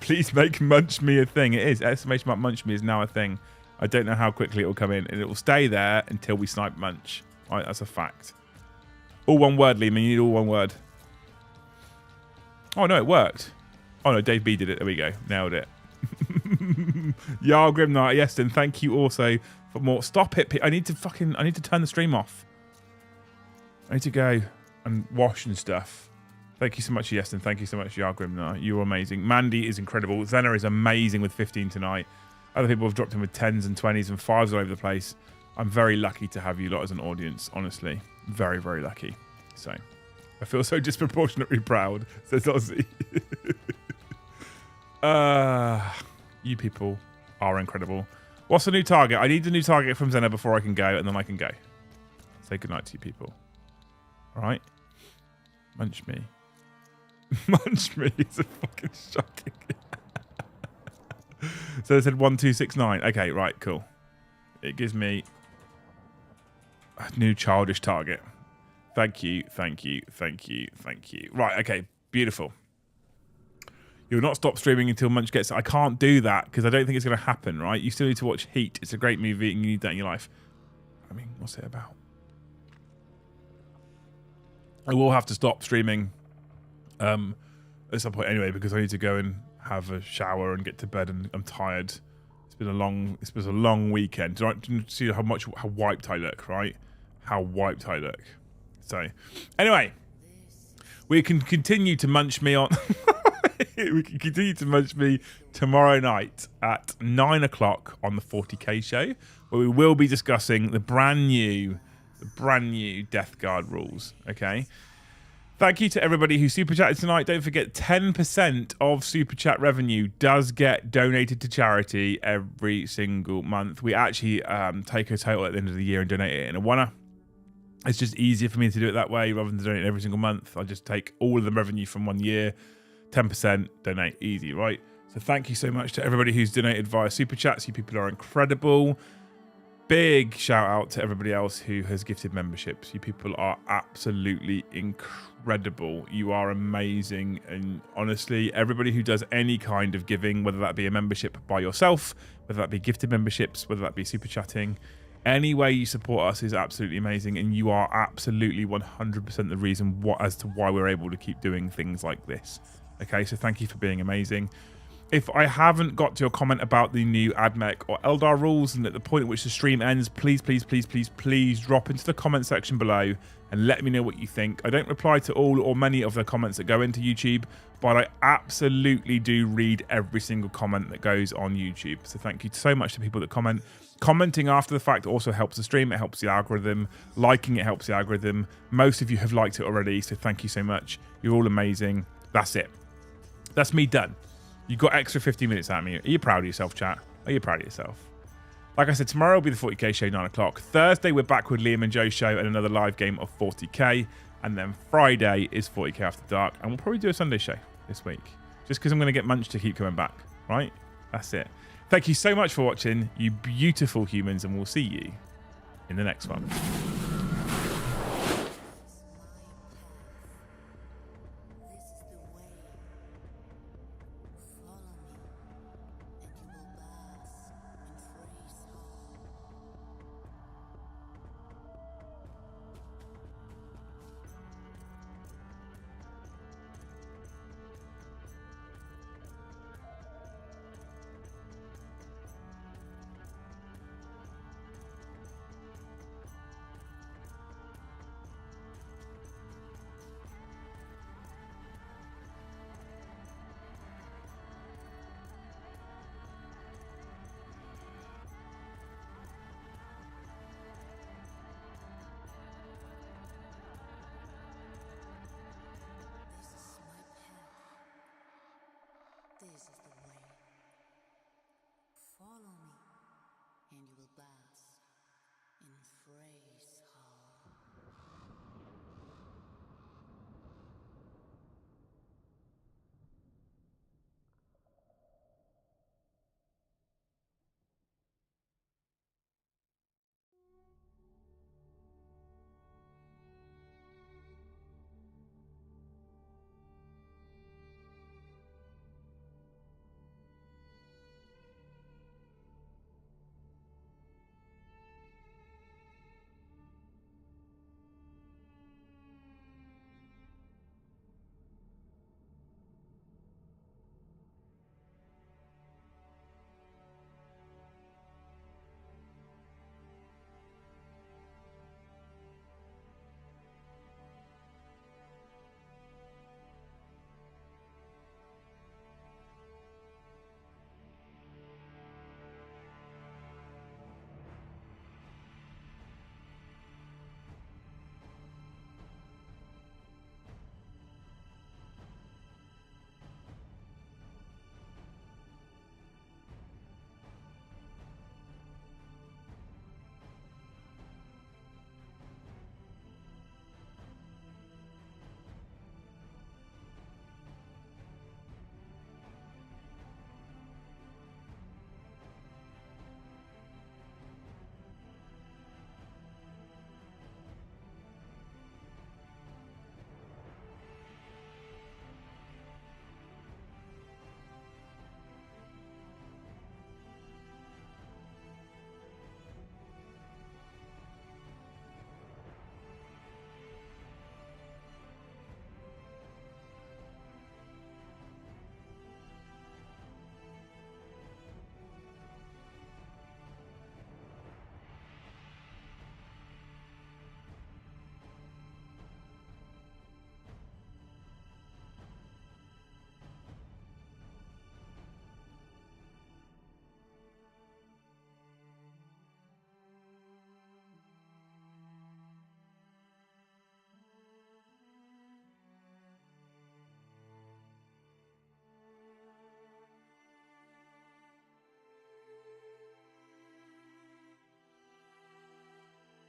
Please make Munch Me a thing. It is. Exclamation mark Munch Me is now a thing. I don't know how quickly it will come in. And it will stay there until we snipe Munch. Right, that's a fact. All one word, Lehman. You need all one word. Oh, no, it worked. Oh, no, Dave B did it. There we go. Nailed it. Yarl Grimnight, yes, then thank you also for more. Stop it. I need to turn the stream off. I need to go and wash and stuff. Thank you so much, Yeston. Thank you so much, Yarl Grimnight. You're amazing. Mandy is incredible. Zena is amazing with 15 tonight. Other people have dropped in with 10s and 20s and 5s all over the place. I'm very lucky to have you lot as an audience, honestly. Very, very lucky. So, I feel so disproportionately proud, says Ozzy. You people are incredible. What's the new target? I need the new target from Zena before I can go, and then I can go. Say goodnight to you people. All right? Munch me. Munch me is a fucking shocking. So they said 1269. Okay, right, cool. It gives me a new childish target. Thank you, thank you, thank you, thank you. Right, okay, beautiful. You'll not stop streaming until Munch gets it. I can't do that because I don't think it's going to happen, right? You still need to watch Heat. It's a great movie and you need that in your life. I mean, what's it about? I will have to stop streaming at some point anyway because I need to go and have a shower and get to bed and I'm tired. It's been a long weekend. Do you see how wiped I look, right? How wiped I look. So, anyway, we can continue to munch me on. We can continue to munch me tomorrow night at 9 o'clock on the 40k show, where we will be discussing the brand new Death Guard rules. Okay. Thank you to everybody who super chatted tonight. Don't forget, 10% of super chat revenue does get donated to charity every single month. We actually take a total at the end of the year and donate it in a one-er. It's just easier for me to do it that way rather than donate every single month. I just take all of the revenue from 1 year, 10%, donate, easy, right? So thank you so much to everybody who's donated via super chats. You people are incredible. Big shout out to everybody else who has gifted memberships. You people are absolutely incredible. You are amazing. And honestly, everybody who does any kind of giving, whether that be a membership by yourself, whether that be gifted memberships, whether that be super chatting, any way you support us is absolutely amazing. And you are absolutely 100% the reason as to why we're able to keep doing things like this. Okay, so thank you for being amazing. If I haven't got to your comment about the new AdMech or Eldar rules and at the point at which the stream ends, please, please, please, please, please drop into the comment section below and let me know what you think. I don't reply to all or many of the comments that go into YouTube, but I absolutely do read every single comment that goes on YouTube. So thank you so much to people that comment. Commenting after the fact also helps the stream. It helps the algorithm. Liking it helps the algorithm. Most of you have liked it already, so thank you so much. You're all amazing. That's it. That's me done. You got extra 15 minutes out of me. Are you proud of yourself, chat? Are you proud of yourself? Like I said, tomorrow will be the 40k show, 9 o'clock. Thursday, we're back with Liam and Joe's show and another live game of 40k. And then Friday is 40k After Dark. And we'll probably do a Sunday show this week. Just because I'm going to get Munch to keep coming back. Right? That's it. Thank you so much for watching, you beautiful humans. And we'll see you in the next one. This is the way. Follow me, and you will bask in fragrance.